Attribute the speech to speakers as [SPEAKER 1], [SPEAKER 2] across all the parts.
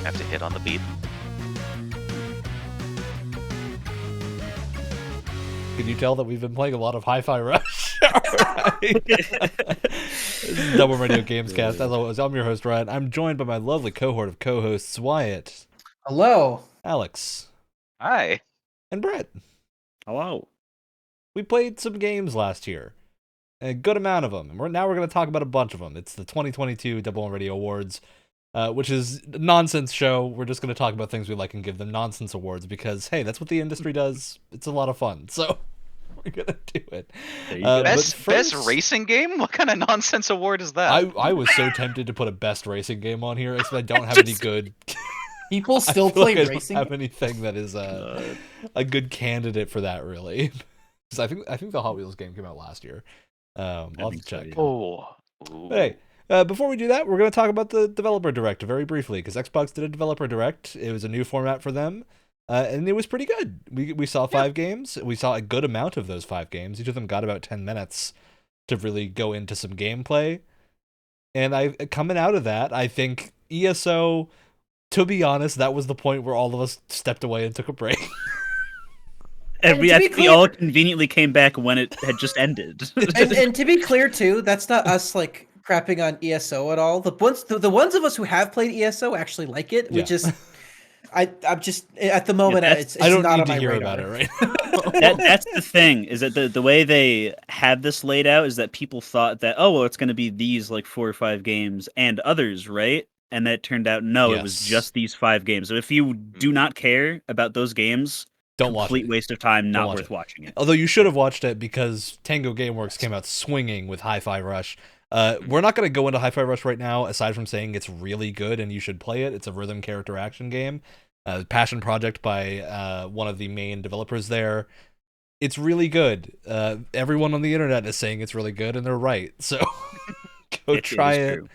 [SPEAKER 1] have to hit on the beat.
[SPEAKER 2] Can you tell that we've been playing a lot of Hi-Fi Rush? This is Double Radio Gamescast. As always, I'm your host, Ryan. I'm joined by my lovely cohort of co-hosts, Wyatt.
[SPEAKER 3] Hello.
[SPEAKER 2] Alex.
[SPEAKER 1] Hi.
[SPEAKER 2] And Brett.
[SPEAKER 4] Hello.
[SPEAKER 2] We played some games last year. A good amount of them. And now we're going to talk about a bunch of them. It's the 2022 Double Radio Awards, which is a nonsense show. We're just going to talk about things we like and give them nonsense awards because, hey, that's what the industry does. It's a lot of fun. So we're going to do it.
[SPEAKER 1] Best racing game? What kind of nonsense award is that?
[SPEAKER 2] I was so tempted to put a best racing game on here, except I don't have any good...
[SPEAKER 3] People still play
[SPEAKER 2] I
[SPEAKER 3] racing.
[SPEAKER 2] don't have anything that is a good candidate for that, really. Because I think the Hot Wheels game came out last year. I'll have to check.
[SPEAKER 1] Oh.
[SPEAKER 2] Hey, before we do that, we're going to talk about the Developer Direct very briefly, because Xbox did a Developer Direct. It was a new format for them, and it was pretty good. We saw 5 games. We saw a good amount of those 5 games. Each of them got about 10 minutes to really go into some gameplay. And coming out of that, I think ESO... To be honest, that was the point where all of us stepped away and took a break.
[SPEAKER 4] And we all conveniently came back when it had just ended.
[SPEAKER 3] and to be clear, too, that's not us like crapping on ESO at all. The ones of us who have played ESO actually like it. We just, I'm just at the moment, it's
[SPEAKER 2] I don't
[SPEAKER 3] not
[SPEAKER 2] need
[SPEAKER 3] on
[SPEAKER 2] to
[SPEAKER 3] my
[SPEAKER 2] hear
[SPEAKER 3] radar.
[SPEAKER 2] about it right now.
[SPEAKER 4] That's the thing, is that the way they have this laid out is that people thought that, oh, well, it's going to be these like 4 or 5 games and others, right? And that turned out, no, It was just these 5 games. So if you do not care about those games,
[SPEAKER 2] don't watch it.
[SPEAKER 4] Complete waste of time, not worth watching it.
[SPEAKER 2] Although you should have watched it because Tango Gameworks came out swinging with Hi-Fi Rush. We're not going to go into Hi-Fi Rush right now, aside from saying it's really good and you should play it. It's a rhythm character action game. Passion project by one of the main developers there. It's really good. Everyone on the internet is saying it's really good, and they're right. So go try it. True.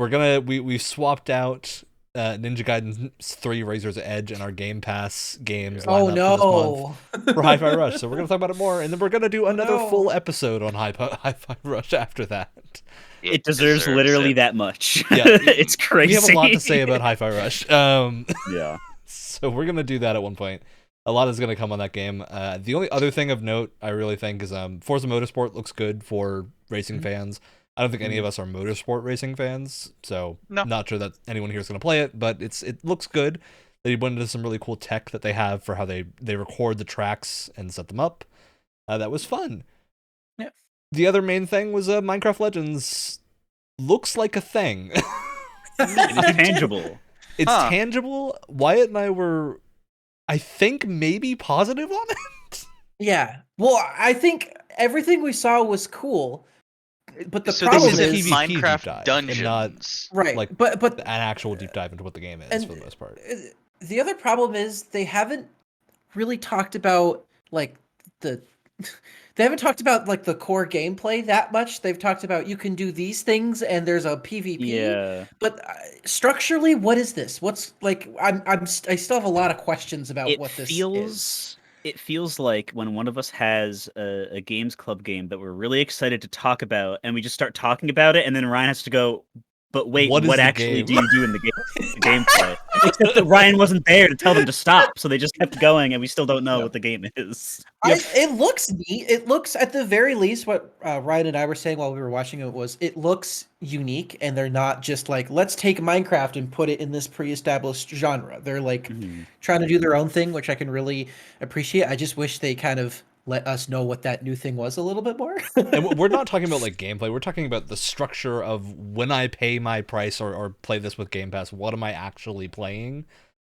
[SPEAKER 2] We've swapped out Ninja Gaiden 3 Razor's Edge and our Game Pass games lineup for this month for Hi-Fi Rush. So we're going to talk about it more, and then we're going to do another full episode on Hi-Fi Rush after that.
[SPEAKER 4] It deserves literally that much.
[SPEAKER 2] Yeah,
[SPEAKER 4] it's crazy.
[SPEAKER 2] We have a lot to say about Hi-Fi Rush.
[SPEAKER 4] Yeah.
[SPEAKER 2] So we're going to do that at one point. A lot is going to come on that game. The only other thing of note, I really think, is Forza Motorsport looks good for racing fans. I don't think any of us are motorsport racing fans, so not sure that anyone here is going to play it, but it looks good. They went into some really cool tech that they have for how they record the tracks and set them up. That was fun.
[SPEAKER 3] Yeah.
[SPEAKER 2] The other main thing was Minecraft Legends looks like a thing.
[SPEAKER 4] It is tangible.
[SPEAKER 2] It's tangible. Wyatt and I were, I think, maybe positive on it.
[SPEAKER 3] Yeah. Well, I think everything we saw was cool. But the
[SPEAKER 1] so
[SPEAKER 3] problem
[SPEAKER 1] this
[SPEAKER 3] is
[SPEAKER 1] Minecraft Dungeons,
[SPEAKER 2] not,
[SPEAKER 3] right?
[SPEAKER 2] Like,
[SPEAKER 3] but
[SPEAKER 2] an actual deep dive into what the game is for the most part.
[SPEAKER 3] The other problem is they haven't really talked about like the core gameplay that much. They've talked about you can do these things and there's a PvP.
[SPEAKER 4] Yeah.
[SPEAKER 3] But structurally, what is this? What's like? I still have a lot of questions about what this is.
[SPEAKER 4] It feels like when one of us has a games club game that we're really excited to talk about, and we just start talking about it, and then Ryan has to go, but wait, what actually do you do in the gameplay? Except that Ryan wasn't there to tell them to stop, so they just kept going, and we still don't know what the game is.
[SPEAKER 3] It looks neat. It looks, at the very least, what Ryan and I were saying while we were watching it was, it looks unique, and they're not just like, let's take Minecraft and put it in this pre-established genre. They're like trying to do their own thing, which I can really appreciate. I just wish they kind of let us know what that new thing was a little bit more.
[SPEAKER 2] And we're not talking about like gameplay. We're talking about the structure of when I pay my price or play this with Game Pass, what am I actually playing?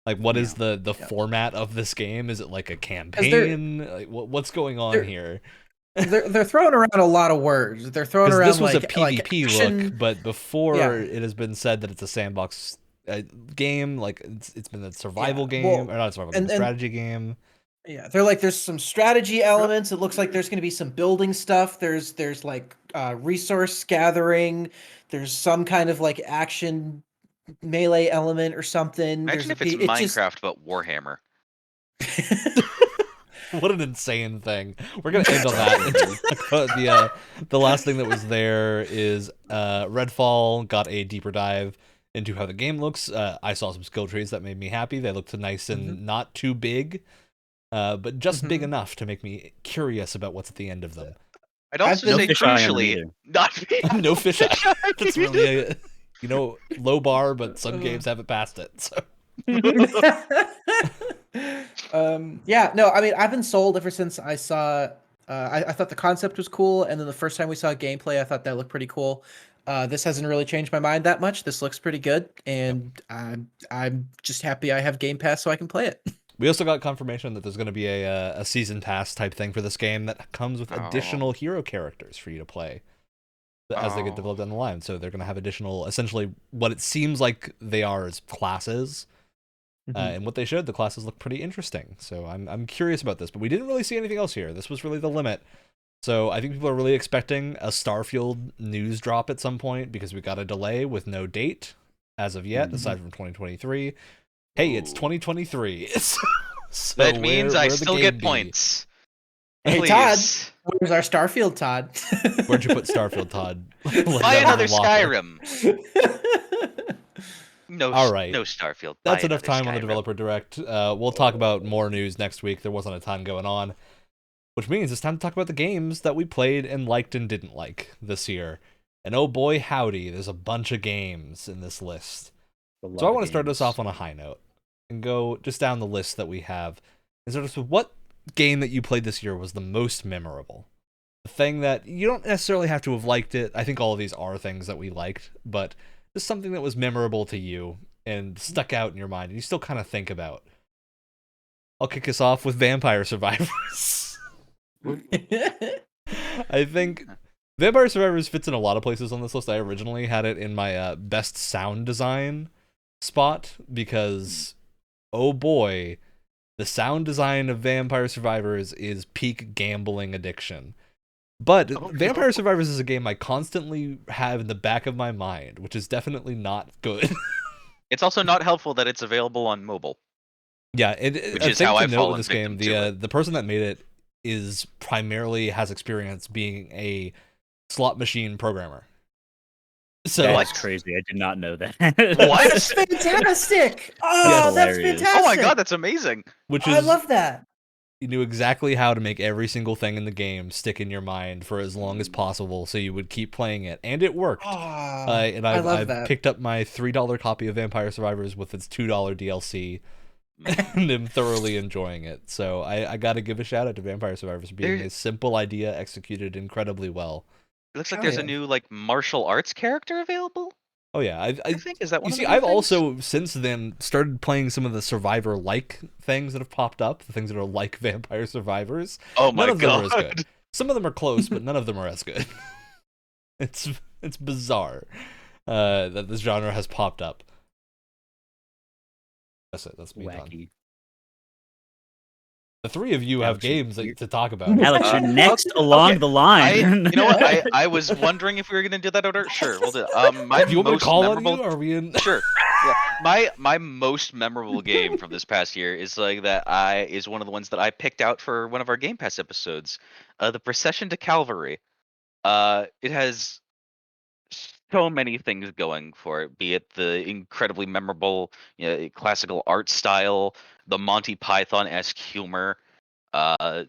[SPEAKER 2] Like, what is the format of this game? Is it like a campaign? Like, what's going on here?
[SPEAKER 3] They're throwing around a lot of words. They're throwing around
[SPEAKER 2] this was
[SPEAKER 3] like,
[SPEAKER 2] a PvP look, but before it has been said that it's a sandbox game. Like it's been a survival game, or not a survival game, a strategy game.
[SPEAKER 3] Yeah, there's some strategy elements. It looks like there's going to be some building stuff. There's like resource gathering. There's some kind of like action melee element or something.
[SPEAKER 1] Imagine if it's Minecraft but Warhammer.
[SPEAKER 2] What an insane thing. We're gonna end on that. The last thing that was there is Redfall got a deeper dive. into how the game looks. I saw some skill trees that made me happy. They looked nice and not too big, but just big enough to make me curious about what's at the end of them.
[SPEAKER 1] I'd also say crucially, not
[SPEAKER 2] no fisheye. That's really a low bar, but some games haven't passed it. So.
[SPEAKER 3] Yeah, no, I mean, I've been sold ever since I saw. I thought the concept was cool, and then the first time we saw gameplay, I thought that looked pretty cool. This hasn't really changed my mind that much. This looks pretty good, and I'm just happy I have Game Pass so I can play it.
[SPEAKER 2] We also got confirmation that there's going to be a season pass type thing for this game that comes with additional hero characters for you to play as they get developed down the line. So they're going to have additional, essentially, what it seems like they are as classes. And what they showed, the classes look pretty interesting. So I'm curious about this, but we didn't really see anything else here. This was really the limit. So I think people are really expecting a Starfield news drop at some point because we got a delay with no date as of yet, aside from 2023. Hey, it's 2023. So
[SPEAKER 1] that means I still get points.
[SPEAKER 3] Hey,
[SPEAKER 1] Please.
[SPEAKER 3] Todd, where's our Starfield, Todd?
[SPEAKER 2] Where'd you put Starfield, Todd?
[SPEAKER 1] Buy another Skyrim. No,
[SPEAKER 2] all right.
[SPEAKER 1] No Starfield.
[SPEAKER 2] That's enough time on the Developer Direct. We'll talk about more news next week. There wasn't a ton going on, which means it's time to talk about the games that we played and liked and didn't like this year. And oh boy, howdy, there's a bunch of games in this list. So I want to start us off on a high note and go just down the list that we have. And sort of what game that you played this year was the most memorable? The thing that you don't necessarily have to have liked it. I think all of these are things that we liked, but just something that was memorable to you and stuck out in your mind and you still kind of think about. I'll kick us off with Vampire Survivors. I think Vampire Survivors fits in a lot of places on this list. I originally had it in my best sound design spot because, oh boy, the sound design of Vampire Survivors is peak gambling addiction. But Vampire Survivors is a game I constantly have in the back of my mind, which is definitely not good.
[SPEAKER 1] It's also not helpful that it's available on mobile.
[SPEAKER 2] Yeah,
[SPEAKER 1] which is how I fall in this
[SPEAKER 2] game. The person that made it is primarily has experience being a slot machine programmer. So
[SPEAKER 4] that's crazy. I did not know that.
[SPEAKER 1] What?
[SPEAKER 3] That's fantastic! Oh, that's fantastic!
[SPEAKER 1] Oh my god, that's amazing!
[SPEAKER 3] I love that.
[SPEAKER 2] You knew exactly how to make every single thing in the game stick in your mind for as long as possible, so you would keep playing it, and it worked. And I've picked up my $3 copy of Vampire Survivors with its $2 DLC, and am thoroughly enjoying it. So I got to give a shout out to Vampire Survivors for being a simple idea executed incredibly well.
[SPEAKER 1] It looks like there's a new martial arts character available.
[SPEAKER 2] Oh yeah, I
[SPEAKER 1] think is that one.
[SPEAKER 2] You see, I've also since then started playing some of the Survivor-like things that have popped up, the things that are like Vampire Survivors.
[SPEAKER 1] Oh my god!
[SPEAKER 2] None of them are as good. Some of them are close, but none of them are as good. It's bizarre that this genre has popped up. That's it. That's me done. The three of you have games to talk about.
[SPEAKER 4] Alex, you're next along the line.
[SPEAKER 1] You know what? I was wondering if we were going to do that order. Sure, we'll do it.
[SPEAKER 2] Do you want me to call on you? Are we in?
[SPEAKER 1] Sure. Yeah. My most memorable game from this past year is is one of the ones that I picked out for one of our Game Pass episodes. The Procession to Calvary. It has so many things going for it, be it the incredibly memorable classical art style, the Monty Python-esque humor, the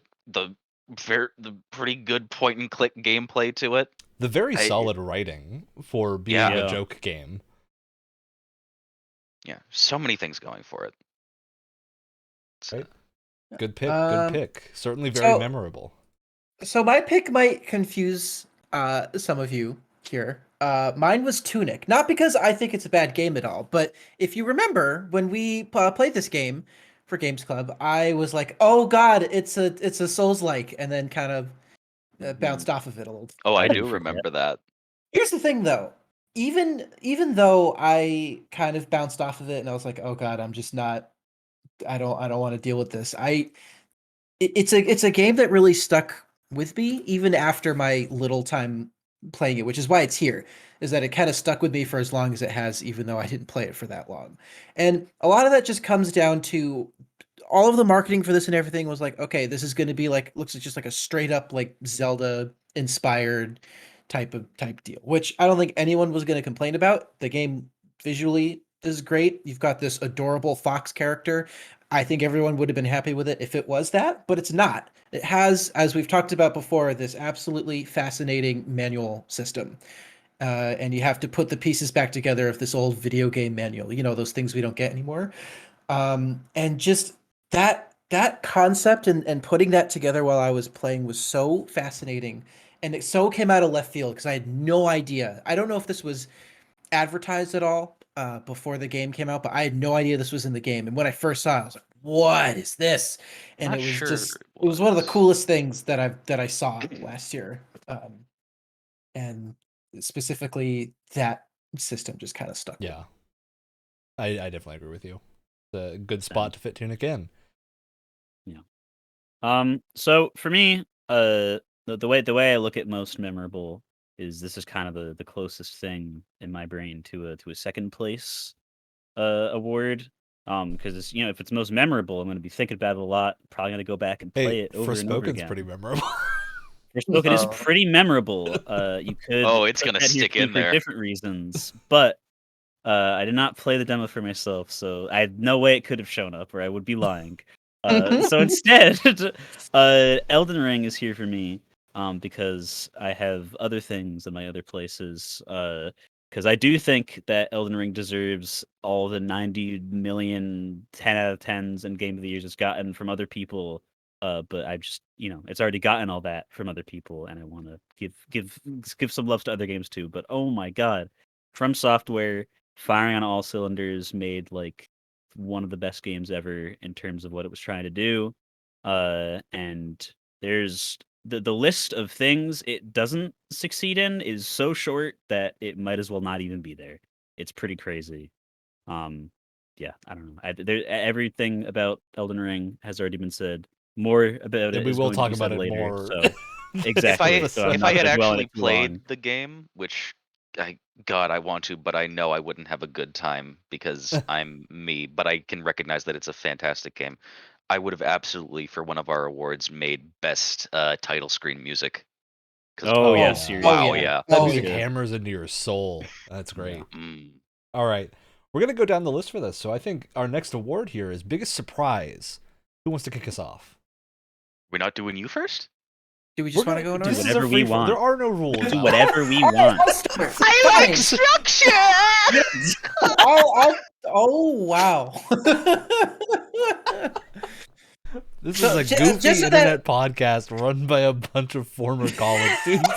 [SPEAKER 1] pretty good point and click gameplay to it.
[SPEAKER 2] The very solid writing for being a joke game.
[SPEAKER 1] Yeah, so many things going for it.
[SPEAKER 2] Right. Good pick. Good pick. Certainly very memorable.
[SPEAKER 3] So my pick might confuse some of you here. Mine was Tunic, not because I think it's a bad game at all, but if you remember when we played this game for Games Club, I was like, "Oh God, it's a Souls-like," and then kind of bounced off of it a little.
[SPEAKER 1] Oh, I do remember that. Here's
[SPEAKER 3] the thing, though. Even though I kind of bounced off of it, and I was like, "Oh God, I'm just not. I don't want to deal with this." It's a game that really stuck with me even after my little time playing it, which is why it's here, is that it kind of stuck with me for as long as it has, even though I didn't play it for that long. And a lot of that just comes down to all of the marketing for this and everything was like, okay, this is going to be looks just like a straight up Zelda inspired type deal, which I don't think anyone was going to complain about. The game visually is great. You've got this adorable fox character. I think everyone would have been happy with it if it was that, but it's not. It has, as we've talked about before, this absolutely fascinating manual system. And you have to put the pieces back together of this old video game manual, those things we don't get anymore. And just that concept and putting that together while I was playing was so fascinating. And it so came out of left field because I had no idea. I don't know if this was advertised at all before the game came out, but I had no idea this was in the game. And when I first saw it, I was like, "What is this?" And
[SPEAKER 1] Not
[SPEAKER 3] it was
[SPEAKER 1] sure
[SPEAKER 3] just
[SPEAKER 1] it
[SPEAKER 3] it was one of the
[SPEAKER 1] was.
[SPEAKER 3] coolest things that I saw last year. And specifically that system just kind of stuck with me.
[SPEAKER 2] Yeah, I definitely agree with you. It's a good spot to fit Tunic in.
[SPEAKER 4] So for me, the way I look at most memorable is this is kind of the closest thing in my brain to a second place award. Because it's, if it's most memorable, I'm going to be thinking about it a lot. Probably going to go back and play
[SPEAKER 2] Hey,
[SPEAKER 4] it over and over
[SPEAKER 2] Forspoken's
[SPEAKER 4] again.
[SPEAKER 2] pretty memorable.
[SPEAKER 4] Forspoken is pretty memorable. You could
[SPEAKER 1] It's
[SPEAKER 4] put
[SPEAKER 1] gonna
[SPEAKER 4] that here
[SPEAKER 1] stick
[SPEAKER 4] too
[SPEAKER 1] in
[SPEAKER 4] for
[SPEAKER 1] there.
[SPEAKER 4] different reasons, but I did not play the demo for myself, so I had no way it could have shown up, or I would be lying. So instead, Elden Ring is here for me, because I have other things in my other places. Because I do think that Elden Ring deserves all the 90 million 10 out of 10s and Game of the Years it's gotten from other people. But I just, it's already gotten all that from other people, and I want to give some love to other games too. But oh my god, From Software firing on all cylinders made like one of the best games ever in terms of what it was trying to do. And there's the list of things it doesn't succeed in is so short that it might as well not even be there. It's pretty crazy. Yeah, I don't know. Everything about Elden Ring has already been said. More about
[SPEAKER 2] And
[SPEAKER 4] it
[SPEAKER 2] we
[SPEAKER 4] is
[SPEAKER 2] will
[SPEAKER 4] going to
[SPEAKER 2] talk
[SPEAKER 4] be
[SPEAKER 2] about
[SPEAKER 4] said
[SPEAKER 2] it
[SPEAKER 4] later.
[SPEAKER 2] more.
[SPEAKER 4] So exactly. So I'm
[SPEAKER 1] If
[SPEAKER 4] not
[SPEAKER 1] I had
[SPEAKER 4] gonna dwell on
[SPEAKER 1] actually
[SPEAKER 4] it too long.
[SPEAKER 1] played the game, which I want to, but I know I wouldn't have a good time because I'm me. But I can recognize that it's a fantastic game. I would have absolutely, for one of our awards, made best title screen music. Because
[SPEAKER 4] Oh yeah,
[SPEAKER 2] yeah.
[SPEAKER 4] seriously.
[SPEAKER 1] wow,
[SPEAKER 3] yeah.
[SPEAKER 1] yeah.
[SPEAKER 2] That
[SPEAKER 3] Oh,
[SPEAKER 2] music
[SPEAKER 3] yeah.
[SPEAKER 2] hammers into your soul. That's great.
[SPEAKER 1] Mm.
[SPEAKER 2] All right. We're going to go down the list for this. So I think our next award here is biggest surprise. Who wants to kick us off?
[SPEAKER 1] We're not doing you first?
[SPEAKER 3] Do we just want to go in
[SPEAKER 2] This
[SPEAKER 3] order?
[SPEAKER 2] is a
[SPEAKER 4] whatever we
[SPEAKER 2] free for.
[SPEAKER 4] want.
[SPEAKER 2] There are no rules.
[SPEAKER 4] Do whatever we
[SPEAKER 3] All right,
[SPEAKER 4] want.
[SPEAKER 3] I'll start.
[SPEAKER 1] I like
[SPEAKER 3] Fine.
[SPEAKER 1] structure!
[SPEAKER 3] Oh wow.
[SPEAKER 2] This
[SPEAKER 3] So,
[SPEAKER 2] is a
[SPEAKER 3] ju-
[SPEAKER 2] goofy
[SPEAKER 3] just so
[SPEAKER 2] internet podcast run by a bunch of former college students.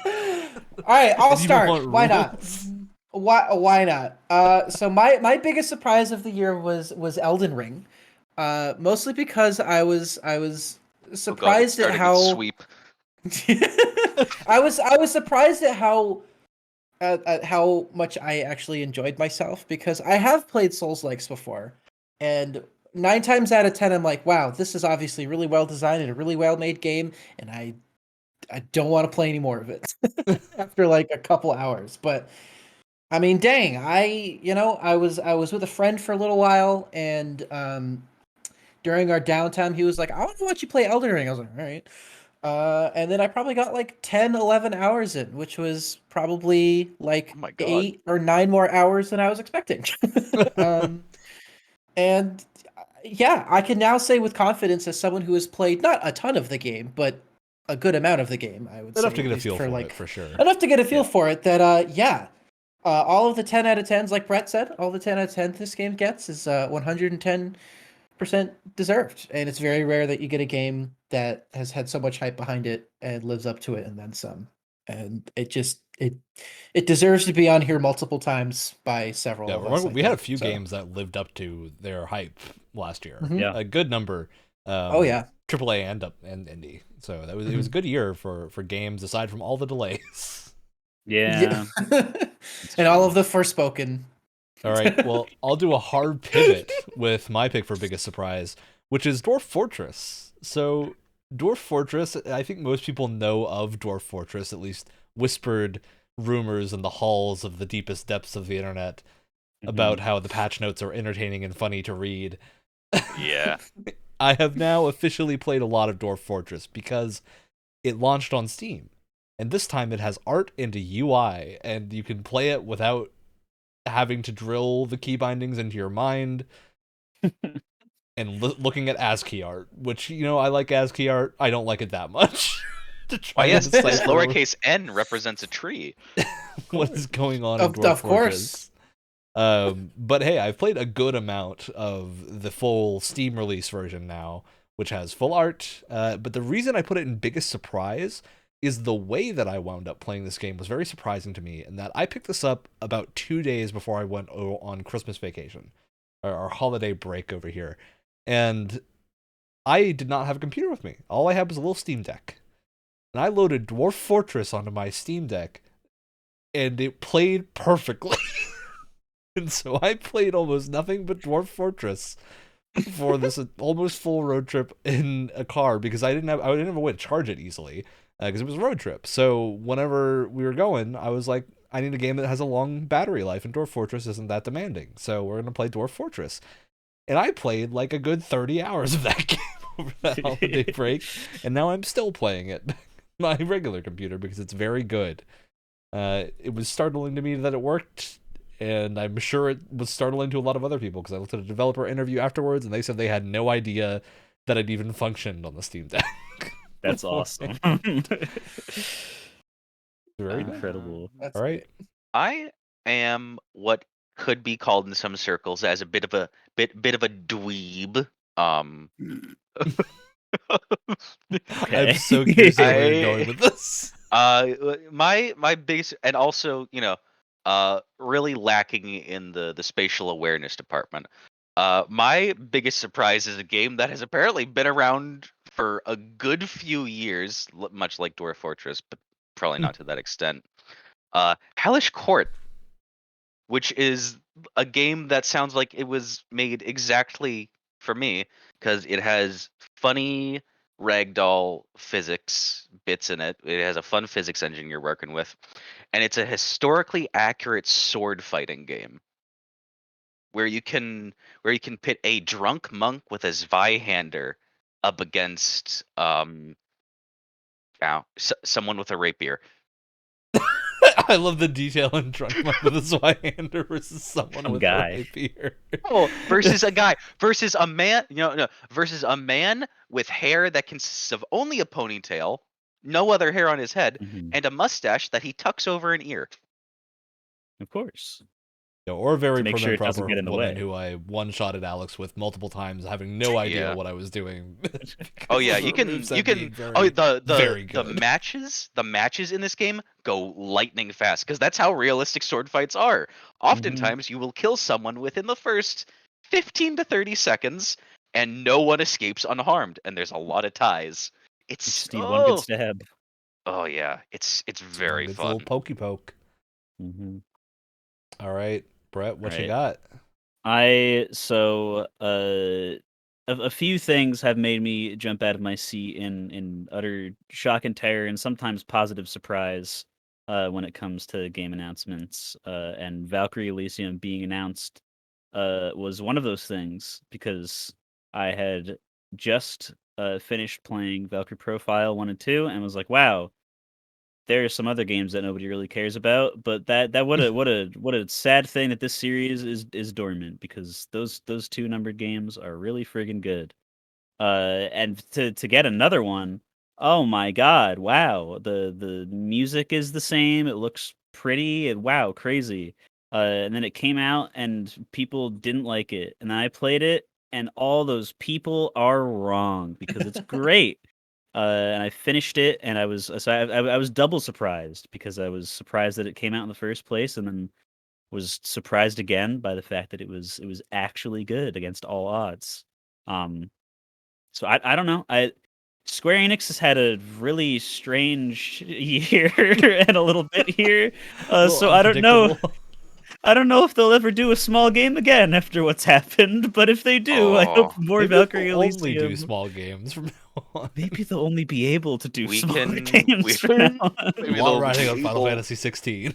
[SPEAKER 3] All right, I'll
[SPEAKER 2] And you
[SPEAKER 3] start.
[SPEAKER 2] want
[SPEAKER 3] Why not?
[SPEAKER 2] rules?
[SPEAKER 3] Why not? So my biggest surprise of the year was Elden Ring. Mostly because I was
[SPEAKER 1] Oh god, it's
[SPEAKER 3] surprised at
[SPEAKER 1] starting
[SPEAKER 3] how
[SPEAKER 1] its sweep.
[SPEAKER 3] I was surprised at how much I actually enjoyed myself, because I have played Souls-likes before, and 9 times out of 10 I'm like, wow, this is obviously really well designed and a really well made game, and I don't want to play any more of it after like a couple hours. But I mean, dang, I was with a friend for a little while, and during our downtime, he was like, I want to watch you play Elden Ring. I was like, all right. And then I probably got like 10, 11 hours in, which was probably like
[SPEAKER 1] Oh my god.
[SPEAKER 3] 8 or 9 more hours than I was expecting. um, and yeah, I can now say with confidence, as someone who has played not a ton of the game, but a good amount of the game, I would say,
[SPEAKER 2] Enough to
[SPEAKER 3] at
[SPEAKER 2] get a
[SPEAKER 3] least
[SPEAKER 2] feel for
[SPEAKER 3] like
[SPEAKER 2] it, for sure.
[SPEAKER 3] enough to get a feel
[SPEAKER 1] Yeah.
[SPEAKER 3] for it, that yeah, all of the 10 out of 10s, like Brett said, all the 10 out of 10 this game gets is 110% deserved. And it's very rare that you get a game that has had so much hype behind it and lives up to it and then some. And it deserves to be on here multiple times by several
[SPEAKER 2] Yeah,
[SPEAKER 3] of us.
[SPEAKER 2] remember, we had a few
[SPEAKER 3] So,
[SPEAKER 2] games that lived up to their hype last year.
[SPEAKER 3] Mhm.
[SPEAKER 4] Yeah.
[SPEAKER 2] A good number.
[SPEAKER 3] Oh yeah.
[SPEAKER 2] AAA and indie. So it was a good year for games aside from all the delays.
[SPEAKER 4] Yeah.
[SPEAKER 3] And all of the Forspoken.
[SPEAKER 2] All right, well, I'll do a hard pivot with my pick for biggest surprise, which is Dwarf Fortress. So Dwarf Fortress, I think most people know of Dwarf Fortress, at least whispered rumors in the halls of the deepest depths of the internet about how the patch notes are entertaining and funny to read.
[SPEAKER 1] Yeah.
[SPEAKER 2] I have now officially played a lot of Dwarf Fortress because it launched on Steam. And this time it has art and a UI, and you can play it without having to drill the key bindings into your mind and looking at ASCII art, which, I like ASCII art. I don't like it that much. To try
[SPEAKER 1] yes,
[SPEAKER 2] to
[SPEAKER 1] this
[SPEAKER 2] decipher
[SPEAKER 1] lowercase n represents a tree.
[SPEAKER 2] what is going on in Dwarf
[SPEAKER 3] Of course.
[SPEAKER 2] Fortress. But hey, I've played a good amount of the full Steam release version now, which has full art. But the reason I put it in biggest surprise is the way that I wound up playing this game was very surprising to me, and that I picked this up about 2 days before I went on Christmas vacation, or our holiday break over here. And I did not have a computer with me. All I had was a little Steam Deck. And I loaded Dwarf Fortress onto my Steam Deck, and it played perfectly. And so I played almost nothing but Dwarf Fortress for this almost full road trip in a car, because I didn't have a way to charge it easily, because it was a road trip. So whenever we were going, I was like, I need a game that has a long battery life, and Dwarf Fortress isn't that demanding. So we're going to play Dwarf Fortress. And I played like a good 30 hours of that game over that holiday break, and now I'm still playing it. My regular computer, because it's very good. It was startling to me that it worked, and I'm sure it was startling to a lot of other people, because I looked at a developer interview afterwards and they said they had no idea that it even functioned on the Steam Deck.
[SPEAKER 4] That's awesome.
[SPEAKER 2] Very
[SPEAKER 4] incredible.
[SPEAKER 2] All right.
[SPEAKER 1] I am what could be called in some circles as a bit of a dweeb.
[SPEAKER 2] I'm so curious where you're going with this.
[SPEAKER 1] My biggest, and also, really lacking in the spatial awareness department. My biggest surprise is a game that has apparently been around for a good few years, much like Dwarf Fortress, but probably not to that extent. Hellish Court, which is a game that sounds like it was made exactly for me, because it has funny ragdoll physics bits in it. It has a fun physics engine you're working with, and it's a historically accurate sword fighting game where you can pit a drunk monk with a Zweihander up against someone with a rapier.
[SPEAKER 2] I love the detail in Drunk Monk with a Zweihander versus someone with a rapier.
[SPEAKER 1] Oh, versus a guy, versus a man, versus a man with hair that consists of only a ponytail, no other hair on his head, and a mustache that he tucks over an ear.
[SPEAKER 4] Of course.
[SPEAKER 2] Or a very
[SPEAKER 4] prim and proper woman
[SPEAKER 2] who I one-shotted Alex with multiple times, having no idea what I was doing.
[SPEAKER 1] Oh yeah, you can. The matches in this game go lightning fast, because that's how realistic sword fights are. Oftentimes, you will kill someone within the first 15 to 30 seconds, and no one escapes unharmed, and there's a lot of ties. It's
[SPEAKER 4] one good stab.
[SPEAKER 1] Oh yeah, it's very fun.
[SPEAKER 2] A little pokey poke. All right, Brett, what you got?
[SPEAKER 4] A few things have made me jump out of my seat in utter shock and terror, and sometimes positive surprise when it comes to game announcements. And Valkyrie Elysium being announced was one of those things, because I had just finished playing Valkyrie Profile 1 and 2 and was like, wow, there are some other games that nobody really cares about, but that what a sad thing that this series is dormant, because those 2 numbered games are really friggin' good. And to get another one, oh my god, wow, the music is the same, it looks pretty, and wow, crazy. And then it came out and people didn't like it, and then I played it, and all those people are wrong, because it's great. And I finished it, and I was double surprised, because I was surprised that it came out in the first place, and then was surprised again by the fact that it was actually good against all odds. So I don't know. Square Enix has had a really strange year and a little bit here, so I don't know. I don't know if they'll ever do a small game again after what's happened, but if they do, I hope more Valkyrie Elysium.
[SPEAKER 2] Only do small games from now on.
[SPEAKER 4] Maybe they'll only be able to do small games from now on.
[SPEAKER 2] While riding on Final Fantasy 16.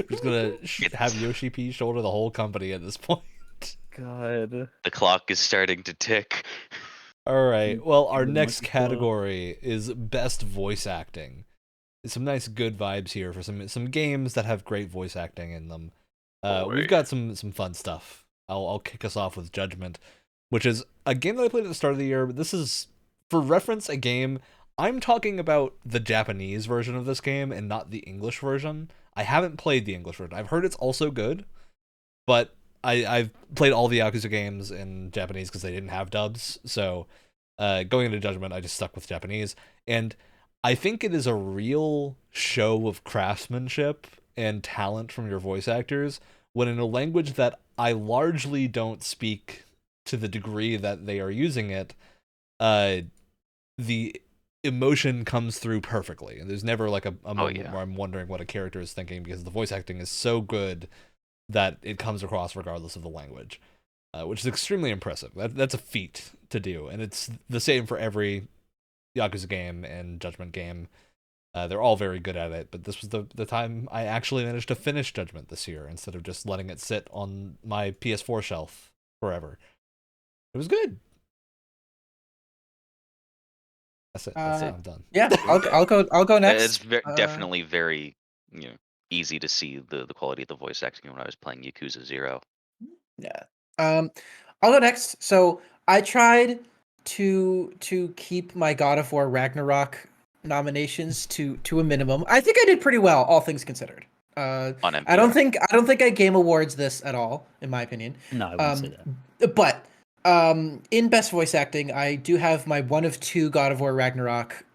[SPEAKER 2] Just gonna have Yoshi P shoulder the whole company at this point.
[SPEAKER 4] God.
[SPEAKER 1] The clock is starting to tick.
[SPEAKER 2] All right. Well, our next category is best voice acting. some nice good vibes here for some games that have great voice acting in them.
[SPEAKER 1] Boy.
[SPEAKER 2] We've got some fun stuff. I'll kick us off with Judgment, which is a game that I played at the start of the year, but this is, for reference, a game. I'm talking about the Japanese version of this game and not the English version. I haven't played the English version. I've heard it's also good, but I've played all the Yakuza games in Japanese because they didn't have dubs. So going into Judgment, I just stuck with Japanese. And I think it is a real show of craftsmanship and talent from your voice actors when in a language that I largely don't speak to the degree that they are using it, the emotion comes through perfectly. And there's never like a moment where I'm wondering what a character is thinking because the voice acting is so good that it comes across regardless of the language, which is extremely impressive. That's a feat to do. And it's the same for every Yakuza game and Judgment game. They're all very good at it, but this was the time I actually managed to finish Judgment this year instead of just letting it sit on my PS4 shelf forever. It was good. That's it. I'm done.
[SPEAKER 3] Yeah, I'll go next.
[SPEAKER 1] It's definitely very easy to see the quality of the voice acting when I was playing Yakuza 0.
[SPEAKER 3] Yeah. I'll go next. So I tried to keep my God of War Ragnarok nominations to a minimum. I think I did pretty well, all things considered.
[SPEAKER 1] On NPR.
[SPEAKER 3] I don't think I Game Awards this at all, in my opinion.
[SPEAKER 4] No, I wouldn't say that.
[SPEAKER 3] But in best voice acting, I do have my one of two God of War Ragnarok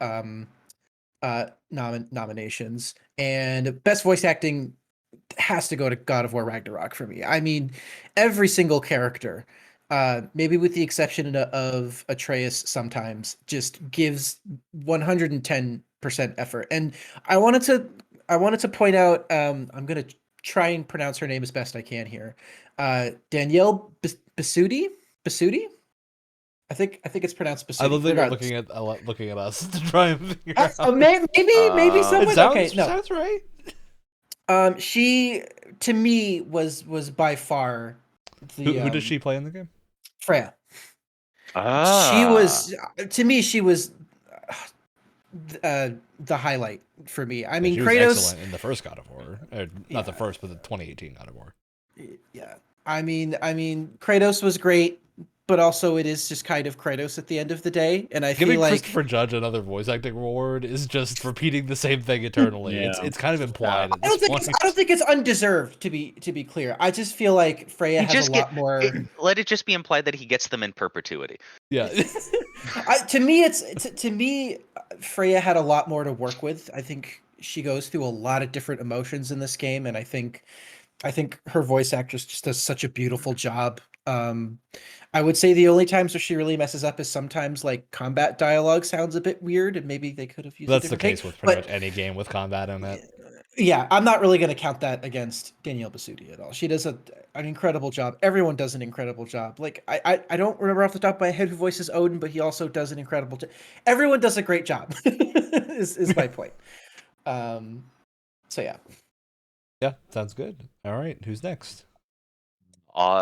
[SPEAKER 3] nominations, and best voice acting has to go to God of War Ragnarok for me. I mean, every single character, maybe with the exception of Atreus, sometimes just gives 110% effort. And I wanted to point out, I'm gonna try and pronounce her name as best I can here. Danielle Basutti. I think it's pronounced Basutti.
[SPEAKER 2] I love that you're looking at us to try and figure out.
[SPEAKER 3] Maybe someone.
[SPEAKER 2] Sounds right.
[SPEAKER 3] She to me was by far the.
[SPEAKER 2] Who does she play in the game?
[SPEAKER 3] Freya. She was the highlight for me. I mean,
[SPEAKER 2] she
[SPEAKER 3] Kratos
[SPEAKER 2] was excellent in the first God of War, not the first, but the 2018 God of War.
[SPEAKER 3] Yeah, I mean, Kratos was great, but also it is just kind of Kratos at the end of the day, and I
[SPEAKER 2] Giving
[SPEAKER 3] feel like
[SPEAKER 2] Christopher Judge another voice acting award is just repeating the same thing eternally.
[SPEAKER 4] Yeah.
[SPEAKER 2] It's kind of implied.
[SPEAKER 3] I don't think it's undeserved, to be clear. I just feel like Freya has a lot more.
[SPEAKER 1] Let it just be implied that he gets them in perpetuity.
[SPEAKER 2] Yeah.
[SPEAKER 3] To me, Freya had a lot more to work with. I think she goes through a lot of different emotions in this game, and I think her voice actress just does such a beautiful job. I would say the only times where she really messes up is sometimes like combat dialogue sounds a bit weird, and maybe they could have used.
[SPEAKER 2] That's the case with pretty much any game with combat in it.
[SPEAKER 3] Yeah, I'm not really going to count that against Danielle Basutti at all. She does an incredible job. Everyone does an incredible job. Like I don't remember off the top of my head who voices Odin, but he also does an incredible job. Everyone does a great job. is my point. So yeah.
[SPEAKER 2] Yeah, sounds good. All right, who's next?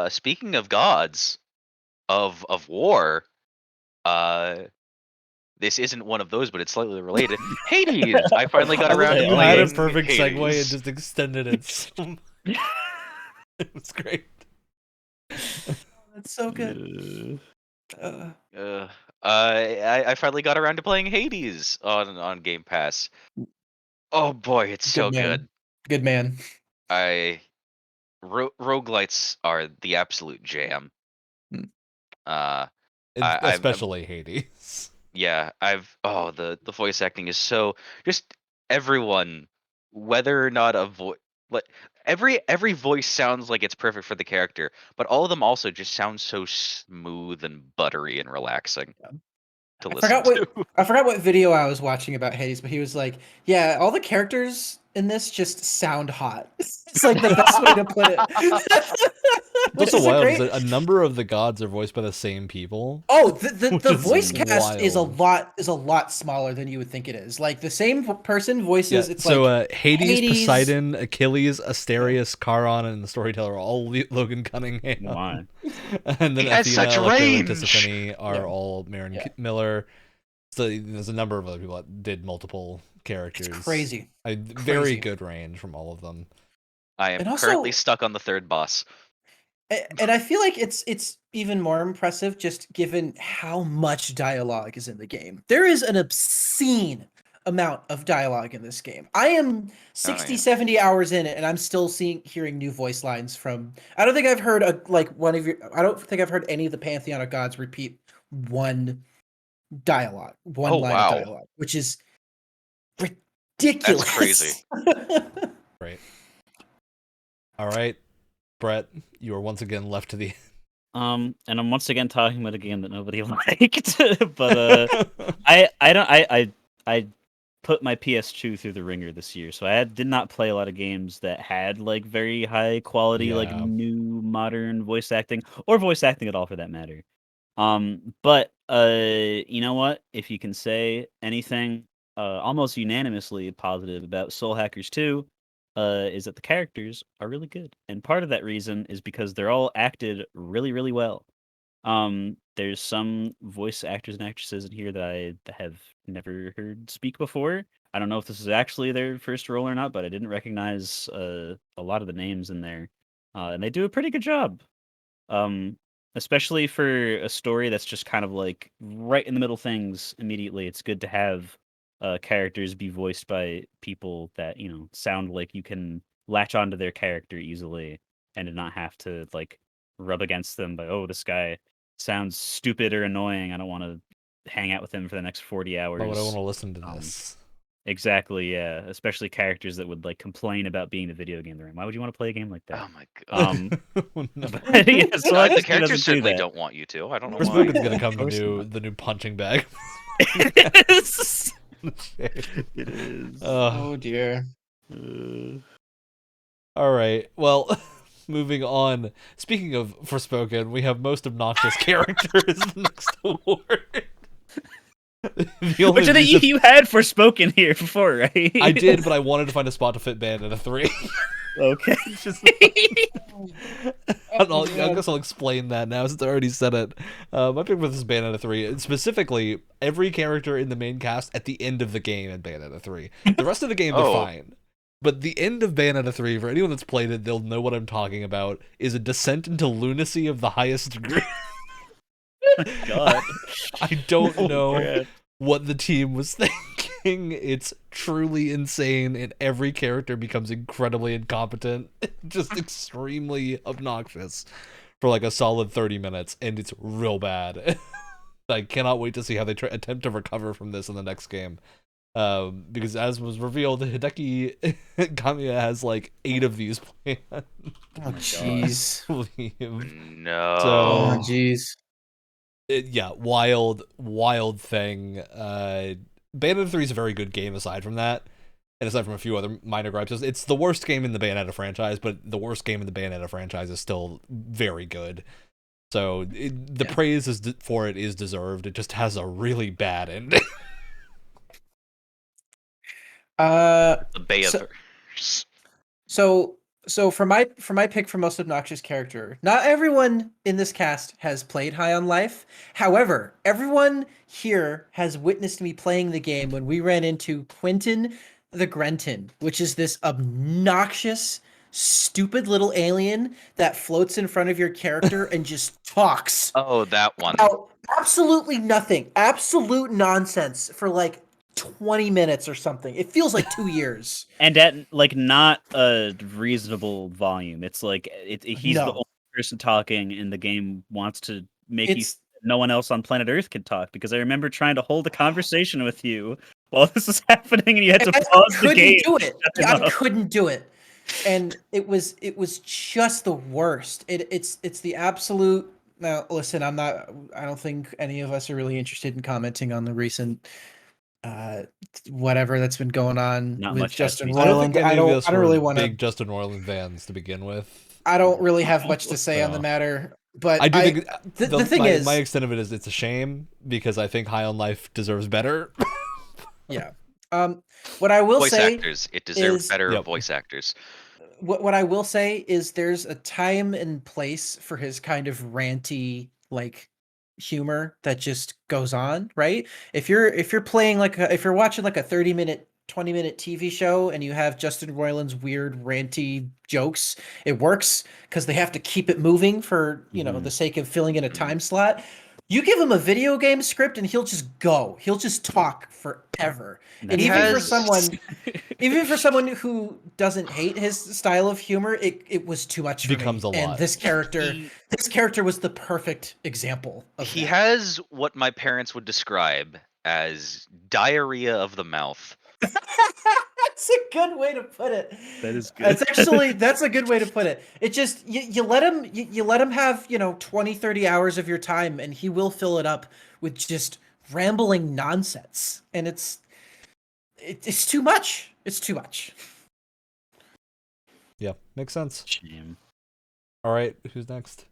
[SPEAKER 1] Speaking of gods of war, this isn't one of those, but it's slightly related. Hades! I finally got around to
[SPEAKER 2] You
[SPEAKER 1] playing
[SPEAKER 2] had a perfect
[SPEAKER 1] Hades.
[SPEAKER 2] segue and just extended it. It was great.
[SPEAKER 3] That's so good.
[SPEAKER 1] I finally got around to playing Hades on Game Pass. Oh boy, it's so good.
[SPEAKER 3] Good man.
[SPEAKER 1] Roguelites are the absolute jam.
[SPEAKER 2] Especially Hades.
[SPEAKER 1] Yeah, the voice acting is so just everyone, whether or not every voice sounds like it's perfect for the character, but all of them also just sound so smooth and buttery and relaxing to listen to.
[SPEAKER 3] I forgot what video I was watching about Hades, but he was like, "Yeah, all the characters in this just sound hot." It's like the best way to put it.
[SPEAKER 2] What's so wild is that a number of the gods are voiced by the same people.
[SPEAKER 3] Oh, the voice cast
[SPEAKER 2] wild.
[SPEAKER 3] is a lot smaller than you would think it is. Like the same person voices.
[SPEAKER 2] Yeah,
[SPEAKER 3] it's
[SPEAKER 2] so
[SPEAKER 3] like
[SPEAKER 2] Hades, Poseidon, Achilles, Asterius, Charon, and the storyteller are all Logan Cunningham.
[SPEAKER 4] Why?
[SPEAKER 2] And then
[SPEAKER 1] He has
[SPEAKER 2] Athena,
[SPEAKER 1] such
[SPEAKER 2] Electra, and
[SPEAKER 1] range!
[SPEAKER 2] Tisiphone are all Marin Miller. So there's a number of other people that did multiple characters.
[SPEAKER 3] It's crazy.
[SPEAKER 2] Very good range from all of them.
[SPEAKER 1] I am
[SPEAKER 3] And also-
[SPEAKER 1] currently stuck on the third boss.
[SPEAKER 3] And I feel like it's even more impressive just given how much dialogue is in the game. There is an obscene amount of dialogue in this game. I am 60, 70 hours in it, and I'm still hearing new voice lines from. I don't think I've heard I don't think I've heard any of the Pantheon of Gods repeat one dialogue, one line of dialogue, which is ridiculous.
[SPEAKER 1] That's crazy.
[SPEAKER 2] Right. All right, Brett, you are once again left to the.
[SPEAKER 4] And I'm once again talking about a game that nobody liked, but I put my PS2 through the ringer this year, so I did not play a lot of games that had like very high quality, like new modern voice acting or voice acting at all for that matter. But you know what? If you can say anything almost unanimously positive about Soul Hackers 2, is that the characters are really good. And part of that reason is because they're all acted really, really well. There's some voice actors and actresses in here that I have never heard speak before. I don't know if this is actually their first role or not, but I didn't recognize a lot of the names in there. And they do a pretty good job. Especially for a story that's just kind of like right in the middle things immediately. It's good to have characters be voiced by people that, you know, sound like you can latch onto their character easily and to not have to like rub against them by, oh, this guy sounds stupid or annoying. I don't want to hang out with him for the next 40 hours.
[SPEAKER 2] Why would I want to listen to this?
[SPEAKER 4] Exactly, yeah. Especially characters that would like complain about being in the video game they're in. Why would you want to play a game like that?
[SPEAKER 1] Oh my god.
[SPEAKER 4] But, yeah, so
[SPEAKER 1] The characters certainly don't want you to. I don't know why.
[SPEAKER 2] Forspoken's gonna come the new punching bag.
[SPEAKER 4] It is. It is.
[SPEAKER 3] Oh dear.
[SPEAKER 2] All right. Well, moving on. Speaking of Forspoken, we have most obnoxious characters next award.
[SPEAKER 4] Which I think you had Forspoken here before, right?
[SPEAKER 2] I did, but I wanted to find a spot to fit Bayonetta 3.
[SPEAKER 4] Okay.
[SPEAKER 2] I guess I'll explain that now since I already said it. My pick for this is Bayonetta 3. And specifically, every character in the main cast at the end of the game in Bayonetta 3. The rest of the game, they're fine. But the end of Bayonetta 3, for anyone that's played it, they'll know what I'm talking about, is a descent into lunacy of the highest degree.
[SPEAKER 4] God.
[SPEAKER 2] I don't know what the team was thinking. It's truly insane, and every character becomes incredibly incompetent, just extremely obnoxious for like a solid 30 minutes, and it's real bad. I cannot wait to see how they attempt to recover from this in the next game. Because as was revealed, Hideki Kamiya has like 8 of these planned.
[SPEAKER 3] Oh jeez.
[SPEAKER 1] No.
[SPEAKER 3] Oh jeez.
[SPEAKER 2] Yeah, wild thing. Bayonetta 3 is a very good game aside from that, and aside from a few other minor gripes. It's the worst game in the Bayonetta franchise, but the worst game in the Bayonetta franchise is still very good. So the praise for it is deserved. It just has a really bad ending.
[SPEAKER 1] The Bayonetta.
[SPEAKER 3] So for my pick for most obnoxious character, not everyone in this cast has played High on Life. However, everyone here has witnessed me playing the game when we ran into Quentin the Grenton, which is this obnoxious, stupid little alien that floats in front of your character and just talks.
[SPEAKER 1] Oh, that one.
[SPEAKER 3] About absolutely nothing. Absolute nonsense for like 20 minutes or something. It feels like 2 years.
[SPEAKER 4] And at like not a reasonable volume. It's like he's the only person talking, and the game wants to make you no one else on planet Earth can talk, because I remember trying to hold a conversation with you while this was happening, and you had to pause the game.
[SPEAKER 3] I couldn't do it. And it was just the worst. It's the absolute. Now listen, I don't think any of us are really interested in commenting on the recent whatever that's been going on with Justin Roiland. I don't really want to
[SPEAKER 2] big Justin Roiland fans to begin with.
[SPEAKER 3] I don't really have much to say on the matter, but
[SPEAKER 2] I do think
[SPEAKER 3] the thing is,
[SPEAKER 2] my extent of it is it's a shame, because I think High on Life deserves better.
[SPEAKER 3] Yeah. What I will say,
[SPEAKER 1] actors, it deserves better voice actors.
[SPEAKER 3] What I will say is there's a time and place for his kind of ranty, like humor that just goes on, right? If you're playing if you're watching like a 30-minute 20-minute TV show and you have Justin Roiland's weird ranty jokes, it works because they have to keep it moving for, the sake of filling in a time slot. You give him a video game script and he'll just go. He'll just talk forever. And even for someone who doesn't hate his style of humor, it was too much for
[SPEAKER 2] Becomes
[SPEAKER 3] me.
[SPEAKER 2] a lot.
[SPEAKER 3] And this character was the perfect example of
[SPEAKER 1] He
[SPEAKER 3] that.
[SPEAKER 1] has what my parents would describe as diarrhea of the mouth.
[SPEAKER 3] That's a good way to put it.
[SPEAKER 4] That is good.
[SPEAKER 3] That's a good way to put it. It just you let him have 20, 30 hours of your time and he will fill it up with just rambling nonsense. And it's too much. It's too much.
[SPEAKER 2] Yeah, makes sense.
[SPEAKER 4] Shame.
[SPEAKER 2] All right, who's next?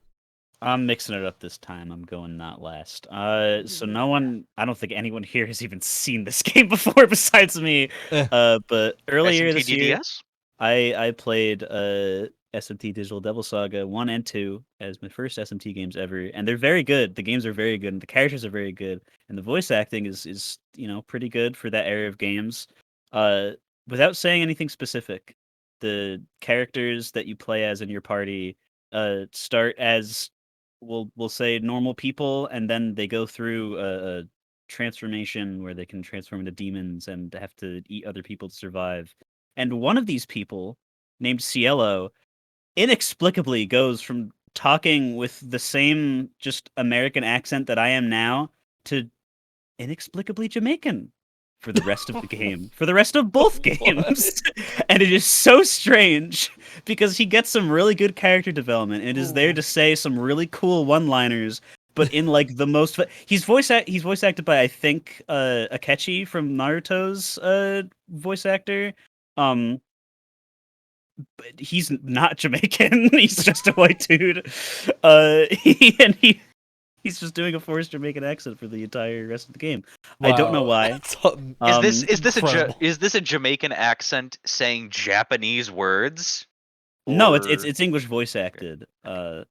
[SPEAKER 4] I'm mixing it up this time. I'm going not last. So no one, I don't think anyone here has even seen this game before besides me. But earlier this year,
[SPEAKER 1] SMTGDS?
[SPEAKER 4] I played SMT Digital Devil Saga 1 and 2 as my first SMT games ever, and they're very good. The games are very good, and the characters are very good, and the voice acting is pretty good for that era of games. Without saying anything specific, the characters that you play as in your party start as we'll say normal people, and then they go through a transformation where they can transform into demons and have to eat other people to survive. And one of these people, named Cielo, inexplicably goes from talking with the same just American accent that I am now to inexplicably Jamaican for the rest of the game, for the rest of both games. And it is so strange because he gets some really good character development and is there to say some really cool one-liners, but in like the most he's voice acted by I think Akechi from Naruto's voice actor. But he's not Jamaican. He's just a white dude. He's just doing a forced Jamaican accent for the entire rest of the game. Wow. I don't know why.
[SPEAKER 1] Is this a Jamaican accent saying Japanese words?
[SPEAKER 4] No, it's English voice acted. But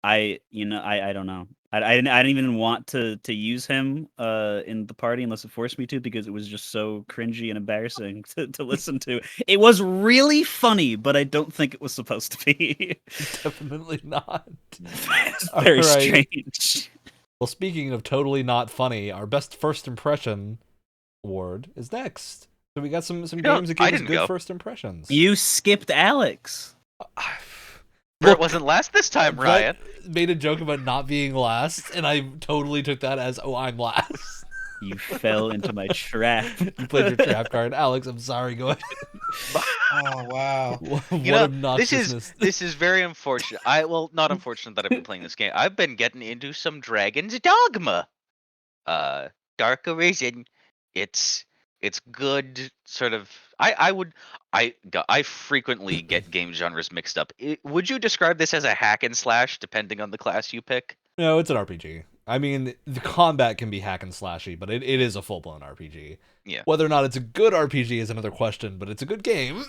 [SPEAKER 4] I don't know. I didn't even want to use him in the party unless it forced me to, because it was just so cringy and embarrassing to listen to. It was really funny, but I don't think it was supposed to be.
[SPEAKER 2] Definitely not.
[SPEAKER 4] It's very strange.
[SPEAKER 2] Well, speaking of totally not funny, our best first impression award is next. So we got some games that gave us good first impressions.
[SPEAKER 4] You skipped Alex.
[SPEAKER 1] It wasn't last this time, Ryan.
[SPEAKER 2] Made a joke about not being last, and I totally took that as, I'm last.
[SPEAKER 4] You fell into my trap.
[SPEAKER 2] You played your trap card. Alex, I'm sorry. Go ahead.
[SPEAKER 3] Oh, wow.
[SPEAKER 1] This is very unfortunate. Not unfortunate that I've been playing this game. I've been getting into some Dragon's Dogma. Dark Arisen. It's good, sort of. I frequently get game genres mixed up. Would you describe this as a hack and slash, depending on the class you pick?
[SPEAKER 2] No, it's an RPG. I mean, the combat can be hack and slashy, but it is a full-blown RPG.
[SPEAKER 1] Yeah.
[SPEAKER 2] Whether or not it's a good RPG is another question, but it's a good game.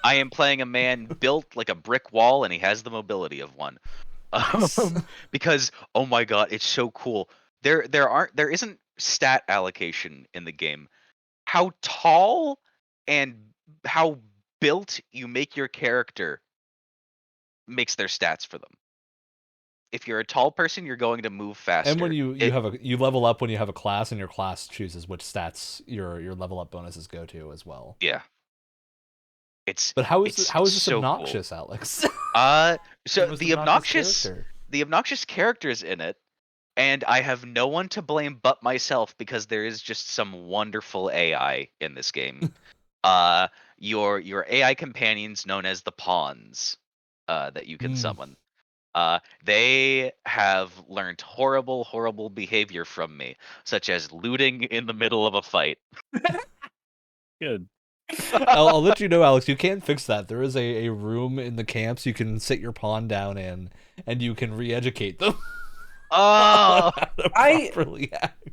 [SPEAKER 1] I am playing a man built like a brick wall, and he has the mobility of one. Because, oh my god, it's so cool. There isn't stat allocation in the game. How tall and how built you make your character makes their stats for them. If you're a tall person, you're going to move faster.
[SPEAKER 2] And when you level up when you have a class, and your class chooses which stats your level up bonuses go to as well.
[SPEAKER 1] Yeah.
[SPEAKER 2] But how is this
[SPEAKER 1] so
[SPEAKER 2] obnoxious,
[SPEAKER 1] cool.
[SPEAKER 2] Alex?
[SPEAKER 1] So the obnoxious characters in it, and I have no one to blame but myself, because there is just some wonderful AI in this game. Your AI companions, known as the pawns, that you can summon. They have learned horrible behavior from me, such as looting in the middle of a fight.
[SPEAKER 4] Good.
[SPEAKER 2] I'll let you know, Alex, you can't fix that. There is a room in the camps you can sit your pawn down in, and you can re-educate them.
[SPEAKER 1] Oh,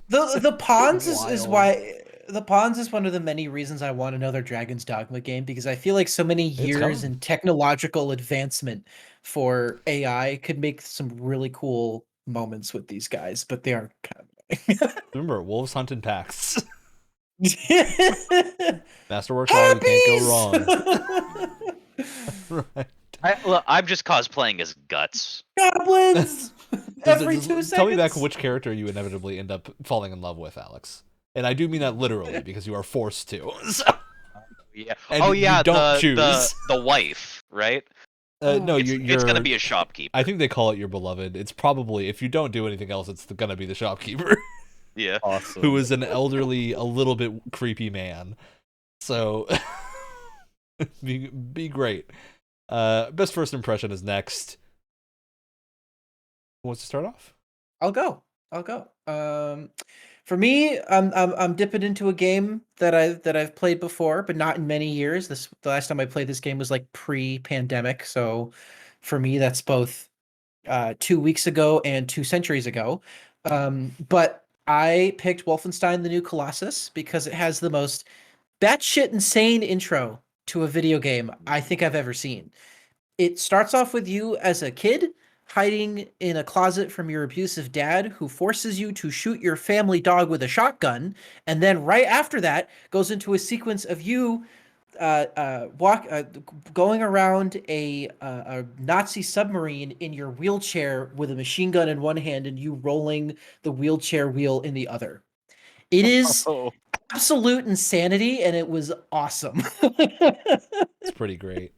[SPEAKER 3] the pawns is why the pawns is one of the many reasons I want another Dragon's Dogma game, because I feel like so many years in technological advancement for AI could make some really cool moments with these guys, but they are kind of
[SPEAKER 2] Remember, wolves hunt in packs.
[SPEAKER 3] annoying.
[SPEAKER 2] Masterworks Auto, you can't go wrong. Right.
[SPEAKER 1] I'm just cosplaying as Guts.
[SPEAKER 3] Goblins every 2 seconds.
[SPEAKER 2] Tell me back which character you inevitably end up falling in love with, Alex. And I do mean that literally because you are forced to. So.
[SPEAKER 1] Yeah.
[SPEAKER 2] And
[SPEAKER 1] oh yeah.
[SPEAKER 2] you don't choose.
[SPEAKER 1] The wife, right?
[SPEAKER 2] No,
[SPEAKER 1] it's gonna be a shopkeeper.
[SPEAKER 2] I think they call it your beloved. It's probably, if you don't do anything else, it's gonna be the shopkeeper.
[SPEAKER 1] Yeah.
[SPEAKER 4] Awesome.
[SPEAKER 2] Who is an elderly, a little bit creepy man. So be great. Best first impression is next. Who wants to start off?
[SPEAKER 3] I'll go. For me, I'm dipping into a game that I've played before, but not in many years. The last time I played this game was like pre-pandemic, so for me that's both 2 weeks ago and 2 centuries ago. But I picked Wolfenstein: The New Colossus because it has the most batshit insane intro to a video game I think I've ever seen. It starts off with you as a kid hiding in a closet from your abusive dad who forces you to shoot your family dog with a shotgun, and then right after that goes into a sequence of you going around a Nazi submarine in your wheelchair with a machine gun in one hand and you rolling the wheelchair wheel in the other. It is absolute insanity, and it was awesome.
[SPEAKER 2] It's pretty great.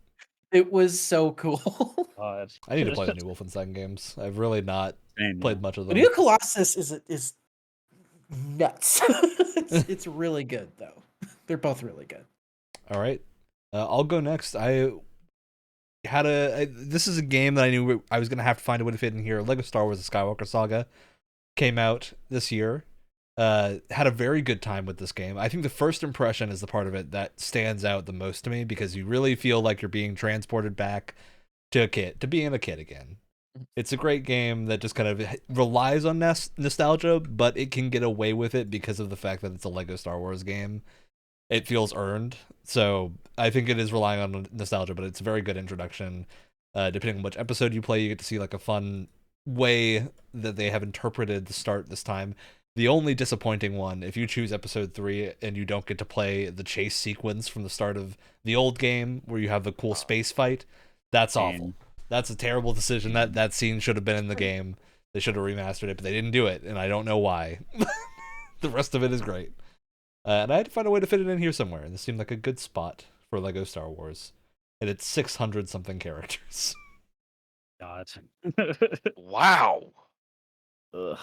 [SPEAKER 3] It was so cool.
[SPEAKER 4] God.
[SPEAKER 2] I need to play the new Wolfenstein games. I've really not played much of
[SPEAKER 3] The
[SPEAKER 2] them.
[SPEAKER 3] New Colossus is nuts. It's really good though. They're both really good.
[SPEAKER 2] All right, I'll go next. This is a game that I knew I was gonna have to find a way to fit in here. Lego Star Wars: The Skywalker Saga came out this year. Had a very good time with this game. I think the first impression is the part of it that stands out the most to me because you really feel like you're being transported back to being a kid again. It's a great game that just kind of relies on nostalgia, but it can get away with it because of the fact that it's a Lego Star Wars game. It feels earned. So I think it is relying on nostalgia, but it's a very good introduction. Depending on which episode you play, you get to see like a fun way that they have interpreted the start this time. The only disappointing one, if you choose episode 3 and you don't get to play the chase sequence from the start of the old game where you have the cool space fight, that's awful. That's a terrible decision. That scene should have been in the game. They should have remastered it, but they didn't do it, and I don't know why. The rest of it is great. And I had to find a way to fit it in here somewhere, and this seemed like a good spot for Lego Star Wars. And it's 600-something characters.
[SPEAKER 4] God.
[SPEAKER 1] Wow.
[SPEAKER 4] Ugh.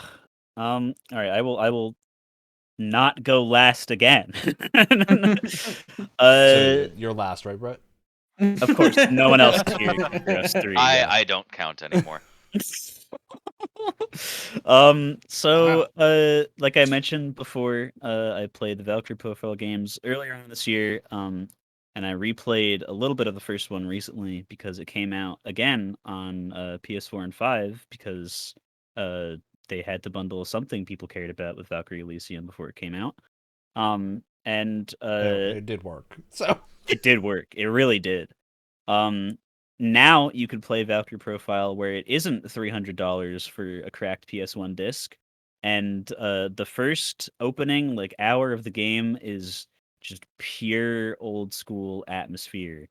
[SPEAKER 4] All right, I will not go last again.
[SPEAKER 2] So you're last, right, Brett?
[SPEAKER 4] Of course, no one else is here for us three.
[SPEAKER 1] I don't count anymore.
[SPEAKER 4] Like I mentioned before, I played the Valkyrie profile games earlier on this year, and I replayed a little bit of the first one recently because it came out again on PS4 and 5 because they had to bundle something people cared about with Valkyrie Elysium before it came out.
[SPEAKER 2] It did work. So
[SPEAKER 4] it did work. It really did. Now you can play Valkyrie Profile where it isn't $300 for a cracked PS1 disc, and the first opening like hour of the game is just pure old school atmosphere.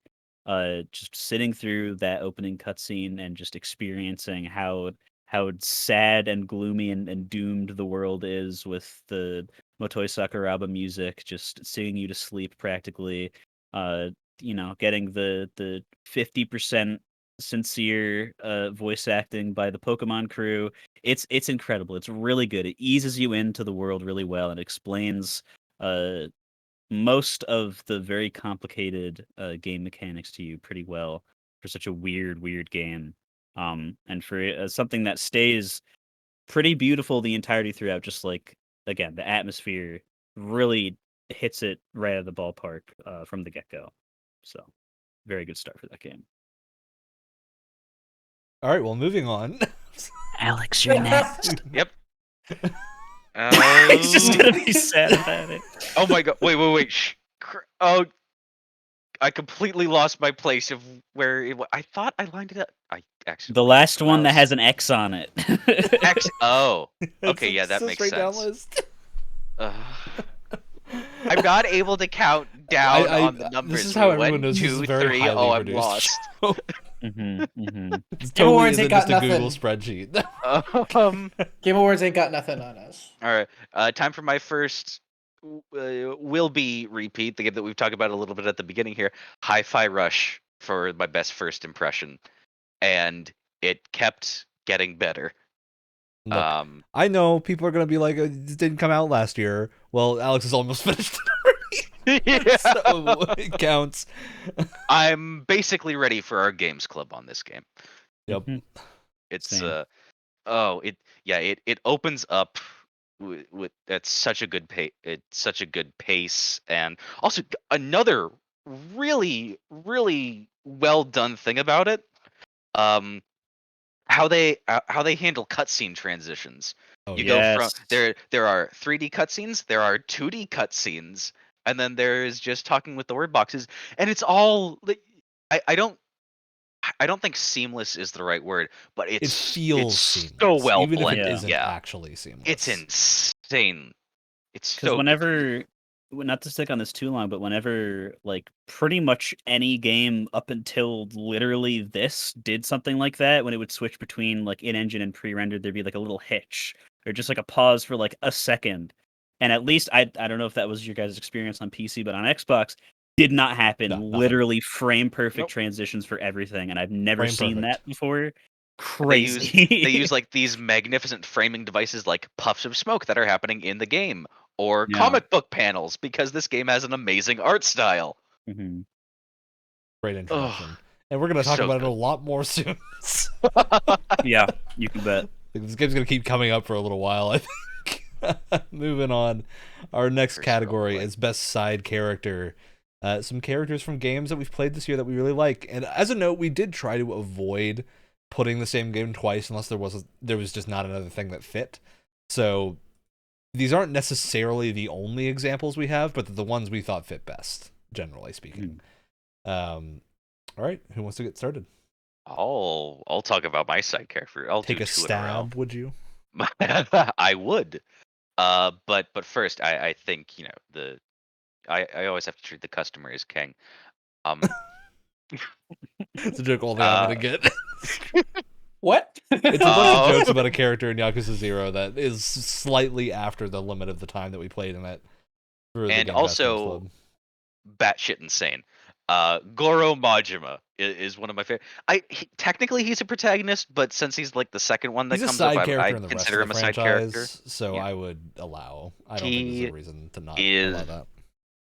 [SPEAKER 4] Just sitting through that opening cutscene and just experiencing how sad and gloomy and doomed the world is with the Motoi Sakuraba music just singing you to sleep practically. Getting the 50% sincere voice acting by the Pokemon crew. It's incredible. It's really good. It eases you into the world really well and explains most of the very complicated game mechanics to you pretty well for such a weird game. And for something that stays pretty beautiful the entirety throughout, just like, again, the atmosphere really hits it right out of the ballpark from the get-go. So, very good start for that game.
[SPEAKER 2] all right, well, moving on.
[SPEAKER 4] Alex, you're next.
[SPEAKER 1] Yep.
[SPEAKER 4] He's just gonna be sad about it.
[SPEAKER 1] Oh my god! Wait! Shh. Oh, I completely lost my place of where I thought I lined it up. I actually
[SPEAKER 4] The last one that has an X on it.
[SPEAKER 1] X. Oh,
[SPEAKER 2] It's
[SPEAKER 1] okay, yeah, that
[SPEAKER 2] a
[SPEAKER 1] makes
[SPEAKER 2] straight down
[SPEAKER 1] sense.
[SPEAKER 2] list.
[SPEAKER 1] I'm not able to count down on the numbers.
[SPEAKER 2] This is how everyone knows this is
[SPEAKER 1] 1,
[SPEAKER 2] a very
[SPEAKER 1] 2, 3.
[SPEAKER 2] highly
[SPEAKER 1] Oh, I'm
[SPEAKER 2] produced
[SPEAKER 1] lost.
[SPEAKER 2] show. It's
[SPEAKER 3] Game
[SPEAKER 2] totally
[SPEAKER 3] Awards
[SPEAKER 2] isn't
[SPEAKER 3] ain't got
[SPEAKER 2] just a Google
[SPEAKER 3] nothing.
[SPEAKER 2] spreadsheet.
[SPEAKER 3] Game Awards ain't got nothing on us.
[SPEAKER 1] All right, time for my first will be repeat, the game that we've talked about a little bit at the beginning here, Hi-Fi Rush, for my best first impression, and it kept getting better.
[SPEAKER 2] Look, I know people are gonna be like, "It didn't come out last year." Well, Alex is almost finished already,
[SPEAKER 1] Yeah.
[SPEAKER 2] so it counts.
[SPEAKER 1] I'm basically ready for our games club on this game.
[SPEAKER 2] Yep.
[SPEAKER 1] It's
[SPEAKER 4] Same.
[SPEAKER 1] it opens up with at such a good pace. It's such a good pace, and also another really well done thing about it. How they handle cutscene transitions.
[SPEAKER 2] Oh,
[SPEAKER 1] You
[SPEAKER 2] yeah.
[SPEAKER 1] go from
[SPEAKER 4] Yes.
[SPEAKER 1] there are 3D cutscenes, there are 2D cutscenes, and then there is just talking with the word boxes, and it's all I don't think seamless is the right word, but
[SPEAKER 2] It
[SPEAKER 1] it's
[SPEAKER 2] feels
[SPEAKER 1] so
[SPEAKER 2] seamless,
[SPEAKER 1] well
[SPEAKER 2] even if it
[SPEAKER 1] blended.
[SPEAKER 4] Yeah.
[SPEAKER 2] isn't
[SPEAKER 1] Yeah,
[SPEAKER 2] actually seamless.
[SPEAKER 1] it's insane. It's
[SPEAKER 4] Because
[SPEAKER 1] so good to me.
[SPEAKER 4] whenever, not to stick on this too long, but whenever like pretty much any game up until literally this did something like that, when it would switch between like in-engine and pre-rendered, there'd be like a little hitch or just like a pause for like a second. And at least I don't know if that was your guys' experience on PC, but on Xbox, did not happen.
[SPEAKER 2] No, nothing.
[SPEAKER 4] Literally frame perfect
[SPEAKER 1] Nope.
[SPEAKER 4] transitions for everything, and I've never
[SPEAKER 2] Frame
[SPEAKER 4] seen
[SPEAKER 2] perfect.
[SPEAKER 4] that before. Crazy.
[SPEAKER 1] They use like these magnificent framing devices like puffs of smoke that are happening in the game, or
[SPEAKER 4] Yeah.
[SPEAKER 1] comic book panels, because this game has an amazing art style.
[SPEAKER 4] Mhm.
[SPEAKER 2] Great introduction. And we're gonna talk
[SPEAKER 1] so
[SPEAKER 2] about it
[SPEAKER 1] good.
[SPEAKER 2] a lot more soon.
[SPEAKER 4] Yeah, you can bet.
[SPEAKER 2] This game's gonna keep coming up for a little while, I think. Moving on. Our next
[SPEAKER 1] First
[SPEAKER 2] category
[SPEAKER 1] roleplay.
[SPEAKER 2] is Best Side Character. Some characters from games that we've played this year that we really like. And as a note, we did try to avoid putting the same game twice unless there was just not another thing that fit. So these aren't necessarily the only examples we have, but the ones we thought fit best, generally speaking. All right, who wants to get started?
[SPEAKER 1] I'll talk about my side character. I'll
[SPEAKER 2] Take
[SPEAKER 1] do
[SPEAKER 2] a
[SPEAKER 1] 2 in a row.
[SPEAKER 2] stab, would you?
[SPEAKER 1] I would. But first, I think I always have to treat the customer as king.
[SPEAKER 2] It's a joke only I'm gonna get.
[SPEAKER 3] What?
[SPEAKER 2] It's a bunch of jokes about a character in Yakuza 0 that is slightly after the limit of the time that we played in it.
[SPEAKER 1] And also batshit insane. Goro Majima is one of my favorite. Technically he's a protagonist, but since he's like the second one that
[SPEAKER 2] he's a
[SPEAKER 1] comes
[SPEAKER 2] side
[SPEAKER 1] up,
[SPEAKER 2] character
[SPEAKER 1] I
[SPEAKER 2] in the rest
[SPEAKER 1] consider
[SPEAKER 2] of
[SPEAKER 1] him
[SPEAKER 2] the
[SPEAKER 1] a side character.
[SPEAKER 2] franchise, so
[SPEAKER 1] Yeah.
[SPEAKER 2] I would allow. I don't think there's a reason to not
[SPEAKER 1] is
[SPEAKER 2] allow that.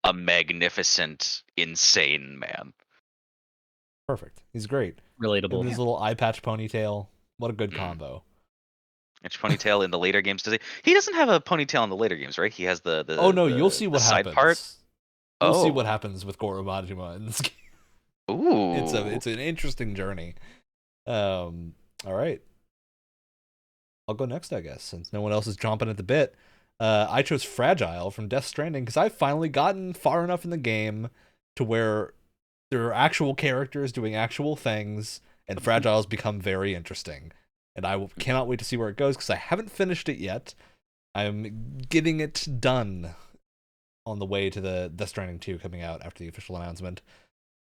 [SPEAKER 1] a magnificent, insane man.
[SPEAKER 2] Perfect. He's great.
[SPEAKER 4] Relatable.
[SPEAKER 2] With his little eye patch ponytail. What a good
[SPEAKER 1] Mm.
[SPEAKER 2] combo.
[SPEAKER 1] Which ponytail in the later games does he? He doesn't have a ponytail in the later games, right? He has the
[SPEAKER 2] Oh no,
[SPEAKER 1] the-
[SPEAKER 2] you'll see what
[SPEAKER 1] the side
[SPEAKER 2] happens.
[SPEAKER 1] part.
[SPEAKER 2] You'll see what happens with Goro Majima in this game.
[SPEAKER 1] Ooh.
[SPEAKER 2] It's an interesting journey. All right. I'll go next, I guess, since no one else is chomping at the bit. I chose Fragile from Death Stranding because I've finally gotten far enough in the game to where there are actual characters doing actual things, and Fragile's become very interesting. And I cannot wait to see where it goes because I haven't finished it yet. I'm getting it done on the way to the Death Stranding 2 coming out after the official announcement.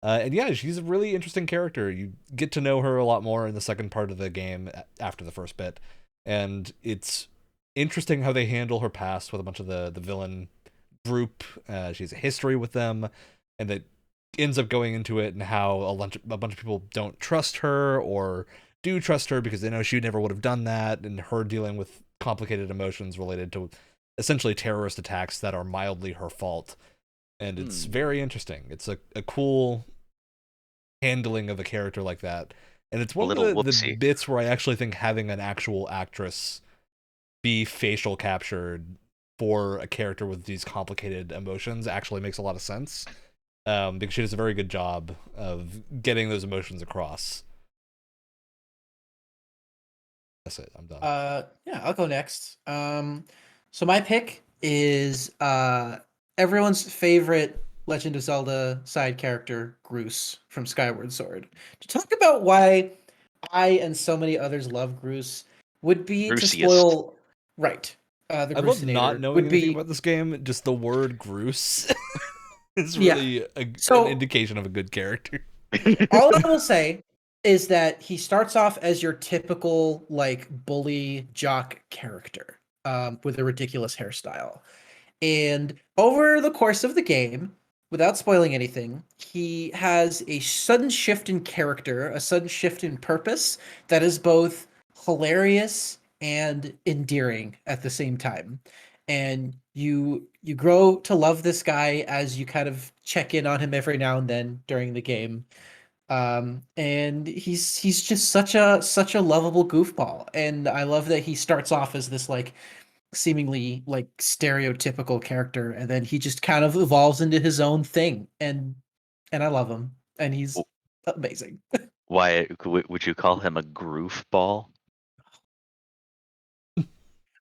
[SPEAKER 2] And yeah, she's a really interesting character. You get to know her a lot more in the second part of the game after the first bit. And it's interesting how they handle her past with a bunch of the villain group. She has a history with them, and that ends up going into it and how a bunch of people don't trust her or do trust her because they know she never would have done that, and her dealing with complicated emotions related to essentially terrorist attacks that are mildly her fault. And it's very interesting. It's a cool handling of a character like that. And it's one of the bits where I actually think having an actual actress be facial captured for a character with these complicated emotions actually makes a lot of sense. Because she does a very good job of getting those emotions across. That's it. I'm done.
[SPEAKER 3] Yeah, I'll go next. So my pick is everyone's favorite Legend of Zelda side character Groose from Skyward Sword. To talk about why I and so many others love Groose would be to
[SPEAKER 1] Gruesiest.
[SPEAKER 3] spoil. Right. The
[SPEAKER 2] I love not
[SPEAKER 3] Groosinator
[SPEAKER 2] knowing
[SPEAKER 3] would
[SPEAKER 2] anything
[SPEAKER 3] be.
[SPEAKER 2] about this game. Just the word Groose is
[SPEAKER 3] Yeah.
[SPEAKER 2] really an
[SPEAKER 3] So
[SPEAKER 2] indication of a good character.
[SPEAKER 3] all I will say is that he starts off as your typical like bully jock character, with a ridiculous hairstyle. And over the course of the game, without spoiling anything, he has a sudden shift in character, a sudden shift in purpose that is both hilarious and endearing at the same time. And you grow to love this guy as you kind of check in on him every now and then during the game. And he's just such a lovable goofball. And I love that he starts off as this like seemingly like stereotypical character, and then he just kind of evolves into his own thing, and I love him, and he's amazing.
[SPEAKER 1] Why would you call him a groove ball?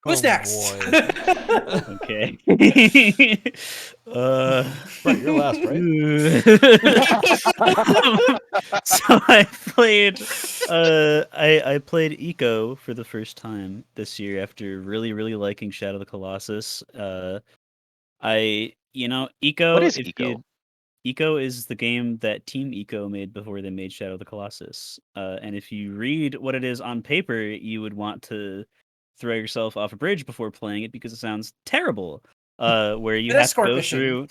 [SPEAKER 3] Who's
[SPEAKER 2] Oh,
[SPEAKER 3] next?
[SPEAKER 2] boy.
[SPEAKER 4] Okay.
[SPEAKER 2] Right, you're last, right?
[SPEAKER 4] So I played I played Eco for the first time this year after really, really liking Shadow of the Colossus. Eco,
[SPEAKER 1] What is
[SPEAKER 4] if
[SPEAKER 1] Eco?
[SPEAKER 4] Eco is the game that Team Eco made before they made Shadow of the Colossus. And if you read what it is on paper, you would want to throw yourself off a bridge before playing it because it sounds terrible. Where you
[SPEAKER 3] An
[SPEAKER 4] have to
[SPEAKER 3] escort
[SPEAKER 4] go
[SPEAKER 3] mission.
[SPEAKER 4] through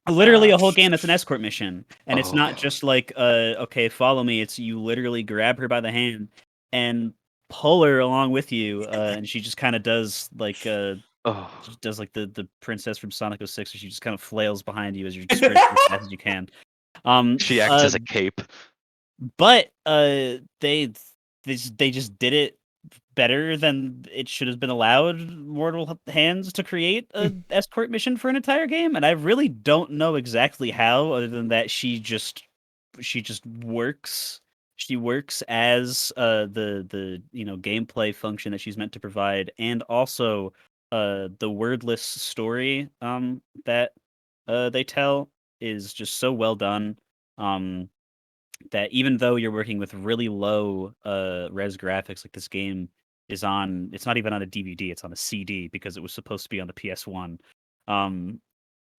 [SPEAKER 4] literally a whole game that's an escort mission. And it's not
[SPEAKER 1] Oh.
[SPEAKER 4] just like, okay, follow me. It's you literally grab her by the hand and pull her along with you. And she just kind of does like
[SPEAKER 1] Oh.
[SPEAKER 4] she does like the princess from Sonic 06, where she just kind of flails behind you as you're sprinting as fast as you can.
[SPEAKER 1] She acts as a cape.
[SPEAKER 4] But they just did it better than it should have been allowed mortal hands to create a escort mission for an entire game, and I really don't know exactly how, other than that she just works. She works as the gameplay function that she's meant to provide, and also the wordless story that they tell is just so well done. That even though you're working with really low res graphics, like this game is on, it's not even on a DVD, it's on a CD because it was supposed to be on the PS1.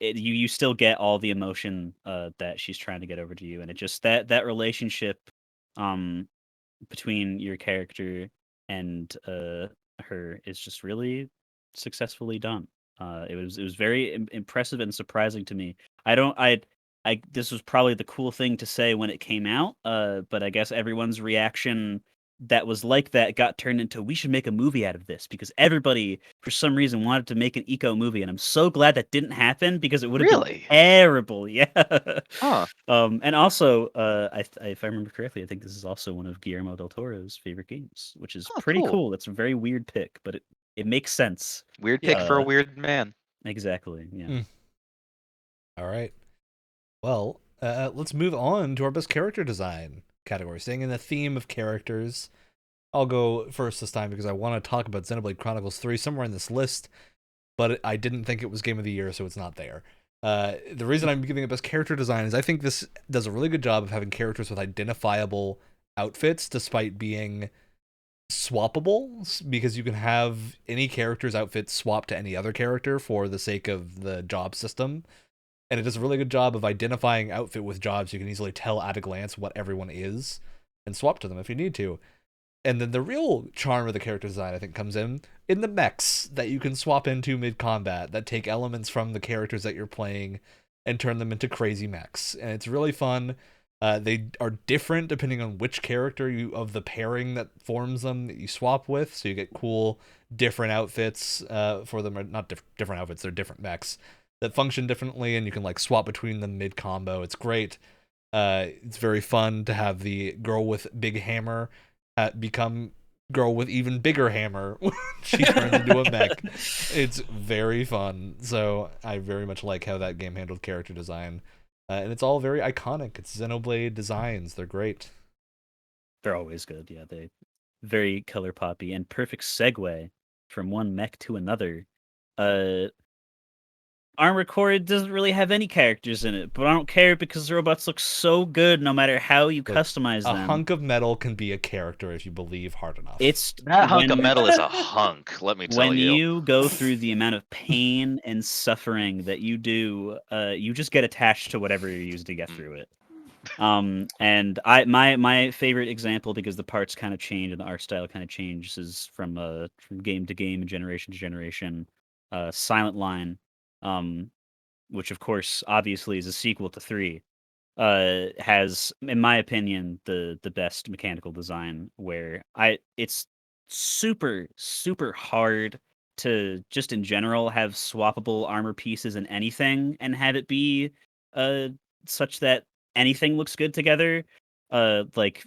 [SPEAKER 4] You still get all the emotion that she's trying to get over to you, and it just that relationship um between your character and her is just really successfully done. It was very impressive and surprising to me. I this was probably the cool thing to say when it came out, but I guess everyone's reaction that was like that got turned into, we should make a movie out of this, because everybody for some reason wanted to make an Eco movie, and I'm so glad that didn't happen because it would have been
[SPEAKER 1] Really?
[SPEAKER 4] terrible. Yeah.
[SPEAKER 1] Huh.
[SPEAKER 4] And also, if I remember correctly, I think this is also one of Guillermo del Toro's favorite games, which is
[SPEAKER 1] Oh,
[SPEAKER 4] pretty
[SPEAKER 1] cool.
[SPEAKER 4] cool. It's a very weird pick, but it makes sense.
[SPEAKER 1] Weird pick for a weird man.
[SPEAKER 4] Exactly. Yeah.
[SPEAKER 2] All right. Well, let's move on to our best character design category. Staying in the theme of characters, I'll go first this time because I want to talk about Xenoblade Chronicles 3 somewhere in this list, but I didn't think it was Game of the Year, so it's not there. The reason I'm giving it best character design is I think this does a really good job of having characters with identifiable outfits despite being swappable, because you can have any character's outfit swap to any other character for the sake of the job system. And it does a really good job of identifying outfit with jobs. You can easily tell at a glance what everyone is and swap to them if you need to. And then the real charm of the character design, I think, comes in the mechs that you can swap into mid-combat that take elements from the characters that you're playing and turn them into crazy mechs. And it's really fun. They are different depending on which character of the pairing that forms them that you swap with. So you get cool, different outfits for them. Or not different outfits, they're different mechs that function differently, and you can like swap between them mid-combo. It's great. It's very fun to have the girl with big hammer become girl with even bigger hammer when she turns into a mech. It's very fun. So I very much like how that game handled character design. And it's all very iconic. It's Xenoblade designs. They're great.
[SPEAKER 4] They're always good. Yeah, they very color poppy and perfect segue from one mech to another. Armored Core doesn't really have any characters in it, but I don't care because the robots look so good no matter how you
[SPEAKER 2] Look,
[SPEAKER 4] customize
[SPEAKER 2] a
[SPEAKER 4] them.
[SPEAKER 2] hunk of metal can be a character if you believe hard enough.
[SPEAKER 4] It's
[SPEAKER 1] That hunk of metal is a hunk, let me tell
[SPEAKER 4] when
[SPEAKER 1] you.
[SPEAKER 4] you go through the amount of pain and suffering that you do, you just get attached to whatever you use to get through it. And my favorite example, because the parts kind of change and the art style kind of changes, is from game to game and generation to generation. Silent Line, which of course obviously is a sequel to 3, has, in my opinion, the best mechanical design. Where it's super hard to just in general have swappable armor pieces in anything and have it be such that anything looks good together. Like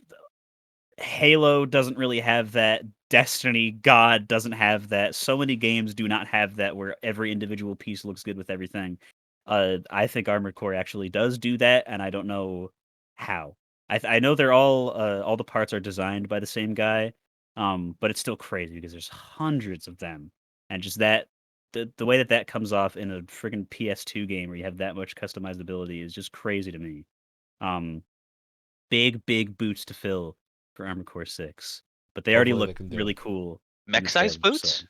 [SPEAKER 4] Halo doesn't really have that. Destiny, God, doesn't have that. So many games do not have that, where every individual piece looks good with everything. I think Armored Core actually does do that, and I don't know how. I know they're all the parts are designed by the same guy, but it's still crazy because there's hundreds of them, and just that the way that comes off in a friggin' PS2 game where you have that much customizability is just crazy to me. Um, big boots to fill for Armored Core 6, but they already
[SPEAKER 2] Hopefully
[SPEAKER 4] look
[SPEAKER 2] they can do
[SPEAKER 4] really
[SPEAKER 2] it.
[SPEAKER 4] cool. in the
[SPEAKER 1] Mech-sized
[SPEAKER 4] trailer,
[SPEAKER 1] boots?
[SPEAKER 4] so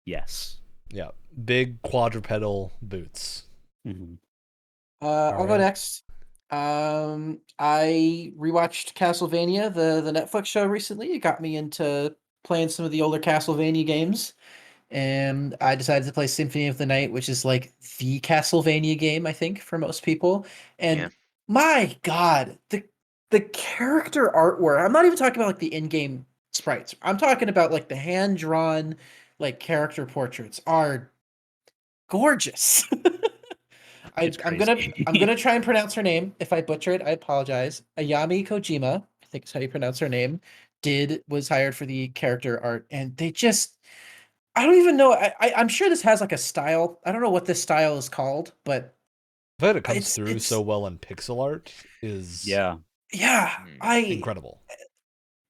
[SPEAKER 4] yes.
[SPEAKER 2] Yeah, big quadrupedal boots.
[SPEAKER 4] hmm
[SPEAKER 3] I'll go
[SPEAKER 2] Alright.
[SPEAKER 3] next. I rewatched Castlevania, the Netflix show recently. It got me into playing some of the older Castlevania games, and I decided to play Symphony of the Night, which is like the Castlevania game, I think, for most people.
[SPEAKER 1] Yeah.
[SPEAKER 3] And my God, the character artwork. I'm not even talking about like the in-game sprites. I'm talking about like the hand-drawn like character portraits are gorgeous.
[SPEAKER 4] It's
[SPEAKER 3] I'm gonna
[SPEAKER 4] crazy.
[SPEAKER 3] I'm gonna try and pronounce her name. If I butcher it, I apologize. Ayami Kojima, I think is how you pronounce her name, was hired for the character art, and they just I don't even know. I'm sure this has like a style. I don't know what this style is called, but
[SPEAKER 2] The fact it comes through
[SPEAKER 3] it's
[SPEAKER 2] so well in pixel art is
[SPEAKER 4] Yeah.
[SPEAKER 3] yeah.
[SPEAKER 2] incredible.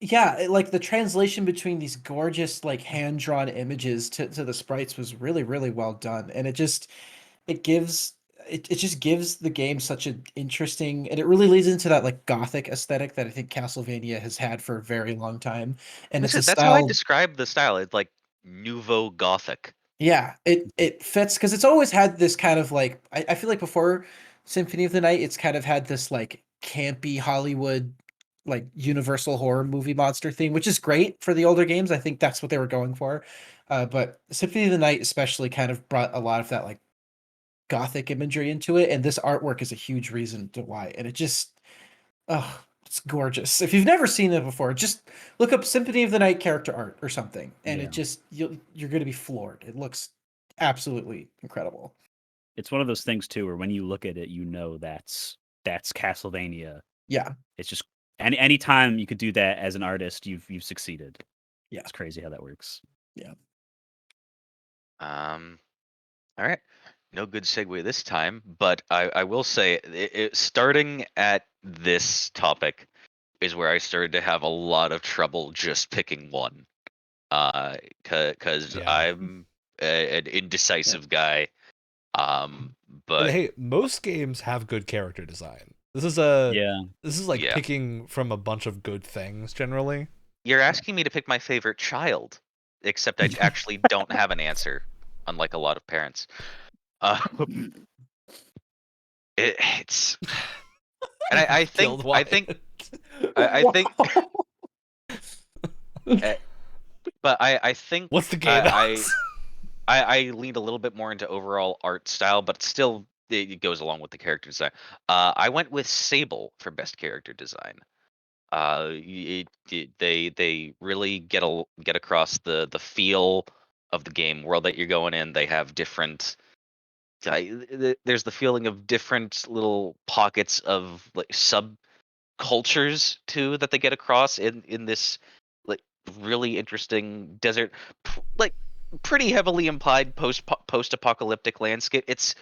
[SPEAKER 3] Like the translation between these gorgeous like hand-drawn images to the sprites was really well done, and it gives it just gives the game such an interesting, and it really leads into that like gothic aesthetic that I think Castlevania has had for a very long time. And it's a
[SPEAKER 1] That's how I
[SPEAKER 3] style,
[SPEAKER 1] describe the style. It's like nouveau gothic.
[SPEAKER 3] yeah, it fits because it's always had this kind of like I feel like before Symphony of the Night, it's kind of had this like campy Hollywood like universal horror movie monster thing, which is great for the older games. I think that's what they were going for. But Symphony of the Night especially kind of brought a lot of that like gothic imagery into it, and this artwork is a huge reason to why. And it just, oh, it's gorgeous. If you've never seen it before, just look up Symphony of the Night character art or something, and it
[SPEAKER 4] Yeah.
[SPEAKER 3] just you're going to be floored. It looks absolutely incredible.
[SPEAKER 4] It's one of those things too where when you look at it, you know that's Castlevania.
[SPEAKER 3] Yeah,
[SPEAKER 4] It's just any time you could do that as an artist, you've succeeded.
[SPEAKER 3] yeah,
[SPEAKER 4] It's crazy how that works.
[SPEAKER 3] yeah.
[SPEAKER 1] All right. No good segue this time, but I will say, starting at this topic is where I started to have a lot of trouble just picking one. Because
[SPEAKER 2] Yeah.
[SPEAKER 1] I'm an indecisive guy.
[SPEAKER 2] And
[SPEAKER 1] But
[SPEAKER 2] hey, most games have good character design. This is like
[SPEAKER 1] Yeah.
[SPEAKER 2] picking from a bunch of good things generally.
[SPEAKER 1] You're asking me to pick my favorite child, except I actually don't have an answer, unlike a lot of parents. Uh, it's and I think
[SPEAKER 2] Killed
[SPEAKER 1] I think I think uh, but I think
[SPEAKER 2] What's the game?
[SPEAKER 1] I leaned a little bit more into overall art style, but still it goes along with the character design. I went with Sable for best character design. They really get across the feel of the game world that you're going in. They have different. There's the feeling of different little pockets of like subcultures too that they get across in this like really interesting desert, like pretty heavily implied post apocalyptic landscape. It's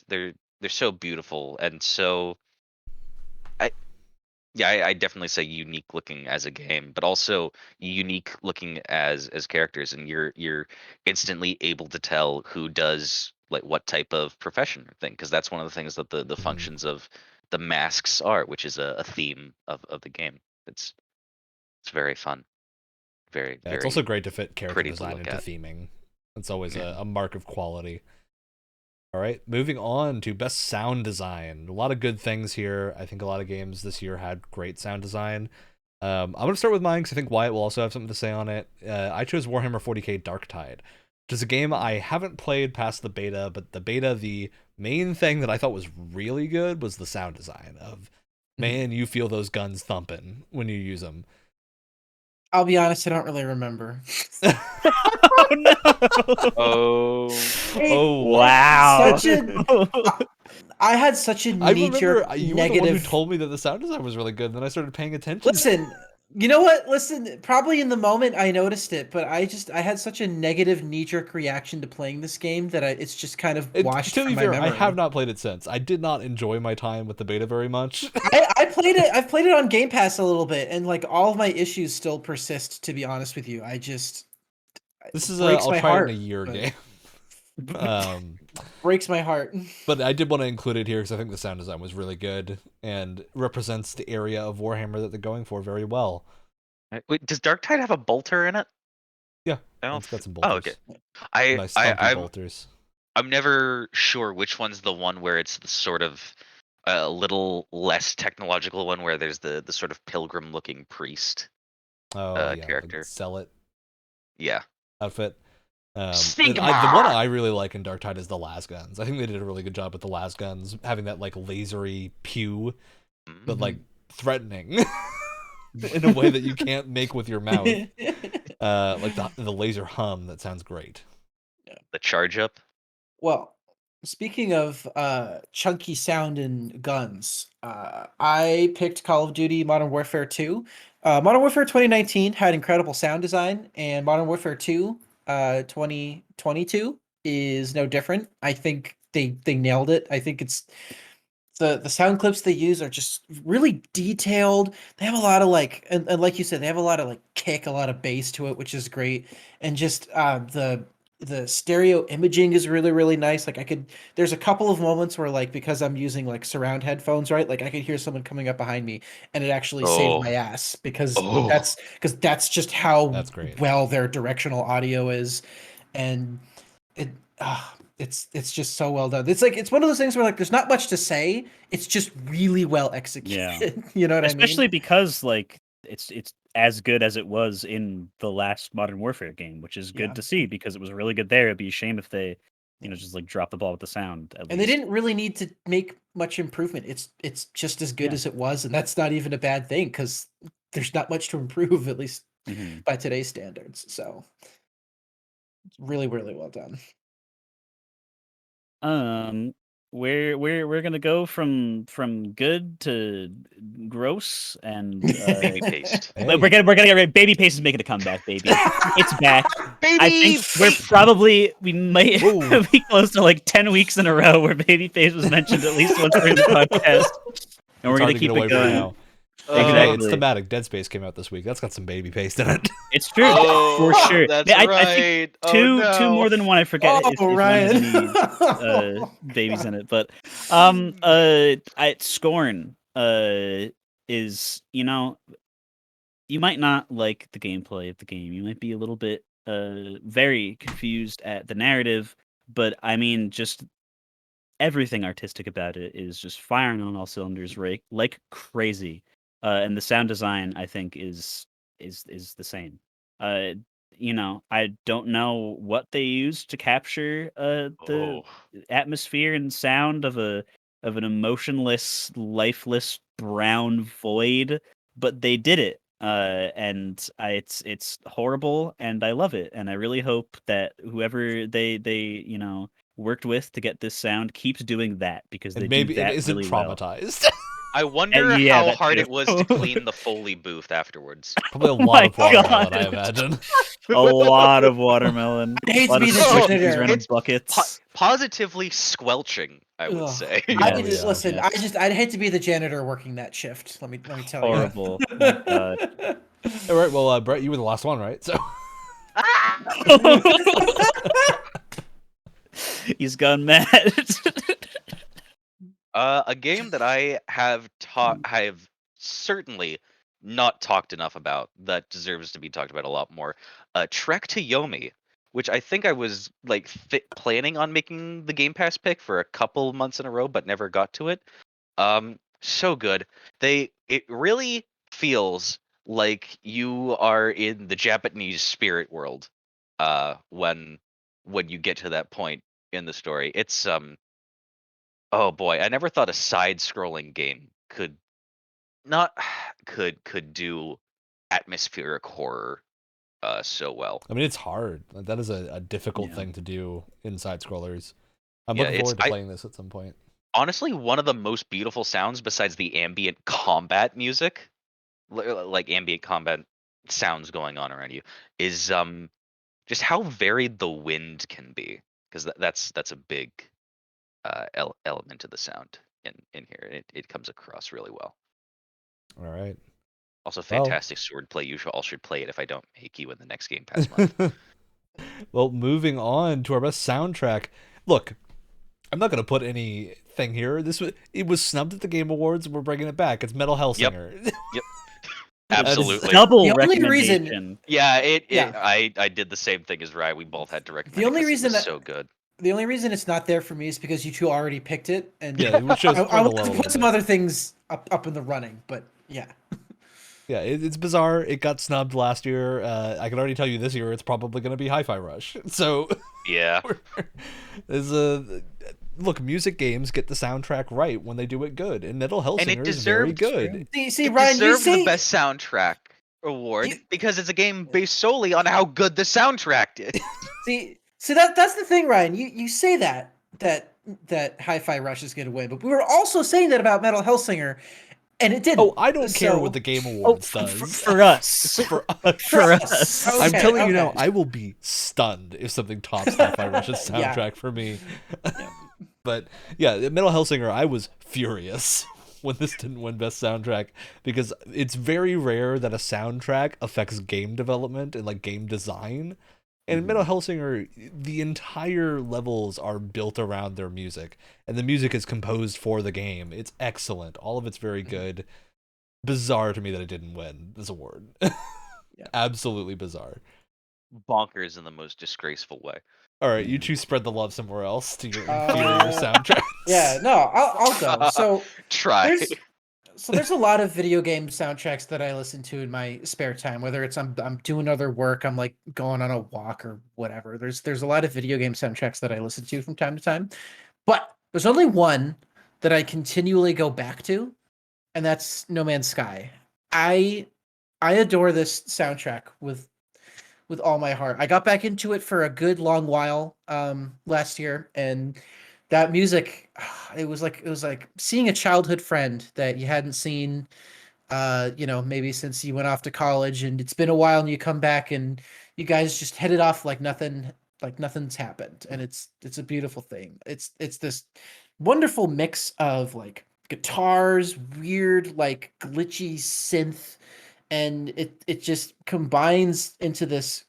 [SPEAKER 1] they're so beautiful and so I definitely say unique looking as a game, but also unique looking as characters, and you're instantly able to tell who does like what type of profession or thing, because that's one of the things that the functions of the masks are, which is a theme of the game. It's very fun, very
[SPEAKER 2] Yeah,
[SPEAKER 1] very
[SPEAKER 2] it's also great to fit character
[SPEAKER 1] pretty to
[SPEAKER 2] design
[SPEAKER 1] look
[SPEAKER 2] into
[SPEAKER 1] at.
[SPEAKER 2] theming. It's always a mark of quality. All right, moving on to best sound design. A lot of good things here. I think a lot of games this year had great sound design. I'm going to start with mine because I think Wyatt will also have something to say on it. I chose Warhammer 40k Darktide, which is a game I haven't played past the beta, but the beta, the main thing that I thought was really good was the sound design of, man, you feel those guns thumping when you use them.
[SPEAKER 3] I'll be honest, I don't really remember.
[SPEAKER 4] Oh no!
[SPEAKER 1] Oh,
[SPEAKER 4] Wow!
[SPEAKER 3] I had such a
[SPEAKER 2] I remember
[SPEAKER 3] knee-jerk
[SPEAKER 2] you were the one who
[SPEAKER 3] negative.
[SPEAKER 2] told me that the sound design was really good, and then I started paying attention.
[SPEAKER 3] Listen, you know what? Listen, probably in the moment I noticed it, but I had such a negative knee-jerk reaction to playing this game that it's just kind of washed
[SPEAKER 2] To be
[SPEAKER 3] from my
[SPEAKER 2] fair,
[SPEAKER 3] memory.
[SPEAKER 2] I have not played it since. I did not enjoy my time with the beta very much.
[SPEAKER 3] I played it. I've played it on Game Pass a little bit, and like all of my issues still persist. To be honest with you,
[SPEAKER 2] This is
[SPEAKER 3] breaks
[SPEAKER 2] I'll
[SPEAKER 3] my
[SPEAKER 2] try
[SPEAKER 3] heart,
[SPEAKER 2] it in a year
[SPEAKER 3] but-
[SPEAKER 2] game.
[SPEAKER 3] breaks my heart.
[SPEAKER 2] But I did want to include it here because I think the sound design was really good and represents the area of Warhammer that they're going for very well.
[SPEAKER 1] wait, does Darktide have a bolter in it?
[SPEAKER 2] Yeah,
[SPEAKER 1] I don't
[SPEAKER 2] it's got some
[SPEAKER 1] Oh,
[SPEAKER 2] bolters.
[SPEAKER 1] okay.
[SPEAKER 2] Nice thumpy bolters.
[SPEAKER 1] I'm never sure which one's the one where it's the sort of a little less technological one where there's the sort of pilgrim looking priest
[SPEAKER 2] Oh yeah,
[SPEAKER 1] character.
[SPEAKER 2] like zealot
[SPEAKER 1] Yeah.
[SPEAKER 2] outfit. The
[SPEAKER 1] Sigma!
[SPEAKER 2] one I really like in Darktide is the las guns. I think they did a really good job with the las guns, having that like lasery pew, but like threatening in a way that you can't make with your mouth. Like the laser hum, that sounds great.
[SPEAKER 1] The charge up.
[SPEAKER 3] Well, speaking of chunky sound and guns, I picked Call of Duty Modern Warfare 2. Modern Warfare 2019 had incredible sound design, and Modern Warfare 2 2022 is no different. I think they nailed it. I think it's the sound clips they use are just really detailed. They have a lot of like, and like you said, they have a lot of like kick, a lot of bass to it, which is great. And just the stereo imaging is really really nice. Like there's a couple of moments where like because I'm using like surround headphones, right? Like I could hear someone coming up behind me, and it actually saved my ass because that's just how
[SPEAKER 2] That's great.
[SPEAKER 3] well their directional audio is, and it. It's just so well done. It's like it's one of those things where like there's not much to say. It's just really well executed.
[SPEAKER 4] Yeah.
[SPEAKER 3] You know what I mean?
[SPEAKER 4] Especially because like it's as good as it was in the last Modern Warfare game, which is good
[SPEAKER 3] Yeah.
[SPEAKER 4] to see because it was really good there. It'd be a shame if they, just like drop the ball with the sound.
[SPEAKER 3] And they didn't really need to make much improvement. It's just as good as it was, and that's not even a bad thing because there's not much to improve, at least by today's standards. So it's really, really well done.
[SPEAKER 4] We're gonna go from good to gross and
[SPEAKER 1] Baby paste.
[SPEAKER 2] Hey.
[SPEAKER 4] we're gonna get ready. Baby paste is making a comeback, baby. It's back.
[SPEAKER 1] Baby
[SPEAKER 4] I think we might be close to like 10 weeks in a row where baby paste was mentioned at least once during the podcast, and we're gonna keep it going.
[SPEAKER 2] Now.
[SPEAKER 4] Exactly.
[SPEAKER 2] It's thematic. Dead Space came out this week. That's got some baby paste in it.
[SPEAKER 4] It's true, for sure.
[SPEAKER 1] That's
[SPEAKER 4] I
[SPEAKER 1] right.
[SPEAKER 4] think two more than one. I forget if
[SPEAKER 3] Ryan.
[SPEAKER 4] one has any babies in it, but Scorn is you might not like the gameplay of the game. You might be a little bit very confused at the narrative, but I mean just everything artistic about it is just firing on all cylinders, like crazy. And the sound design, I think, is the same. I don't know what they used to capture the atmosphere and sound of an emotionless, lifeless brown void, but they did it. And it's horrible, and I love it, and I really hope that whoever they worked with to get this sound keeps doing that because they
[SPEAKER 2] maybe
[SPEAKER 4] do that
[SPEAKER 2] it isn't
[SPEAKER 4] really well.
[SPEAKER 2] traumatized.
[SPEAKER 1] I wonder
[SPEAKER 4] Yeah,
[SPEAKER 1] how
[SPEAKER 4] that
[SPEAKER 1] hard
[SPEAKER 4] too.
[SPEAKER 1] it was to clean the Foley booth afterwards.
[SPEAKER 2] Probably a
[SPEAKER 4] Oh
[SPEAKER 2] lot
[SPEAKER 4] my
[SPEAKER 2] of watermelon,
[SPEAKER 4] God.
[SPEAKER 2] I imagine.
[SPEAKER 4] A lot of watermelon.
[SPEAKER 3] I hate
[SPEAKER 4] A lot
[SPEAKER 3] to be
[SPEAKER 4] of
[SPEAKER 3] the
[SPEAKER 4] squishies
[SPEAKER 3] janitor.
[SPEAKER 4] around in
[SPEAKER 1] It's
[SPEAKER 4] buckets.
[SPEAKER 1] Positively squelching, I would
[SPEAKER 3] Ugh.
[SPEAKER 1] say.
[SPEAKER 3] I
[SPEAKER 2] Yeah,
[SPEAKER 3] just listen.
[SPEAKER 4] yeah.
[SPEAKER 3] I'd hate to be the janitor working that shift. Let me tell
[SPEAKER 4] Horrible.
[SPEAKER 3] you.
[SPEAKER 4] My God.
[SPEAKER 2] All right, well, Brett, you were the last one, right? So
[SPEAKER 4] He's gone mad.
[SPEAKER 1] A game that I have certainly not talked enough about that deserves to be talked about a lot more. Trek to Yomi, which I think I was like planning on making the Game Pass pick for a couple months in a row, but never got to it. So good. It really feels like you are in the Japanese spirit world. When you get to that point in the story, it's oh boy, I never thought a side-scrolling game could not could do atmospheric horror so well.
[SPEAKER 2] I mean, it's hard. That is a difficult
[SPEAKER 4] Yeah.
[SPEAKER 2] thing to do in side scrollers. I'm
[SPEAKER 1] Yeah,
[SPEAKER 2] looking forward to playing this at some point.
[SPEAKER 1] Honestly, one of the most beautiful sounds besides the ambient combat music, like ambient combat sounds going on around you, is just how varied the wind can be, because that's a big element of the sound in here. It comes across really well.
[SPEAKER 2] All right.
[SPEAKER 1] Also, fantastic swordplay. You all should play it if I don't make you in the next Game Pass month.
[SPEAKER 2] Well, moving on to our best soundtrack. Look, I'm not going to put anything here. It was snubbed at the Game Awards. We're bringing it back. It's Metal Hellsinger.
[SPEAKER 1] Yep. Absolutely.
[SPEAKER 4] Double
[SPEAKER 3] The only
[SPEAKER 4] recommendation.
[SPEAKER 3] reason-
[SPEAKER 1] Yeah,
[SPEAKER 3] Yeah.
[SPEAKER 1] I did the same thing as Rye. We both had to recommend
[SPEAKER 3] The only
[SPEAKER 1] it 'cause it
[SPEAKER 3] reason
[SPEAKER 1] was
[SPEAKER 3] that-
[SPEAKER 1] so good.
[SPEAKER 3] The only reason it's not there for me is because you two already picked it, and
[SPEAKER 2] Yeah, it shows
[SPEAKER 3] I
[SPEAKER 2] the
[SPEAKER 3] would
[SPEAKER 2] level
[SPEAKER 3] put
[SPEAKER 2] of
[SPEAKER 3] some
[SPEAKER 2] it.
[SPEAKER 3] other things up in the running. But yeah,
[SPEAKER 2] Yeah, it's bizarre. It got snubbed last year. I can already tell you this year it's probably going to be Hi-Fi Rush. So
[SPEAKER 1] Yeah.
[SPEAKER 2] there's look, music games get the soundtrack right when they do it good, and Metal
[SPEAKER 1] And it
[SPEAKER 2] Hellsinger is very
[SPEAKER 1] deserved-
[SPEAKER 2] good.
[SPEAKER 3] see
[SPEAKER 1] It
[SPEAKER 3] Ryan, you
[SPEAKER 1] deserved
[SPEAKER 3] say
[SPEAKER 1] the best soundtrack award
[SPEAKER 3] You-
[SPEAKER 1] because it's a game based solely on how good the soundtrack is.
[SPEAKER 3] see that's the thing, Ryan. You say that Hi-Fi Rush is going to win, but we were also saying that about Metal Hellsinger, and it didn't.
[SPEAKER 2] Oh, I don't care
[SPEAKER 3] So-
[SPEAKER 2] what the Game Awards
[SPEAKER 4] for,
[SPEAKER 2] does.
[SPEAKER 4] for us.
[SPEAKER 2] For us.
[SPEAKER 4] For us.
[SPEAKER 3] Okay,
[SPEAKER 2] I'm telling you now,
[SPEAKER 3] okay.
[SPEAKER 2] I will be stunned if something tops Hi-Fi Rush's
[SPEAKER 3] Yeah.
[SPEAKER 2] soundtrack for me. But yeah, Metal Hellsinger, I was furious when this didn't win Best Soundtrack, because it's very rare that a soundtrack affects game development and like game design. And in Metal Hellsinger, the entire levels are built around their music, and the music is composed for the game. It's excellent. All of it's very good. Bizarre to me that it didn't win this award.
[SPEAKER 3] Yeah.
[SPEAKER 2] Absolutely bizarre.
[SPEAKER 1] Bonkers in the most disgraceful way.
[SPEAKER 2] All right, you two spread the love somewhere else to your inferior
[SPEAKER 3] Uh,
[SPEAKER 2] soundtracks.
[SPEAKER 3] Yeah, no, I'll go. So
[SPEAKER 1] Try.
[SPEAKER 3] there's a lot of video game soundtracks that I listen to in my spare time, whether it's I'm doing other work, I'm like going on a walk or whatever. There's a lot of video game soundtracks that I listen to from time to time. But there's only one that I continually go back to, and that's No Man's Sky. I adore this soundtrack with all my heart. I got back into it for a good long while last year, and that music, it was like seeing a childhood friend that you hadn't seen maybe since you went off to college, and it's been a while, and you come back and you guys just hit it off like nothing's happened, and it's a beautiful thing. It's this wonderful mix of like guitars, weird like glitchy synth, and it just combines into this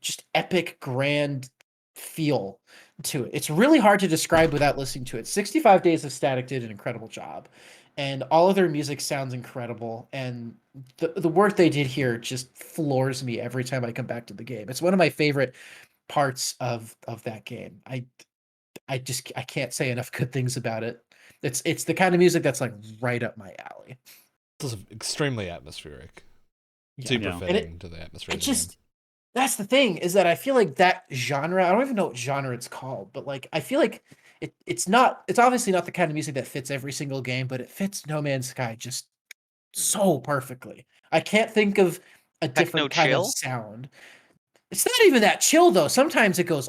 [SPEAKER 3] just epic grand feel to it. It's really hard to describe without listening to it. 65 Days of Static did an incredible job, and all of their music sounds incredible, and the work they did here just floors me every time I come back to the game. It's one of my favorite parts of that game. I can't say enough good things about it. It's the kind of music that's like right up my alley.
[SPEAKER 2] This is extremely atmospheric.
[SPEAKER 3] Yeah.
[SPEAKER 2] Super
[SPEAKER 4] Yeah.
[SPEAKER 2] fitting to the atmosphere.
[SPEAKER 3] It
[SPEAKER 2] of the game.
[SPEAKER 3] just that's the thing, is that I feel like that genre, I don't even know what genre it's called, but like I feel like it's obviously not the kind of music that fits every single game, but it fits No Man's Sky just so perfectly. I can't think of a different kind
[SPEAKER 1] chill?
[SPEAKER 3] of sound. It's not even that chill though. Sometimes it goes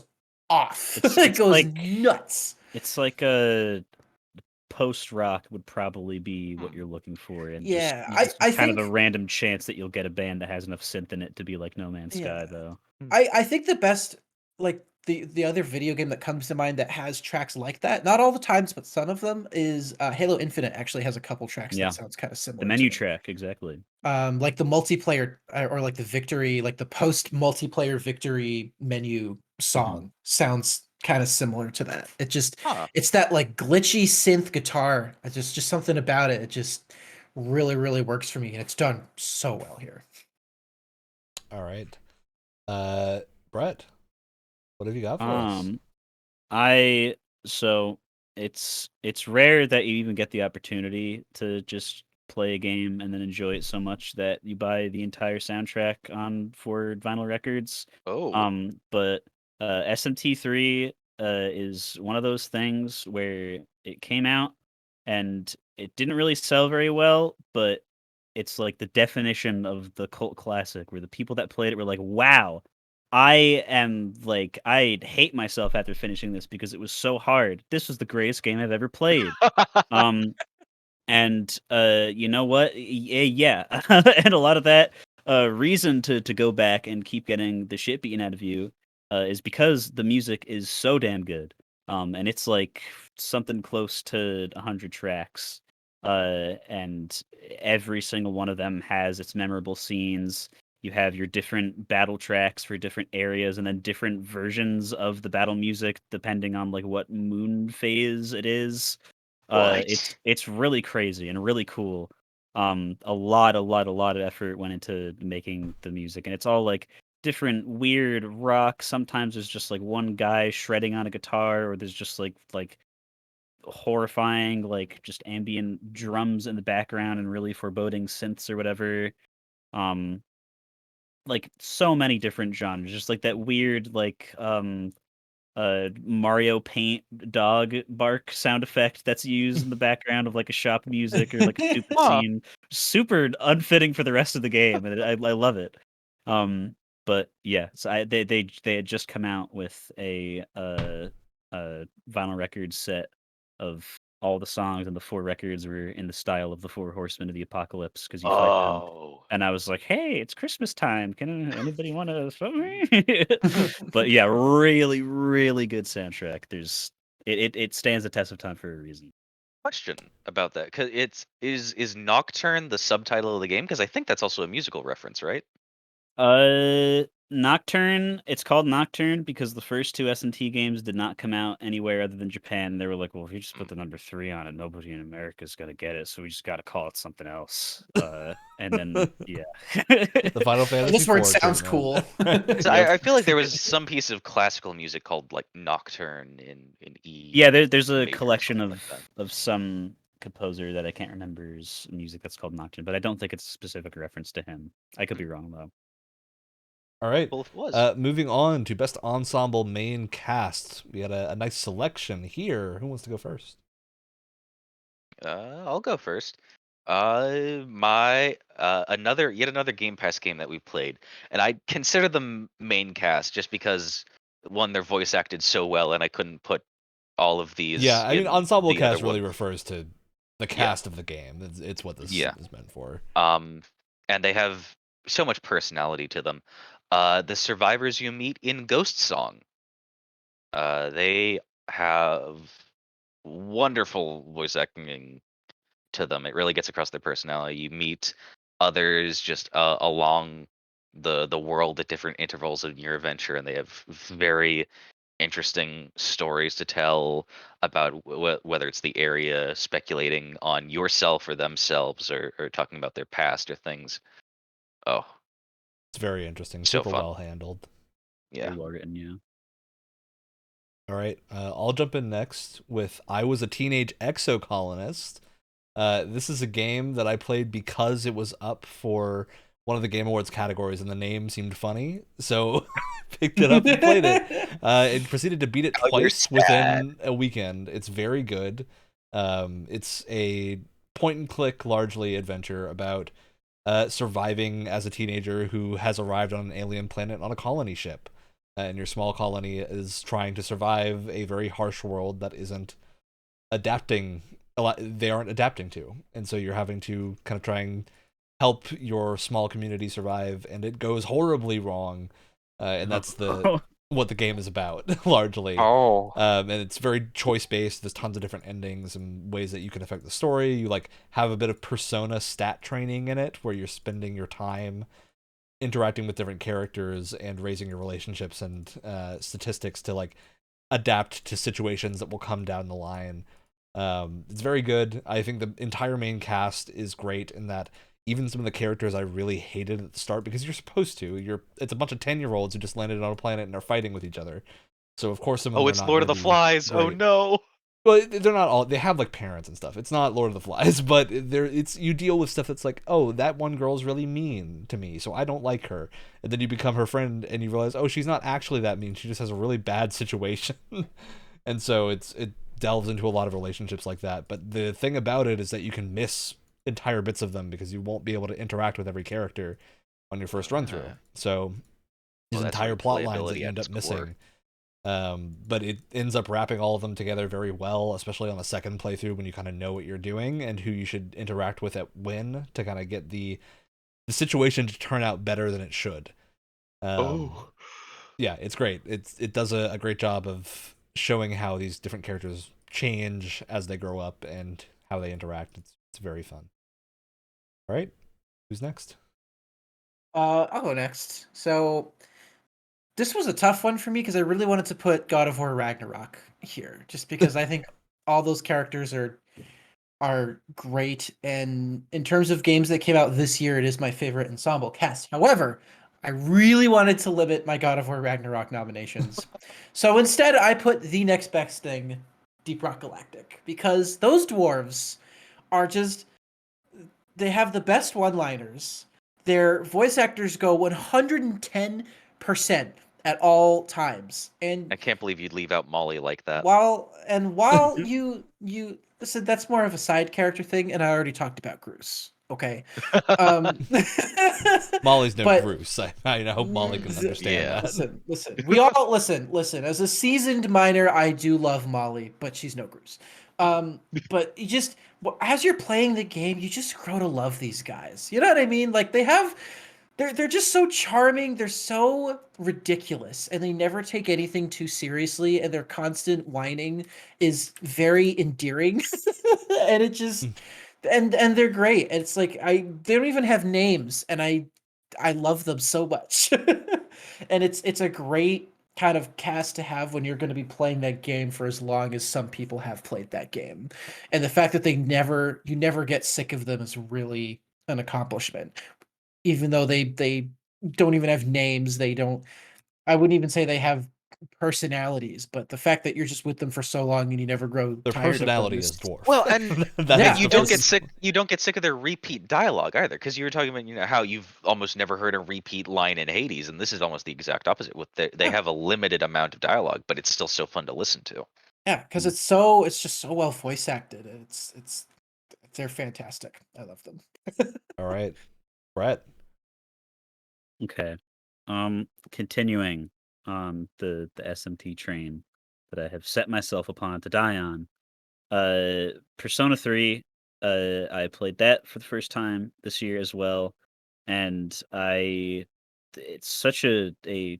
[SPEAKER 3] off.
[SPEAKER 4] It's
[SPEAKER 3] it goes
[SPEAKER 4] like-
[SPEAKER 3] nuts.
[SPEAKER 4] It's like a post rock would probably be what you're looking for, and
[SPEAKER 3] Yeah,
[SPEAKER 4] just
[SPEAKER 3] I
[SPEAKER 4] kind of
[SPEAKER 3] think-
[SPEAKER 4] a random chance that you'll get a band that has enough synth in it to be like No Man's
[SPEAKER 3] Yeah.
[SPEAKER 4] Sky, though.
[SPEAKER 3] I think the best, like the other video game that comes to mind that has tracks like that, not all the times, but some of them, is Halo Infinite. Actually has a couple tracks
[SPEAKER 4] Yeah.
[SPEAKER 3] that sounds kind of similar.
[SPEAKER 4] The
[SPEAKER 3] to
[SPEAKER 4] menu
[SPEAKER 3] it.
[SPEAKER 4] track, exactly.
[SPEAKER 3] Like the multiplayer or like the victory, like the post multiplayer victory menu song sounds kind of similar to that. It just
[SPEAKER 1] Huh.
[SPEAKER 3] it's that like glitchy synth guitar. It's just something about it. It just really, really works for me, and it's done so well here.
[SPEAKER 2] All right. Brett, what have you got for us?
[SPEAKER 4] I so it's rare that you even get the opportunity to just play a game and then enjoy it so much that you buy the entire soundtrack on for vinyl records.
[SPEAKER 1] Oh,
[SPEAKER 4] But SMT3 is one of those things where it came out and it didn't really sell very well, but it's like the definition of the cult classic where the people that played it were like, "Wow, I'd hate myself after finishing this because it was so hard. This was the greatest game I've ever played." Um, and you know what? Yeah, and a lot of that reason to go back and keep getting the shit beaten out of you is because the music is so damn good. And it's like something close to 100 tracks. And every single one of them has its memorable scenes. You have your different battle tracks for different areas, and then different versions of the battle music depending on like what moon phase it is.
[SPEAKER 1] what?
[SPEAKER 4] It's really crazy and really cool. A lot of effort went into making the music, and it's all like different weird rock. Sometimes there's just like one guy shredding on a guitar, or there's just like horrifying like just ambient drums in the background and really foreboding synths or whatever. Um, like so many different genres, just like that weird like Mario Paint dog bark sound effect that's used in the background of like a shop music or like a stupid
[SPEAKER 1] Huh.
[SPEAKER 4] scene. Super unfitting for the rest of the game, and I love it. But yeah, so they had just come out with a vinyl record set of all the songs, and the 4 records were in the style of the 4 Horsemen of the Apocalypse because you fight them.
[SPEAKER 1] Oh.
[SPEAKER 4] And I was like, "Hey, it's Christmas time. Can anybody want to vote me?" But yeah, really, really good soundtrack. It stands the test of time for a reason.
[SPEAKER 1] Question about that, because is Nocturne the subtitle of the game? Because I think that's also a musical reference, right?
[SPEAKER 4] Nocturne. It's called Nocturne because the first 2 SMT games did not come out anywhere other than Japan. They were like, "Well, if you just put the number 3 on it, nobody in America is gonna get it, so we just got to call it something else." And then yeah,
[SPEAKER 2] The Final Fantasy
[SPEAKER 3] This word
[SPEAKER 2] IV
[SPEAKER 3] sounds
[SPEAKER 2] treatment.
[SPEAKER 3] cool.
[SPEAKER 1] 'Cause
[SPEAKER 4] Yep.
[SPEAKER 1] I feel like there was some piece of classical music called like Nocturne in E.
[SPEAKER 4] Yeah, there's a
[SPEAKER 1] major or
[SPEAKER 4] collection
[SPEAKER 1] something like that.
[SPEAKER 4] of some composer that I can't remember's music that's called Nocturne, but I don't think it's a specific reference to him. I could be wrong though.
[SPEAKER 2] All right.
[SPEAKER 1] Well, if it was,
[SPEAKER 2] Moving on to best ensemble main cast. We had a nice selection here. Who wants to go first?
[SPEAKER 1] I'll go first. My yet another Game Pass game that we played, and I consider them main cast just because one, they're voice acted so well, and I couldn't put all of
[SPEAKER 2] Yeah,
[SPEAKER 1] these
[SPEAKER 2] I mean,
[SPEAKER 1] in
[SPEAKER 2] ensemble
[SPEAKER 1] the other
[SPEAKER 2] cast really
[SPEAKER 1] one.
[SPEAKER 2] refers to the
[SPEAKER 1] Yeah,
[SPEAKER 2] cast of the game. It's what this
[SPEAKER 1] yeah.
[SPEAKER 2] is meant for.
[SPEAKER 1] And they have so much personality to them. The survivors you meet in Ghost Song, they have wonderful voice acting to them. It really gets across their personality. You meet others just along the world at different intervals in your adventure, and they have very interesting stories to tell about whether it's the area speculating on yourself or themselves, or talking about their past or things. Oh,
[SPEAKER 2] It's very interesting.
[SPEAKER 1] so
[SPEAKER 2] Super
[SPEAKER 1] fun.
[SPEAKER 2] well handled.
[SPEAKER 1] Yeah.
[SPEAKER 4] Very well written, yeah.
[SPEAKER 2] All right. I'll jump in next with I Was a Teenage Exocolonist. This is a game that I played because it was up for one of the Game Awards categories, and the name seemed funny, so picked it up and played it. And proceeded to beat it
[SPEAKER 1] Oh, you're
[SPEAKER 2] twice
[SPEAKER 1] sad.
[SPEAKER 2] within a weekend. It's very good. It's a point and click, largely adventure about surviving as a teenager who has arrived on an alien planet on a colony ship. And your small colony is trying to survive a very harsh world that isn't adapting they aren't adapting to, and so you're having to kind of try and help your small community survive, and it goes horribly wrong, and that's the what the game is about largely.
[SPEAKER 1] Oh.
[SPEAKER 2] And it's very choice based. There's tons of different endings and ways that you can affect the story. You like have a bit of persona stat training in it where you're spending your time interacting with different characters and raising your relationships and statistics to like adapt to situations that will come down the line. It's very good. I think the entire main cast is great in that even some of the characters I really hated at the start, because you're supposed to. It's a bunch of 10-year-olds who just landed on a planet and are fighting with each other. So of course some of them
[SPEAKER 1] Oh,
[SPEAKER 2] are
[SPEAKER 1] it's
[SPEAKER 2] not
[SPEAKER 1] Lord of
[SPEAKER 2] gonna
[SPEAKER 1] the
[SPEAKER 2] be
[SPEAKER 1] Flies. Oh
[SPEAKER 2] great.
[SPEAKER 1] no.
[SPEAKER 2] Well, they're not all. They have like parents and stuff. It's not Lord of the Flies, but it's you deal with stuff that's like, oh, that one girl's really mean to me, so I don't like her. And then you become her friend, and you realize, oh, she's not actually that mean. She just has a really bad situation, and so it delves into a lot of relationships like that. But the thing about it is that you can miss entire bits of them because you won't be able to interact with every character on your first run through. So these
[SPEAKER 1] Well, that's
[SPEAKER 2] entire plot lines that
[SPEAKER 1] replayability
[SPEAKER 2] you
[SPEAKER 1] at
[SPEAKER 2] end up
[SPEAKER 1] its core.
[SPEAKER 2] missing. But it ends up wrapping all of them together very well, especially on the second playthrough when you kind of know what you're doing and who you should interact with at when to kind of get the situation to turn out better than it should. Yeah, it's great. It does a great job of showing how these different characters change as they grow up and how they interact. It's very fun. All right, who's next?
[SPEAKER 3] I'll go next. So this was a tough one for me because I really wanted to put God of War Ragnarok here, just because I think all those characters are great, and in terms of games that came out this year, it is my favorite ensemble cast. However, I really wanted to limit my God of War Ragnarok nominations. So instead I put the next best thing, Deep Rock Galactic, because those dwarves are just, they have the best one-liners. Their voice actors go 110% at all times. And
[SPEAKER 1] I can't believe you'd leave out Molly like that.
[SPEAKER 3] while you listen, that's more of a side character thing, and I already talked about Bruce. Okay.
[SPEAKER 2] Molly's no
[SPEAKER 3] but
[SPEAKER 2] Bruce. I hope Molly can understand
[SPEAKER 1] Yeah.
[SPEAKER 2] that.
[SPEAKER 3] Listen. We all listen. As a seasoned miner, I do love Molly, but she's no Bruce. But you just, as you're playing the game, you just grow to love these guys. You know what I mean? Like they're just so charming. They're so ridiculous, and they never take anything too seriously. And their constant whining is very endearing, and it just and they're great. It's like they don't even have names, and I love them so much. And it's a great kind of cast to have when you're going to be playing that game for as long as some people have played that game. And the fact that you never get sick of them is really an accomplishment. Even though they don't even have names, they don't, I wouldn't even say they have personalities, but the fact that you're just with them for so long and you never grow
[SPEAKER 2] Their
[SPEAKER 3] tired of them
[SPEAKER 2] personality is dwarf.
[SPEAKER 1] Well, and
[SPEAKER 3] Yeah,
[SPEAKER 1] you don't
[SPEAKER 3] it's-
[SPEAKER 1] get sick. You don't get sick of their repeat dialogue either, because you were talking about how you've almost never heard a repeat line in Hades, and this is almost the exact opposite. With they have a limited amount of dialogue, but it's still so fun to listen to.
[SPEAKER 3] yeah, because it's just so well voice acted. And it's they're fantastic. I love them.
[SPEAKER 2] All right, Brett.
[SPEAKER 4] Okay. Continuing on the SMT train that I have set myself upon to die on. Persona 3, I played that for the first time this year as well, and it's such a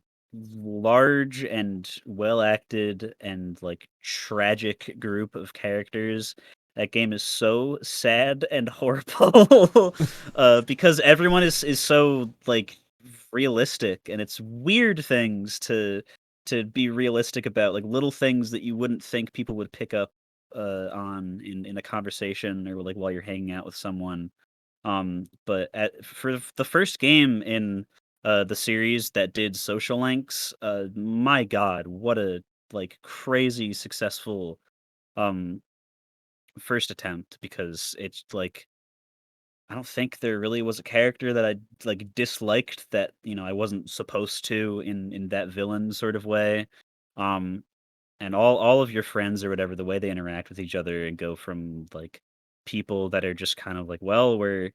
[SPEAKER 4] large and well acted and like tragic group of characters. That game is so sad and horrible because everyone is so like realistic, and it's weird things to be realistic about, like little things that you wouldn't think people would pick up on in a conversation or like while you're hanging out with someone. But for the first game in the series that did social links, my God, what a like crazy successful um first attempt, because it's like I don't think there really was a character that I like disliked that, I wasn't supposed to in that villain sort of way. Um and all of your friends or whatever, the way they interact with each other and go from like people that are just kind of like, well, we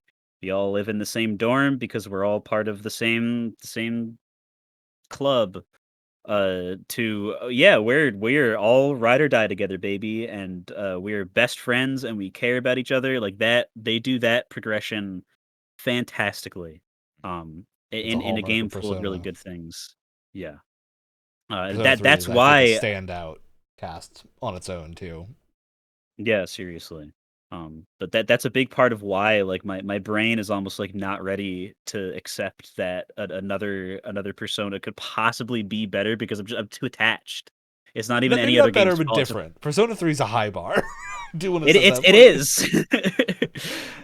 [SPEAKER 4] all live in the same dorm because we're all part of the same club, to yeah, we're all ride or die together, baby, and we're best friends and we care about each other, like that. They do that progression fantastically,
[SPEAKER 2] It's a
[SPEAKER 4] in a
[SPEAKER 2] hallmark
[SPEAKER 4] game
[SPEAKER 2] of
[SPEAKER 4] full of really
[SPEAKER 2] Persona.
[SPEAKER 4] good things. Yeah.
[SPEAKER 2] Persona 3
[SPEAKER 4] That's
[SPEAKER 2] is, I think, a
[SPEAKER 4] why.
[SPEAKER 2] standout cast on its own too.
[SPEAKER 4] Yeah, seriously. But that's a big part of why like my brain is almost like not ready to accept that another persona could possibly be better, because I'm too attached. It's not even
[SPEAKER 2] Maybe
[SPEAKER 4] any other
[SPEAKER 2] not better,
[SPEAKER 4] game's
[SPEAKER 2] but
[SPEAKER 4] fault.
[SPEAKER 2] different. Persona 3 is a high bar.
[SPEAKER 4] It is.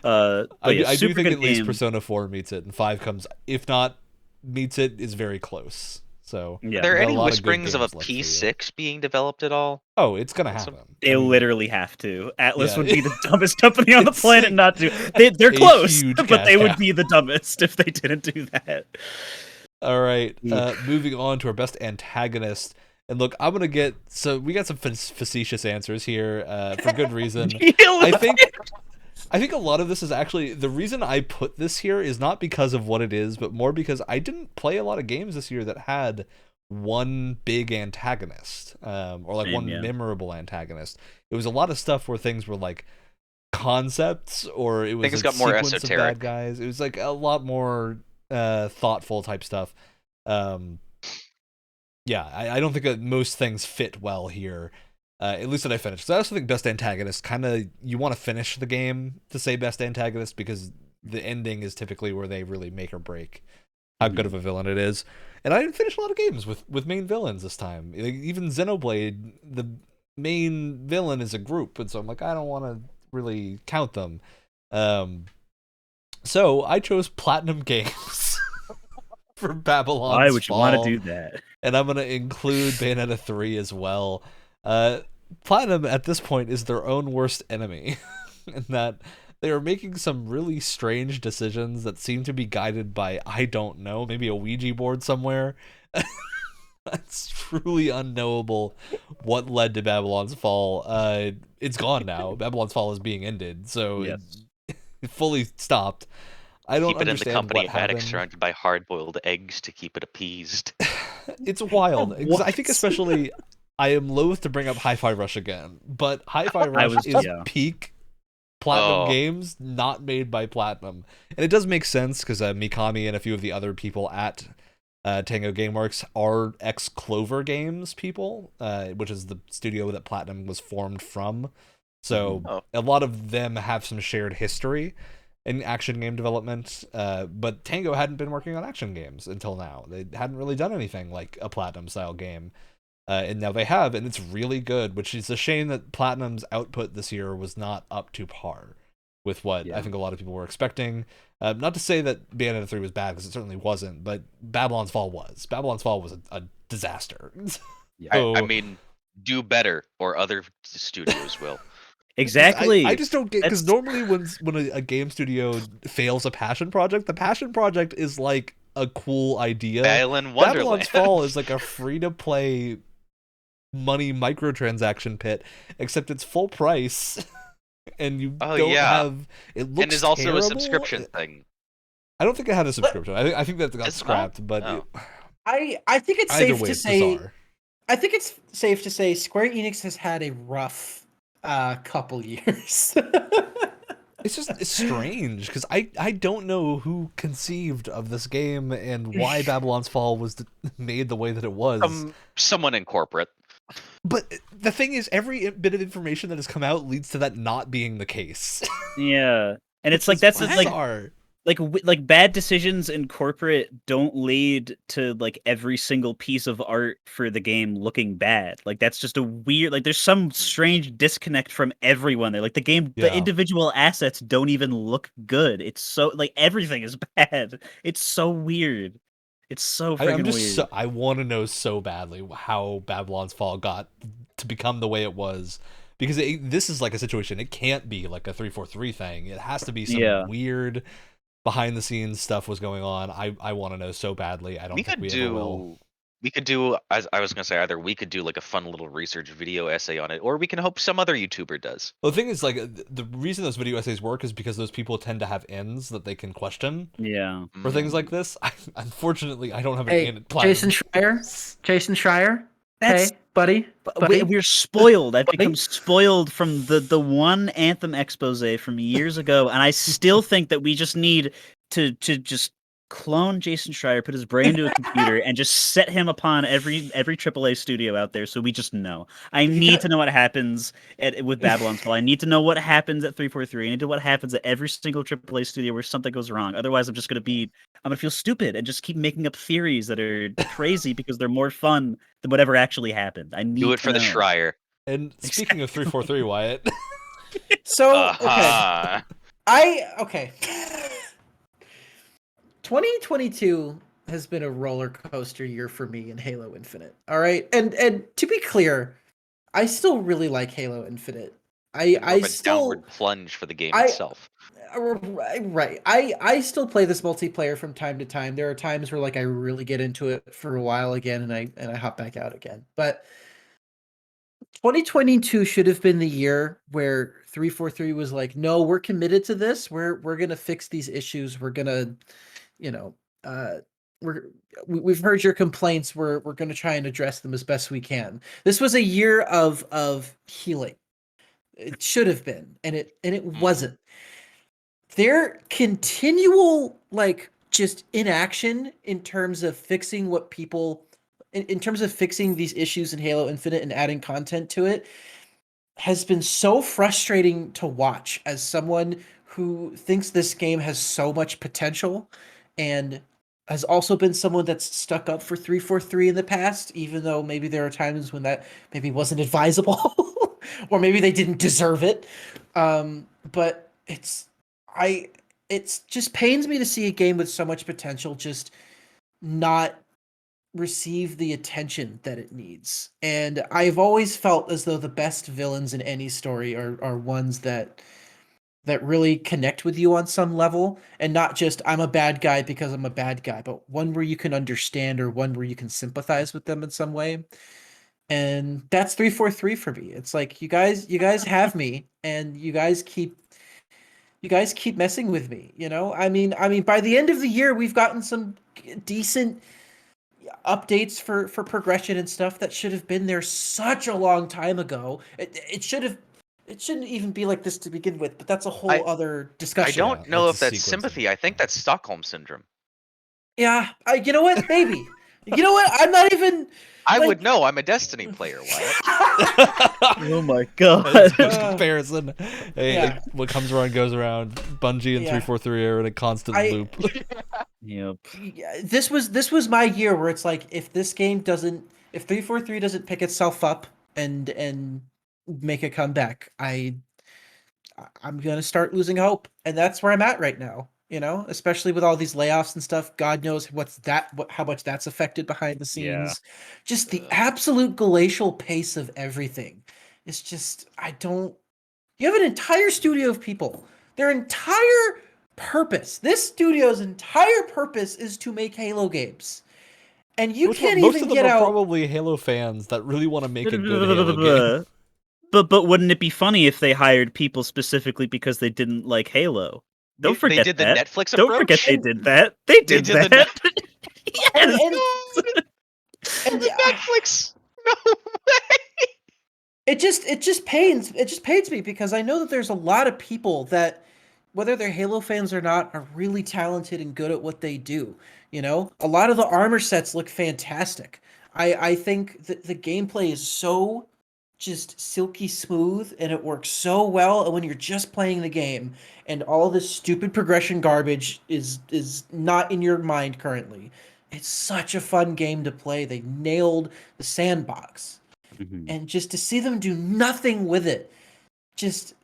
[SPEAKER 2] I do
[SPEAKER 4] super
[SPEAKER 2] think
[SPEAKER 4] good
[SPEAKER 2] at least
[SPEAKER 4] game.
[SPEAKER 2] Persona 4 meets it, and 5 comes, if not meets it, is very close. So
[SPEAKER 4] Yeah.
[SPEAKER 1] Are there
[SPEAKER 2] got a
[SPEAKER 1] any
[SPEAKER 2] lot of good
[SPEAKER 1] whisperings of a
[SPEAKER 2] games left for you.
[SPEAKER 1] P6 being developed at all?
[SPEAKER 2] Oh, it's gonna
[SPEAKER 1] Some-
[SPEAKER 2] happen.
[SPEAKER 4] They
[SPEAKER 2] I mean,
[SPEAKER 4] literally have to. Atlas
[SPEAKER 2] Yeah.
[SPEAKER 4] would be the dumbest company on the
[SPEAKER 2] It's
[SPEAKER 4] planet
[SPEAKER 2] like
[SPEAKER 4] not to. They're
[SPEAKER 2] a
[SPEAKER 4] close,
[SPEAKER 2] huge
[SPEAKER 4] but
[SPEAKER 2] cash
[SPEAKER 4] they would
[SPEAKER 2] cow.
[SPEAKER 4] be the dumbest if they didn't do that.
[SPEAKER 2] All right,
[SPEAKER 4] Yeah.
[SPEAKER 2] moving on to our best antagonist. And look, I'm gonna get we got some facetious answers here for good reason. I think a lot of this is actually the reason I put this here is not because of what it is, but more because I didn't play a lot of games this year that had one big antagonist, or like one memorable antagonist. It was a lot of stuff where things were like concepts, or it was
[SPEAKER 1] Things
[SPEAKER 2] a
[SPEAKER 1] got more
[SPEAKER 2] sequence of
[SPEAKER 1] esoteric.
[SPEAKER 2] bad guys. It was like a lot more thoughtful type stuff. Yeah, I don't think that most things fit well here. At least that I finished. 'Cause I also think best antagonist kind of you want to finish the game to say best antagonist because the ending is typically where they really make or break how good of a villain it is. And I didn't finish a lot of games with main villains this time. Like, even Xenoblade, the main villain is a group, and so I'm like, I don't want to really count them. So I chose Platinum Games for Babylon's
[SPEAKER 4] Why would you
[SPEAKER 2] Fall.
[SPEAKER 4] want to do that?
[SPEAKER 2] And I'm going to include Bayonetta 3 as well. Platinum, at this point, is their own worst enemy. In that they are making some really strange decisions that seem to be guided by, I don't know, maybe a Ouija board somewhere. It's truly unknowable what led to Babylon's Fall. It's gone now. Babylon's Fall is being ended, so
[SPEAKER 4] Yes.
[SPEAKER 2] it fully stopped. I don't
[SPEAKER 1] Keep it in the
[SPEAKER 2] understand
[SPEAKER 1] company
[SPEAKER 2] what
[SPEAKER 1] of addicts
[SPEAKER 2] happened.
[SPEAKER 1] surrounded by hard-boiled eggs to keep it appeased.
[SPEAKER 2] It's wild. 'Cause I think
[SPEAKER 3] What?
[SPEAKER 2] especially I am loath to bring up Hi-Fi Rush again, but Hi-Fi Rush is peak Platinum Games, not made by Platinum. And it does make sense because Mikami and a few of the other people at Tango Gameworks are ex-Clover Games people, which is the studio that Platinum was formed from. So a lot of them have some shared history in action game development, but Tango hadn't been working on action games until now. They hadn't really done anything like a Platinum style game, and now they have, and it's really good, which is a shame that Platinum's output this year was not up to par with what I think a lot of people were expecting. Not to say that Bayonetta 3 was bad, because it certainly wasn't, but Babylon's Fall was. Babylon's Fall was a disaster.
[SPEAKER 1] I mean, do better, or other studios will.
[SPEAKER 4] Exactly.
[SPEAKER 2] I just don't get, because normally when a game studio fails a passion project, the passion project is like a cool idea. Babylon's Fall is like a free-to-play money microtransaction pit, except it's full price, and you don't have. It looks
[SPEAKER 1] and is also
[SPEAKER 2] terrible.
[SPEAKER 1] A subscription thing.
[SPEAKER 2] I don't think it had a subscription. I think that got scrapped, but
[SPEAKER 3] I think it's safe to say. I think it's safe to say Square Enix has had a rough couple years.
[SPEAKER 2] It's strange because I don't know who conceived of this game and why Babylon's Fall was made the way that it was.
[SPEAKER 1] Someone in corporate.
[SPEAKER 2] But the thing is, every bit of information that has come out leads to that not being the case.
[SPEAKER 4] Yeah, and it's like that's like bad decisions in corporate don't lead to like every single piece of art for the game looking bad. Like that's just a weird, like there's some strange disconnect from everyone there. Like the game, the individual assets don't even look good. It's so like everything is bad. It's so weird. It's so freaking weird.
[SPEAKER 2] I want to know so badly how Babylon's Fall got to become the way it was. Because this is like a situation, it can't be like a 343 thing. It has to be some weird behind the scenes stuff was going on. I want to know so badly. I don't think we ever will.
[SPEAKER 1] We could do, as I was going to say, either we could do like a fun little research video essay on it, or we can hope some other YouTuber does.
[SPEAKER 2] Well, the thing is, like, the reason those video essays work is because those people tend to have ends that they can question.
[SPEAKER 4] Yeah.
[SPEAKER 2] For things like this. Unfortunately, I don't have an end at Platinum.
[SPEAKER 3] Jason Schreier. Hey, buddy.
[SPEAKER 4] We're spoiled. I've become spoiled from the one Anthem expose from years ago, and I still think that we just need to just clone Jason Schreier, put his brain into a computer, and just set him upon every AAA studio out there, so we just know. I need to know what happens with Babylon's Fall. I need to know what happens at 343. I need to know what happens at every single AAA studio where something goes wrong. Otherwise, I'm gonna feel stupid and just keep making up theories that are crazy because they're more fun than whatever actually happened. I need
[SPEAKER 1] Do it
[SPEAKER 4] to
[SPEAKER 1] for the
[SPEAKER 4] know.
[SPEAKER 1] Schreier.
[SPEAKER 2] And speaking of 343, Wyatt.
[SPEAKER 3] So
[SPEAKER 1] Uh-huh.
[SPEAKER 3] okay. 2022 has been a roller coaster year for me in Halo Infinite. All right, and to be clear, I still really like Halo Infinite. I still
[SPEAKER 1] downward plunge for the game itself.
[SPEAKER 3] Right. I still play this multiplayer from time to time. There are times where like I really get into it for a while again and I hop back out again. But 2022 should have been the year where 343 was like, "No, we're committed to this. We're going to fix these issues. We're going to, you know, we've heard your complaints. We're going to try and address them as best we can." This was a year of healing. It should have been, and it wasn't. Their continual like just inaction in terms of fixing what people in terms of fixing these issues in Halo Infinite and adding content to it has been so frustrating to watch as someone who thinks this game has so much potential and has also been someone that's stuck up for 343 in the past, even though maybe there are times when that maybe wasn't advisable or maybe they didn't deserve it. But it's just pains me to see a game with so much potential just not receive the attention that it needs. And I've always felt as though the best villains in any story are ones that really connect with you on some level, and not just I'm a bad guy because I'm a bad guy, but one where you can understand or one where you can sympathize with them in some way. And that's 343 for me. It's like you guys have me and you guys keep messing with me, you know? I mean by the end of the year we've gotten some decent updates for progression and stuff that should have been there such a long time ago. It shouldn't even be like this to begin with, but that's a whole other discussion.
[SPEAKER 1] I don't know if that's
[SPEAKER 2] sequencing.
[SPEAKER 1] sympathy. I think that's Stockholm syndrome.
[SPEAKER 3] Yeah, you know what? Maybe. You know what? I'm not even.
[SPEAKER 1] I would know. I'm a Destiny player, Wyatt.
[SPEAKER 4] Oh my god.
[SPEAKER 2] That's a good comparison. Hey,
[SPEAKER 3] Yeah.
[SPEAKER 2] what comes around goes around. Bungie and 343 are in a constant loop.
[SPEAKER 4] Yep.
[SPEAKER 3] This was my year where it's like if 343 doesn't pick itself up and make a comeback, I'm gonna start losing hope, and that's where I'm at right now. You know, especially with all these layoffs and stuff. God knows how much that's affected behind the scenes.
[SPEAKER 4] Yeah.
[SPEAKER 3] Just the absolute glacial pace of everything. It's just you have an entire studio of people. Their entire purpose, this studio's entire purpose is to make Halo games. And you can't
[SPEAKER 2] most
[SPEAKER 3] even
[SPEAKER 2] of them
[SPEAKER 3] get
[SPEAKER 2] are
[SPEAKER 3] out.
[SPEAKER 2] probably Halo fans that really want to make a good Halo game.
[SPEAKER 4] But wouldn't it be funny if they hired people specifically because they didn't like Halo? Don't forget
[SPEAKER 1] they did the
[SPEAKER 4] that.
[SPEAKER 1] Netflix
[SPEAKER 4] Don't
[SPEAKER 1] approach.
[SPEAKER 4] forget they did that. They did
[SPEAKER 1] did
[SPEAKER 4] that.
[SPEAKER 3] And
[SPEAKER 1] the Netflix. No way.
[SPEAKER 3] It just pains me because I know that there's a lot of people that, whether they're Halo fans or not, are really talented and good at what they do. You know, a lot of the armor sets look fantastic. I think that the gameplay is so just silky smooth and it works so well. And when you're just playing the game and all this stupid progression garbage is not in your mind currently, it's such a fun game to play. They nailed the sandbox.
[SPEAKER 4] Mhm.
[SPEAKER 3] And just to see them do nothing with it, just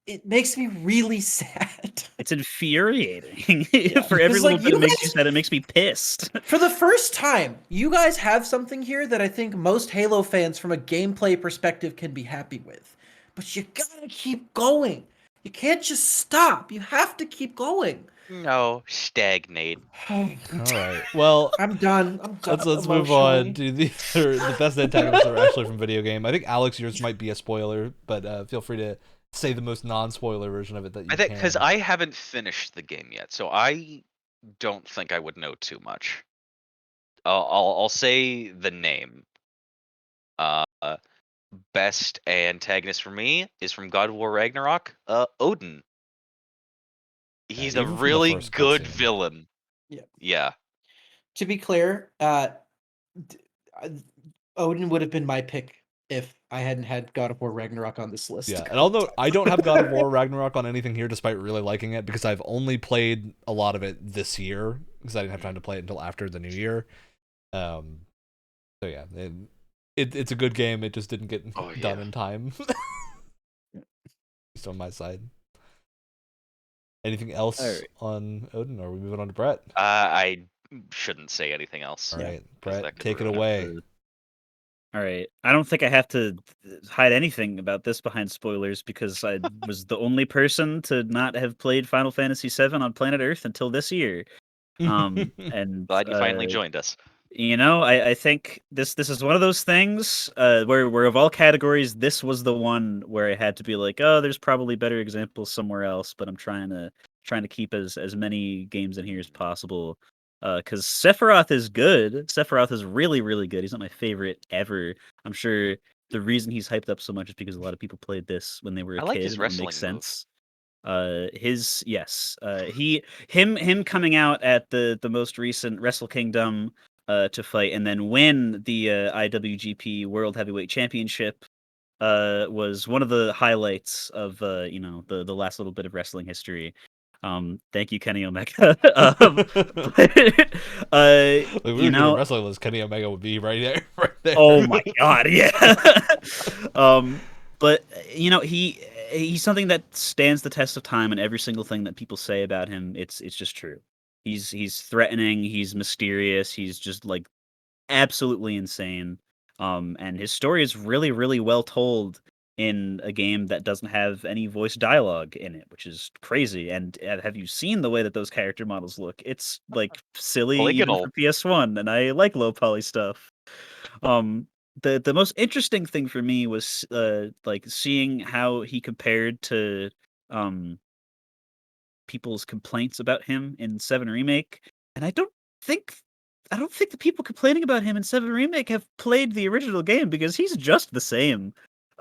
[SPEAKER 3] it makes me really sad.
[SPEAKER 4] It's infuriating.
[SPEAKER 3] Yeah.
[SPEAKER 4] For every
[SPEAKER 3] It's
[SPEAKER 4] little
[SPEAKER 3] like,
[SPEAKER 4] bit
[SPEAKER 3] you
[SPEAKER 4] it makes
[SPEAKER 3] guys-
[SPEAKER 4] you sad, it makes me pissed.
[SPEAKER 3] For the first time, you guys have something here that I think most Halo fans from a gameplay perspective can be happy with. But you gotta keep going. You can't just stop. You have to keep going.
[SPEAKER 1] No, stagnate.
[SPEAKER 2] All right. Well,
[SPEAKER 3] I'm done.
[SPEAKER 2] let's move on to the best antagonists are actually from video game. I think Alex, yours might be a spoiler, but feel free to say the most non-spoiler version of it that you
[SPEAKER 1] I think
[SPEAKER 2] can.
[SPEAKER 1] because I haven't finished the game yet, so I don't think I would know too much. I'll say the name. Best antagonist for me is from God of War Ragnarok. Odin. He's a
[SPEAKER 2] even from the
[SPEAKER 1] really
[SPEAKER 2] first
[SPEAKER 1] good
[SPEAKER 2] cutscene.
[SPEAKER 1] villain. Yeah.
[SPEAKER 3] To be clear, d- uh, Odin would have been my pick if I hadn't had God of War Ragnarok on this list.
[SPEAKER 2] Yeah, and although I don't have God of War Ragnarok on anything here, despite really liking it, because I've only played a lot of it this year, because I didn't have time to play it until after the new year. So yeah, it's a good game. It just didn't get done in time. Just on my side. Anything else on Odin, or are we moving on to Brett?
[SPEAKER 1] I shouldn't say anything else.
[SPEAKER 2] All right,
[SPEAKER 1] 'cause that
[SPEAKER 2] Brett,
[SPEAKER 1] could
[SPEAKER 2] take it
[SPEAKER 1] ruin
[SPEAKER 2] away.
[SPEAKER 4] All right. I don't think I have to hide anything about this behind spoilers because I was the only person to not have played Final Fantasy VII on planet Earth until this year. And
[SPEAKER 1] Glad you finally joined us.
[SPEAKER 4] you know, I think this is one of those things where of all categories, this was the one where I had to be like, oh, there's probably better examples somewhere else, but I'm trying to keep as many games in here as possible. Because Sephiroth is good. Sephiroth is really, really good. He's not my favorite ever. I'm sure the reason he's hyped up so much is because a lot of people played this when they were a
[SPEAKER 1] I like
[SPEAKER 4] kid,
[SPEAKER 1] his
[SPEAKER 4] and it
[SPEAKER 1] wrestling
[SPEAKER 4] makes
[SPEAKER 1] move.
[SPEAKER 4] sense. Him coming out at the most recent Wrestle Kingdom to fight and then win the IWGP World Heavyweight Championship was one of the highlights of the last little bit of wrestling history. Thank you, Kenny Omega. But,
[SPEAKER 2] If we were doing a wrestling list, Kenny Omega would be right there, right there.
[SPEAKER 4] Oh my god, yeah. But he's something that stands the test of time, and every single thing that people say about him, it's just true. He's threatening, he's mysterious, he's just like absolutely insane. And his story is really, really well told in a game that doesn't have any voice dialogue in it, which is crazy. And have you seen the way that those character models look? It's like silly even
[SPEAKER 1] Polygonal.
[SPEAKER 4] for PS1, and I like low poly stuff. The most interesting thing for me was like seeing how he compared to um people's complaints about him in 7 Remake, and think I don't think the people complaining about him in 7 Remake have played the original game because he's just the same.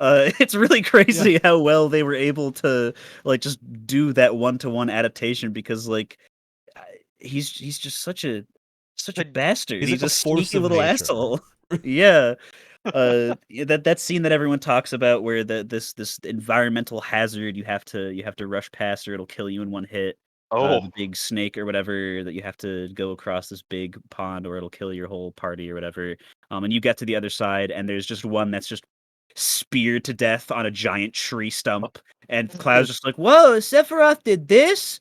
[SPEAKER 4] It's really crazy how well they were able to like just do that one-to-one adaptation because like he's just such a bastard.
[SPEAKER 2] He's like
[SPEAKER 4] He's
[SPEAKER 2] a
[SPEAKER 4] a
[SPEAKER 2] force
[SPEAKER 4] sneaky
[SPEAKER 2] of
[SPEAKER 4] little
[SPEAKER 2] nature.
[SPEAKER 4] asshole. Yeah. That scene that everyone talks about where this environmental hazard you have to rush past or it'll kill you in one hit.
[SPEAKER 1] Oh,
[SPEAKER 4] The big snake or whatever that you have to go across this big pond or it'll kill your whole party or whatever. And you get to the other side and there's just one that's just speared to death on a giant tree stump. And Cloud's just like, "Whoa, Sephiroth did this?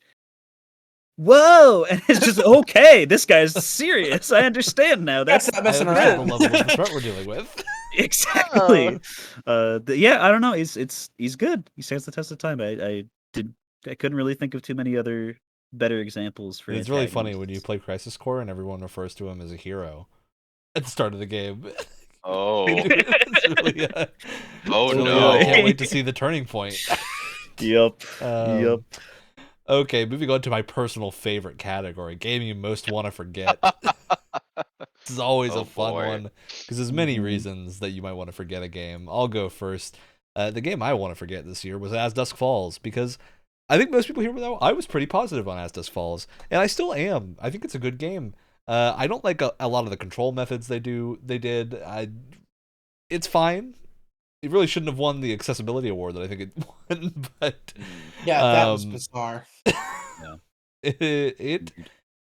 [SPEAKER 4] Whoa!" And it's just okay. This guy's serious. I understand now. That's
[SPEAKER 3] not
[SPEAKER 2] I
[SPEAKER 3] messing
[SPEAKER 2] understand
[SPEAKER 3] around.
[SPEAKER 2] the level of the threat we're dealing with.
[SPEAKER 4] Exactly. Yeah, I don't know. He's good. He stands the test of time. I couldn't really think of too many other better examples for
[SPEAKER 2] It's really funny when you
[SPEAKER 4] antagonists.
[SPEAKER 2] play Crisis Core and everyone refers to him as a hero at the start of the game.
[SPEAKER 1] oh,
[SPEAKER 2] It's really,
[SPEAKER 1] oh
[SPEAKER 2] it's really,
[SPEAKER 1] no!
[SPEAKER 2] I can't wait to see the turning point.
[SPEAKER 4] Yep.
[SPEAKER 2] Um, Okay, moving on to my personal favorite category, game you most want to forget. This is always
[SPEAKER 1] Oh,
[SPEAKER 2] a fun
[SPEAKER 1] boy.
[SPEAKER 2] one because there's many
[SPEAKER 4] Mhm.
[SPEAKER 2] reasons that you might want to forget a game. I'll go first. The game I want to forget this year was As Dusk Falls because I think most people here know I was pretty positive on As Dusk Falls, and I still am. I think it's a good game. I don't like a lot of the control methods they did. It's fine. It really shouldn't have won the accessibility award that I think it won, but
[SPEAKER 3] Yeah, that was bizarre.
[SPEAKER 2] it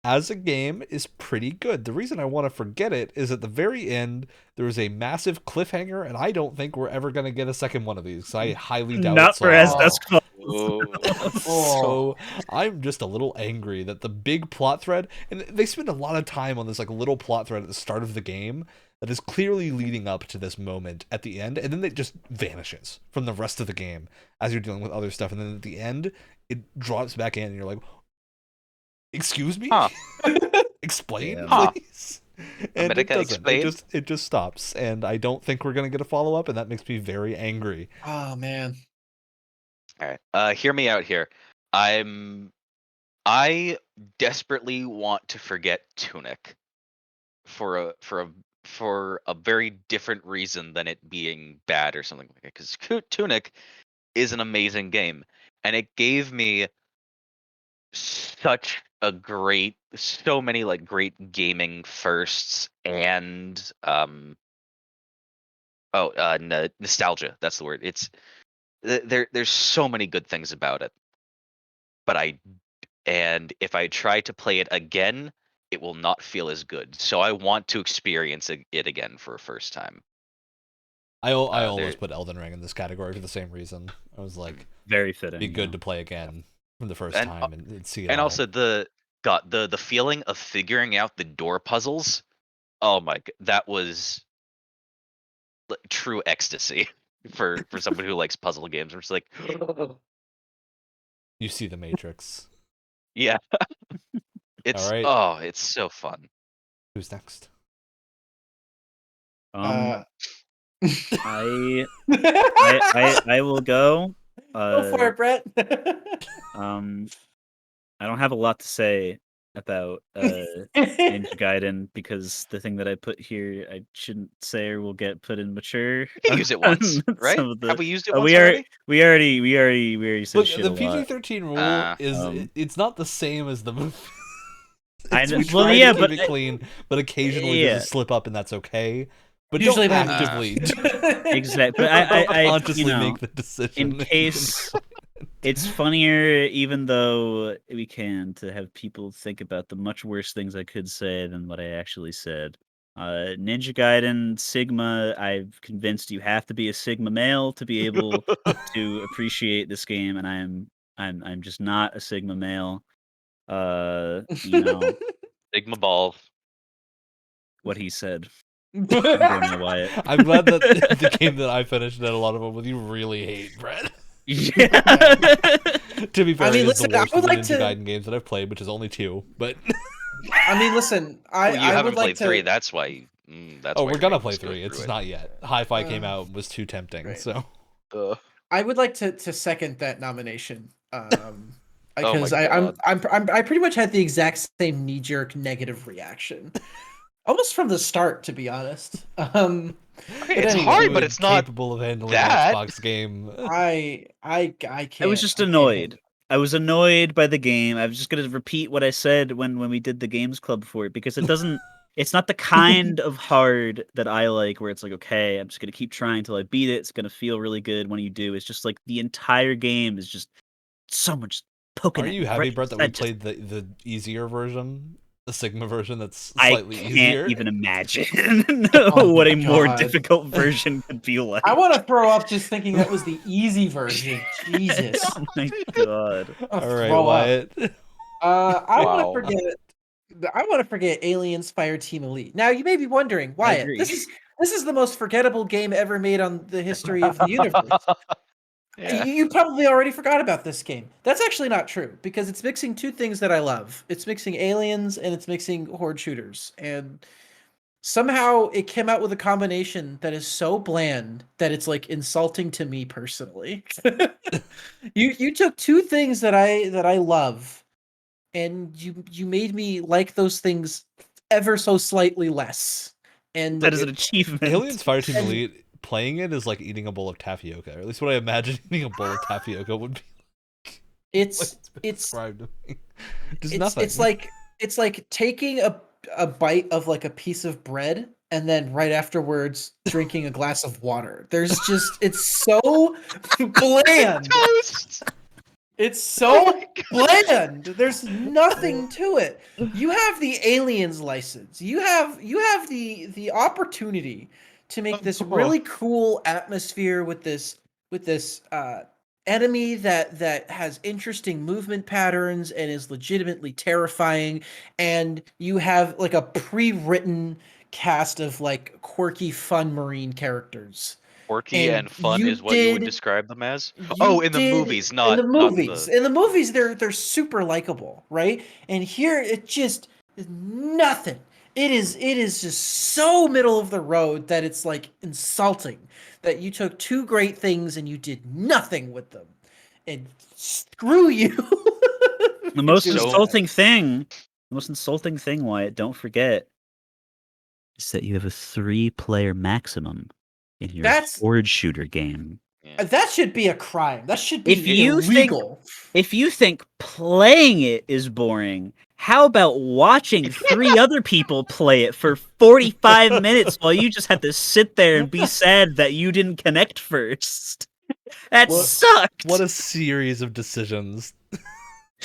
[SPEAKER 2] as a game is pretty good. The reason I want to forget it is at the very end there was a massive cliffhanger, and I don't think we're ever gonna get a second one of these. I highly doubt
[SPEAKER 4] Not
[SPEAKER 2] it's
[SPEAKER 4] for As Dusk Falls.
[SPEAKER 2] So I'm just a little angry that the big plot thread, and they spend a lot of time on this like little plot thread at the start of the game that is clearly leading up to this moment at the end, and then it just vanishes from the rest of the game as you're dealing with other stuff, and then at the end it drops back in, and you're like, "Excuse me,
[SPEAKER 1] Huh.
[SPEAKER 2] explain,
[SPEAKER 4] Yeah.
[SPEAKER 2] please." And it
[SPEAKER 1] America
[SPEAKER 2] doesn't.
[SPEAKER 1] explain?
[SPEAKER 2] It just stops, and I don't think we're gonna get a follow up, and that makes me very angry.
[SPEAKER 3] Oh man.
[SPEAKER 1] All right. Hear me out here. I desperately want to forget Tunic for a very different reason than it being bad or something like that. Because Tunic is an amazing game, and it gave me such so many like great gaming firsts and nostalgia. That's the word. It's there's so many good things about it, but if I try to play it again, it will not feel as good. So I want to experience it again for a first time.
[SPEAKER 2] I
[SPEAKER 1] there-
[SPEAKER 2] almost put Elden Ring in this category for the same reason. I was like,
[SPEAKER 4] Very fitting.
[SPEAKER 2] be good to play again from the first
[SPEAKER 1] And,
[SPEAKER 2] time and see it
[SPEAKER 1] And
[SPEAKER 2] all.
[SPEAKER 1] also the feeling of figuring out the door puzzles. Oh my god, that was true ecstasy for someone who likes puzzle games. I'm just like,
[SPEAKER 2] You see the Matrix.
[SPEAKER 1] yeah.
[SPEAKER 2] All right.
[SPEAKER 1] It's so fun.
[SPEAKER 2] Who's next?
[SPEAKER 4] I will go.
[SPEAKER 3] Go for it, Brett.
[SPEAKER 4] I don't have a lot to say about Ninja Gaiden because the thing that I put here I shouldn't say or will get put in mature.
[SPEAKER 1] You can use it once, right? Have we used it once already?
[SPEAKER 4] We already said
[SPEAKER 2] Look,
[SPEAKER 4] shit
[SPEAKER 2] the
[SPEAKER 4] a lot.
[SPEAKER 2] PG-13 rule is it's not the same as the movie.
[SPEAKER 4] I know.
[SPEAKER 2] We
[SPEAKER 4] Well,
[SPEAKER 2] try
[SPEAKER 4] yeah,
[SPEAKER 2] to
[SPEAKER 4] but
[SPEAKER 2] keep it clean, but occasionally there's a slip up, and that's okay. But
[SPEAKER 3] Usually
[SPEAKER 2] don't
[SPEAKER 3] by
[SPEAKER 2] actively
[SPEAKER 4] exactly. But I
[SPEAKER 2] consciously
[SPEAKER 4] you know,
[SPEAKER 2] make the decision.
[SPEAKER 4] in case it's funnier, even though we can, to have people think about the much worse things I could say than what I actually said. Ninja Gaiden, Sigma, I've convinced you have to be a Sigma male to be able to appreciate this game, and I'm just not a Sigma male. You know
[SPEAKER 1] Sigma ball.
[SPEAKER 4] what he said. I'm going to Wyatt.
[SPEAKER 2] I'm glad that the game that I finished had a lot of them with you really hate, Brett.
[SPEAKER 4] Yeah.
[SPEAKER 2] To be fair,
[SPEAKER 3] I mean,
[SPEAKER 2] it is
[SPEAKER 3] listen,
[SPEAKER 2] the
[SPEAKER 3] I
[SPEAKER 2] worst
[SPEAKER 3] would
[SPEAKER 2] of the
[SPEAKER 3] like
[SPEAKER 2] Ninja
[SPEAKER 3] to-
[SPEAKER 2] Gaiden games that I've played, which is only 2. But
[SPEAKER 3] I mean, listen,
[SPEAKER 1] Well, you
[SPEAKER 3] I
[SPEAKER 1] haven't
[SPEAKER 3] would like
[SPEAKER 1] played
[SPEAKER 3] to.
[SPEAKER 1] 3. That's why. That's
[SPEAKER 2] oh,
[SPEAKER 1] why
[SPEAKER 2] we're
[SPEAKER 1] you're
[SPEAKER 2] gonna
[SPEAKER 1] making
[SPEAKER 2] play
[SPEAKER 1] us go
[SPEAKER 2] 3. It's
[SPEAKER 1] through it.
[SPEAKER 2] not yet. Hi-Fi came out, was too tempting.
[SPEAKER 3] Right.
[SPEAKER 2] So
[SPEAKER 3] I would like to second that nomination. Because
[SPEAKER 1] my God.
[SPEAKER 3] I pretty much had the exact same knee jerk negative reaction, almost from the start, to be honest.
[SPEAKER 1] Okay,
[SPEAKER 3] But
[SPEAKER 1] it's
[SPEAKER 3] anyway,
[SPEAKER 1] hard, but it's not
[SPEAKER 2] capable of handling
[SPEAKER 1] that.
[SPEAKER 2] an Xbox game.
[SPEAKER 3] I can't.
[SPEAKER 4] I was just
[SPEAKER 3] I can't
[SPEAKER 4] annoyed.
[SPEAKER 3] handle it.
[SPEAKER 4] I was annoyed by the game. I was just gonna repeat what I said when we did the games club for it because it doesn't. It's not the kind of hard that I like, where it's like, okay, I'm just gonna keep trying till I beat it. It's gonna feel really good when you do. It's just like the entire game is just so much poking.
[SPEAKER 2] Are
[SPEAKER 4] at
[SPEAKER 2] you
[SPEAKER 4] me,
[SPEAKER 2] happy,
[SPEAKER 4] right?
[SPEAKER 2] Brett, that we
[SPEAKER 4] I just-
[SPEAKER 2] played the easier version, the Sigma version that's
[SPEAKER 4] I
[SPEAKER 2] slightly
[SPEAKER 4] can't
[SPEAKER 2] easier?
[SPEAKER 4] even imagine
[SPEAKER 3] Oh
[SPEAKER 4] what
[SPEAKER 3] my
[SPEAKER 4] a more
[SPEAKER 3] God.
[SPEAKER 4] difficult version could be like.
[SPEAKER 3] I want to throw up just thinking that was the easy version. Jesus.
[SPEAKER 4] Oh my God.
[SPEAKER 3] I'll
[SPEAKER 2] All right,
[SPEAKER 3] throw up.
[SPEAKER 2] Wyatt.
[SPEAKER 3] I want
[SPEAKER 1] Wow.
[SPEAKER 3] to forget. I want to forget Aliens Fire Team Elite. Now you may be wondering, Wyatt,
[SPEAKER 4] agree.
[SPEAKER 3] this is the most forgettable game ever made on the history of the universe.
[SPEAKER 1] Yeah.
[SPEAKER 3] You probably already forgot about this game. That's actually not true because it's mixing two things that I love. It's mixing aliens and it's mixing horde shooters. And somehow it came out with a combination that is so bland that it's like insulting to me personally. You took two things that I love and you made me like those things ever so slightly less. And
[SPEAKER 4] That is an achievement.
[SPEAKER 2] Aliens Fire Team
[SPEAKER 3] And-
[SPEAKER 2] Elite, playing it is like eating a bowl of tapioca, or at least what I imagine eating a bowl of tapioca would be.
[SPEAKER 3] it's
[SPEAKER 2] been
[SPEAKER 3] it's
[SPEAKER 2] described to me. Just
[SPEAKER 3] it's
[SPEAKER 2] nothing.
[SPEAKER 3] it's like taking a bite of like a piece of bread and then right afterwards drinking a glass of water. There's just it's so bland.
[SPEAKER 1] Toast.
[SPEAKER 3] It's
[SPEAKER 1] Oh
[SPEAKER 3] so
[SPEAKER 1] my God.
[SPEAKER 3] bland. There's nothing to it. You have the aliens license. You have the opportunity to make this really cool atmosphere with this enemy that has interesting movement patterns and is legitimately terrifying, and you have like a pre-written cast of like quirky fun marine characters.
[SPEAKER 1] Quirky and fun
[SPEAKER 3] you
[SPEAKER 1] is what you would
[SPEAKER 3] did-
[SPEAKER 1] describe them as.
[SPEAKER 3] You
[SPEAKER 1] Oh, in the
[SPEAKER 3] did-
[SPEAKER 1] movies, not
[SPEAKER 3] in the movies.
[SPEAKER 1] Not
[SPEAKER 3] In the movies, they're super likable, right? And here it just is nothing. It is just so middle of the road that it's like insulting that you took two great things and you did nothing with them. And screw you.
[SPEAKER 4] The most
[SPEAKER 1] so-
[SPEAKER 4] insulting thing, Wyatt, don't forget, is that you have a 3-player maximum in your
[SPEAKER 3] That's-
[SPEAKER 4] horde shooter game.
[SPEAKER 1] Yeah.
[SPEAKER 3] That should be a crime. That should be
[SPEAKER 4] illegal. If you think playing it is boring, how about watching 3 other people play it for 45 minutes while you just have to sit there and be sad that you didn't connect first? That sucked.
[SPEAKER 2] What a series of decisions.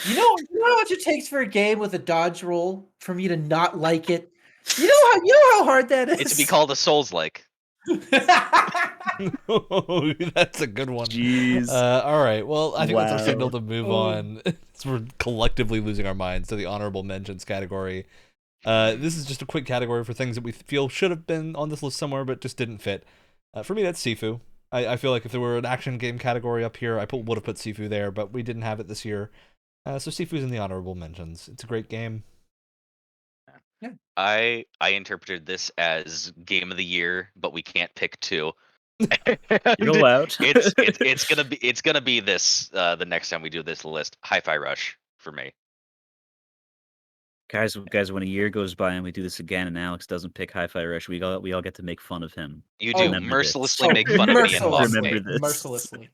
[SPEAKER 3] You know how much it takes for a game with a dodge roll for me to not like it? You know how hard that is?
[SPEAKER 1] It's to be called a Souls-like.
[SPEAKER 2] That's a good one.
[SPEAKER 4] Jeez.
[SPEAKER 2] All right. Well, I think that's our
[SPEAKER 4] Wow.
[SPEAKER 2] signal to move on. We're collectively losing our minds to the honorable mentions category. This is just a quick category for things that we feel should have been on this list somewhere, but just didn't fit. For me, that's Sifu. I feel like if there were an action game category up here, I would have put Sifu there, but we didn't have it this year. So Sifu's in the honorable mentions. It's a great game.
[SPEAKER 3] Yeah.
[SPEAKER 1] I interpreted this as game of the year, but we can't pick 2.
[SPEAKER 4] You're allowed.
[SPEAKER 1] it's gonna be this the next time we do this list. Hi-Fi Rush for me.
[SPEAKER 4] Guys, when a year goes by and we do this again and Alex doesn't pick Hi-Fi Rush, we all get to make fun of him.
[SPEAKER 1] You do
[SPEAKER 4] Remember
[SPEAKER 1] mercilessly
[SPEAKER 3] this.
[SPEAKER 1] make fun of me and mock
[SPEAKER 3] Mercilessly.
[SPEAKER 1] me.
[SPEAKER 4] Remember this.
[SPEAKER 3] Mercilessly.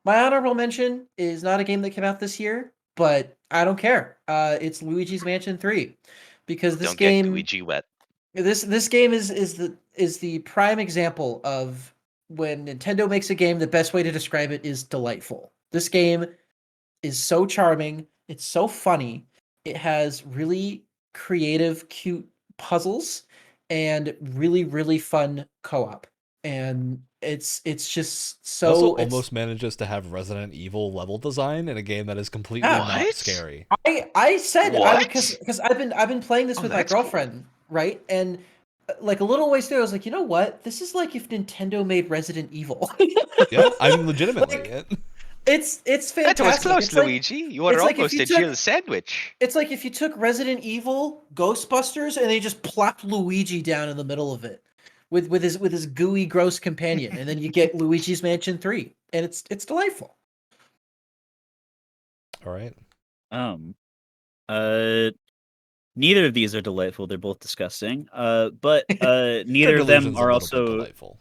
[SPEAKER 3] My honorable mention is not a game that came out this year, but I don't care. It's Luigi's Mansion 3, because this
[SPEAKER 1] Don't
[SPEAKER 3] game,
[SPEAKER 1] get Luigi wet.
[SPEAKER 3] this game is the prime example of when Nintendo makes a game. The best way to describe it is delightful. This game is so charming. It's so funny. It has really creative, cute puzzles and really, really fun co-op. And it's just so
[SPEAKER 2] Also almost manages to have Resident Evil level design in a game that is completely not
[SPEAKER 1] What?
[SPEAKER 2] scary.
[SPEAKER 3] I said
[SPEAKER 1] What?
[SPEAKER 3] because I've been playing this
[SPEAKER 1] Oh,
[SPEAKER 3] with my
[SPEAKER 1] that's cool.
[SPEAKER 3] girlfriend, right? And like a little ways through, I was like, you know what? This is like if Nintendo made Resident Evil.
[SPEAKER 2] Yeah, I mean, legitimately.
[SPEAKER 3] Like, it's fantastic.
[SPEAKER 1] That was close,
[SPEAKER 3] It's like-
[SPEAKER 1] Luigi. You were
[SPEAKER 3] it's like if
[SPEAKER 1] almost
[SPEAKER 3] you
[SPEAKER 1] a
[SPEAKER 3] took-
[SPEAKER 1] Jill sandwich.
[SPEAKER 3] It's like if you took Resident Evil, Ghostbusters, and they just plopped Luigi down in the middle of it with his gooey, gross companion, and then you get Luigi's Mansion 3, and it's delightful.
[SPEAKER 2] All right.
[SPEAKER 4] Neither of these are delightful. They're both disgusting. But neither of
[SPEAKER 2] Delusion's
[SPEAKER 4] them
[SPEAKER 2] a
[SPEAKER 4] are
[SPEAKER 2] little bit
[SPEAKER 4] also
[SPEAKER 2] delightful.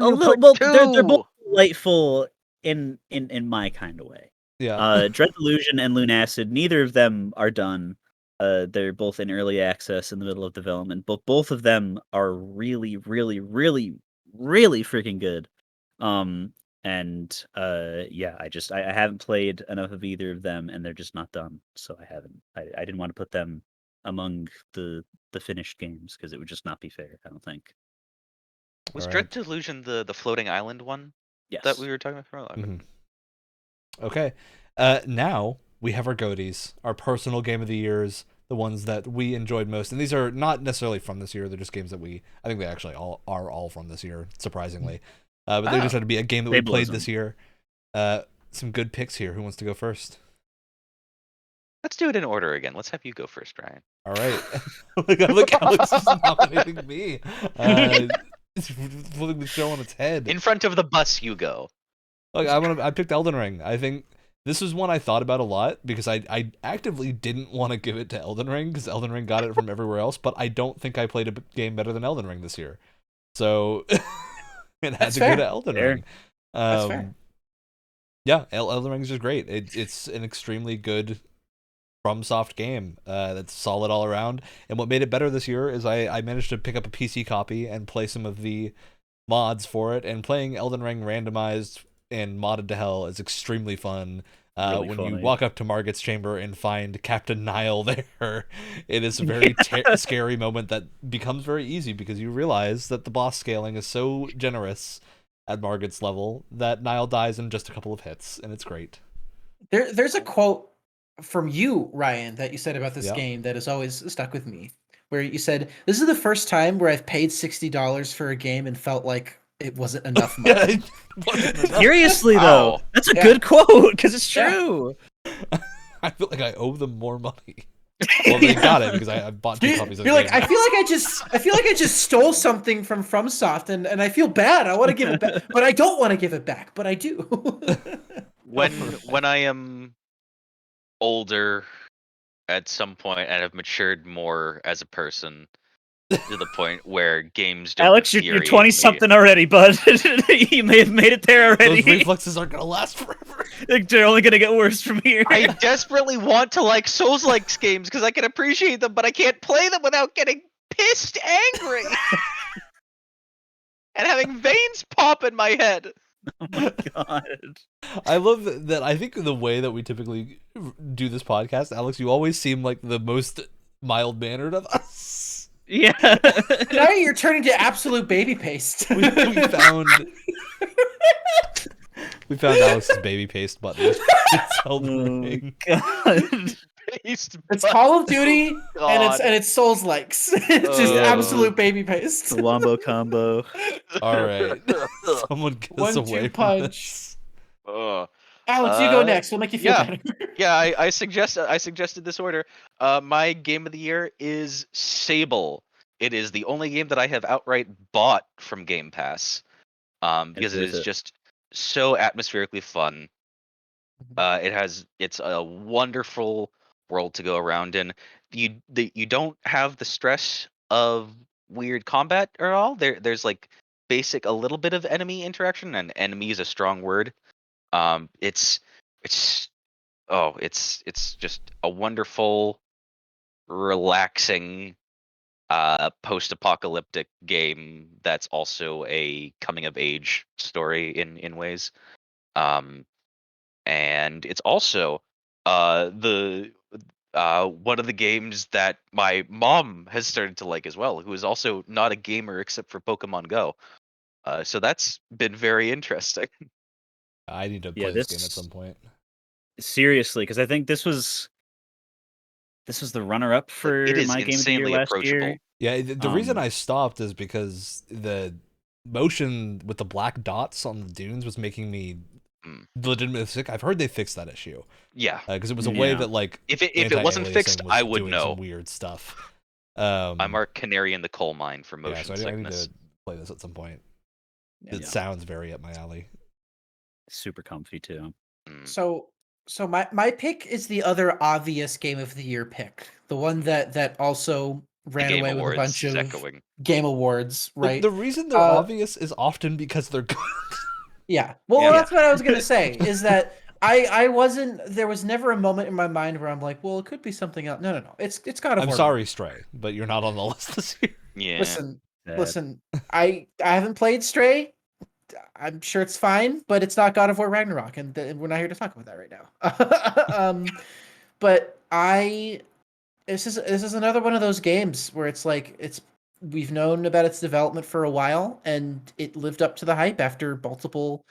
[SPEAKER 4] a little. Well, they're both delightful in my kind of way.
[SPEAKER 2] Yeah.
[SPEAKER 4] Dread Delusion and Lunacid, neither of them are done. They're both in early access in the middle of development, but both of them are really, really, really, really freaking good. Yeah, I haven't played enough of either of them, and they're just not done. So I didn't want to put them among the finished games because it would just not be fair. I don't think.
[SPEAKER 1] Was
[SPEAKER 2] All
[SPEAKER 1] Dread
[SPEAKER 2] right.
[SPEAKER 1] Delusion the floating island one
[SPEAKER 4] Yes.
[SPEAKER 1] that we were talking about?
[SPEAKER 2] Mhm. Okay. Now we have our goatees, our personal game of the years, the ones that we enjoyed most. And these are not necessarily from this year. They're just games that I think they actually all from this year, surprisingly. But they just had to be a game that we played this year. Some good picks here. Who wants to go first?
[SPEAKER 1] Let's do it in order again. Let's have you go first, Ryan.
[SPEAKER 2] All right. Look, Alex is nominating me. It's flipping the show on its head.
[SPEAKER 1] In front of the bus, you go.
[SPEAKER 2] Look, I picked Elden Ring. I think this is one I thought about a lot because I actively didn't want to give it to Elden Ring because Elden Ring got it from everywhere else, but I don't think I played a game better than Elden Ring this year. So it had to go to Elden Ring.
[SPEAKER 3] That's fair.
[SPEAKER 2] Yeah, Elden Ring is just great. It's an extremely good FromSoft game that's solid all around. And what made it better this year is I managed to pick up a PC copy and play some of the mods for it. And playing Elden Ring randomized and modded to hell is extremely fun.
[SPEAKER 4] Really
[SPEAKER 2] when
[SPEAKER 4] funny.
[SPEAKER 2] you walk up to Margit's chamber and find Captain Nile there, it is a very scary moment that becomes very easy because you realize that the boss scaling is so generous at Margit's level that Nile dies in just a couple of hits, and it's great.
[SPEAKER 3] There's a quote from you, Ryan, that you said about this
[SPEAKER 2] Yeah.
[SPEAKER 3] game that has always stuck with me, where you said, "This is the first time where I've paid $60 for a game and felt like it wasn't enough money."
[SPEAKER 2] Yeah, it wasn't enough.
[SPEAKER 4] Seriously, though,
[SPEAKER 1] Wow.
[SPEAKER 4] that's a
[SPEAKER 3] Yeah.
[SPEAKER 4] good quote because it's
[SPEAKER 3] Yeah.
[SPEAKER 4] true.
[SPEAKER 2] I feel like I owe them more money. Well, they got it because I bought 2 copies of
[SPEAKER 3] You're
[SPEAKER 2] the
[SPEAKER 3] like,
[SPEAKER 2] game.
[SPEAKER 3] I feel like I just stole something from FromSoft, and I feel bad. I want to give it back, but I don't want to give it back, but I do.
[SPEAKER 1] When I am older at some point and have matured more as a person, to the point where games don't
[SPEAKER 4] Alex, you're
[SPEAKER 1] infuriate
[SPEAKER 4] 20
[SPEAKER 1] me.
[SPEAKER 4] something already, bud. You may have made it there already.
[SPEAKER 2] Those reflexes aren't gonna last forever.
[SPEAKER 4] They're only gonna get worse from here.
[SPEAKER 1] I desperately want to like Souls-like games because I can appreciate them, but I can't play them without getting pissed angry and having veins pop in my head.
[SPEAKER 4] Oh my god.
[SPEAKER 2] I love that. I think the way that we typically do this podcast, Alex, you always seem like the most mild-mannered of us.
[SPEAKER 4] Yeah.
[SPEAKER 3] Now you're turning to absolute baby paste.
[SPEAKER 2] We found Alex's baby paste button. It's Elden Ring.
[SPEAKER 4] God.
[SPEAKER 1] Paste
[SPEAKER 3] It's Call of Duty
[SPEAKER 1] God.
[SPEAKER 3] and it's Souls likes. It's just
[SPEAKER 1] Oh.
[SPEAKER 3] absolute baby paste.
[SPEAKER 4] The wombo combo.
[SPEAKER 2] All right, someone get us
[SPEAKER 3] 1-2
[SPEAKER 2] away from
[SPEAKER 3] punch.
[SPEAKER 2] this.
[SPEAKER 1] Ugh.
[SPEAKER 3] Alex, you go next. We'll make you feel
[SPEAKER 1] yeah.
[SPEAKER 3] better.
[SPEAKER 1] Yeah, I suggested this order. My game of the year is Sable. It is the only game that I have outright bought from Game Pass. Because it is just so atmospherically fun. It's a wonderful world to go around in. You don't have the stress of weird combat at all. There's like a little bit of enemy interaction, and enemy is a strong word. It's just a wonderful, relaxing, post-apocalyptic game that's also a coming of age story in ways. And it's also the one of the games that my mom has started to like as well, who is also not a gamer except for Pokemon Go. So that's been very interesting.
[SPEAKER 2] I need to play this game at some point.
[SPEAKER 4] Seriously, because I think this was the runner-up for
[SPEAKER 1] It is
[SPEAKER 4] my game of the year
[SPEAKER 1] insanely
[SPEAKER 4] last
[SPEAKER 1] approachable.
[SPEAKER 4] year.
[SPEAKER 2] Yeah, the reason I stopped is because the motion with the black dots on the dunes was making me legitimately sick. I've heard they fixed that issue.
[SPEAKER 1] Yeah,
[SPEAKER 2] because it was a way that like
[SPEAKER 1] if it wasn't fixed, I would
[SPEAKER 2] doing
[SPEAKER 1] know.
[SPEAKER 2] Some weird stuff.
[SPEAKER 1] I'm our canary in the coal mine for motion
[SPEAKER 2] so I need
[SPEAKER 1] sickness.
[SPEAKER 2] to play this at some point.
[SPEAKER 3] Yeah.
[SPEAKER 2] It sounds very up my alley.
[SPEAKER 4] Super comfy too.
[SPEAKER 3] So my pick is the other obvious game of the year pick, the one that also ran
[SPEAKER 1] Game
[SPEAKER 3] away with a
[SPEAKER 1] Awards
[SPEAKER 3] bunch of
[SPEAKER 1] echoing.
[SPEAKER 3] game awards, right?
[SPEAKER 2] The reason they're obvious is often because they're good.
[SPEAKER 3] Yeah. Well, that's what I was gonna say. Is that I wasn't. There was never a moment in my mind where I'm like, well, it could be something else. No. It's God of War.
[SPEAKER 2] I'm sorry, Stray, but you're not on the list this year.
[SPEAKER 1] Yeah.
[SPEAKER 3] Listen. I haven't played Stray. I'm sure it's fine, but it's not God of War Ragnarok, and we're not here to talk about that right now. But this is another one of those games where it's like we've known about its development for a while, and it lived up to the hype after multiple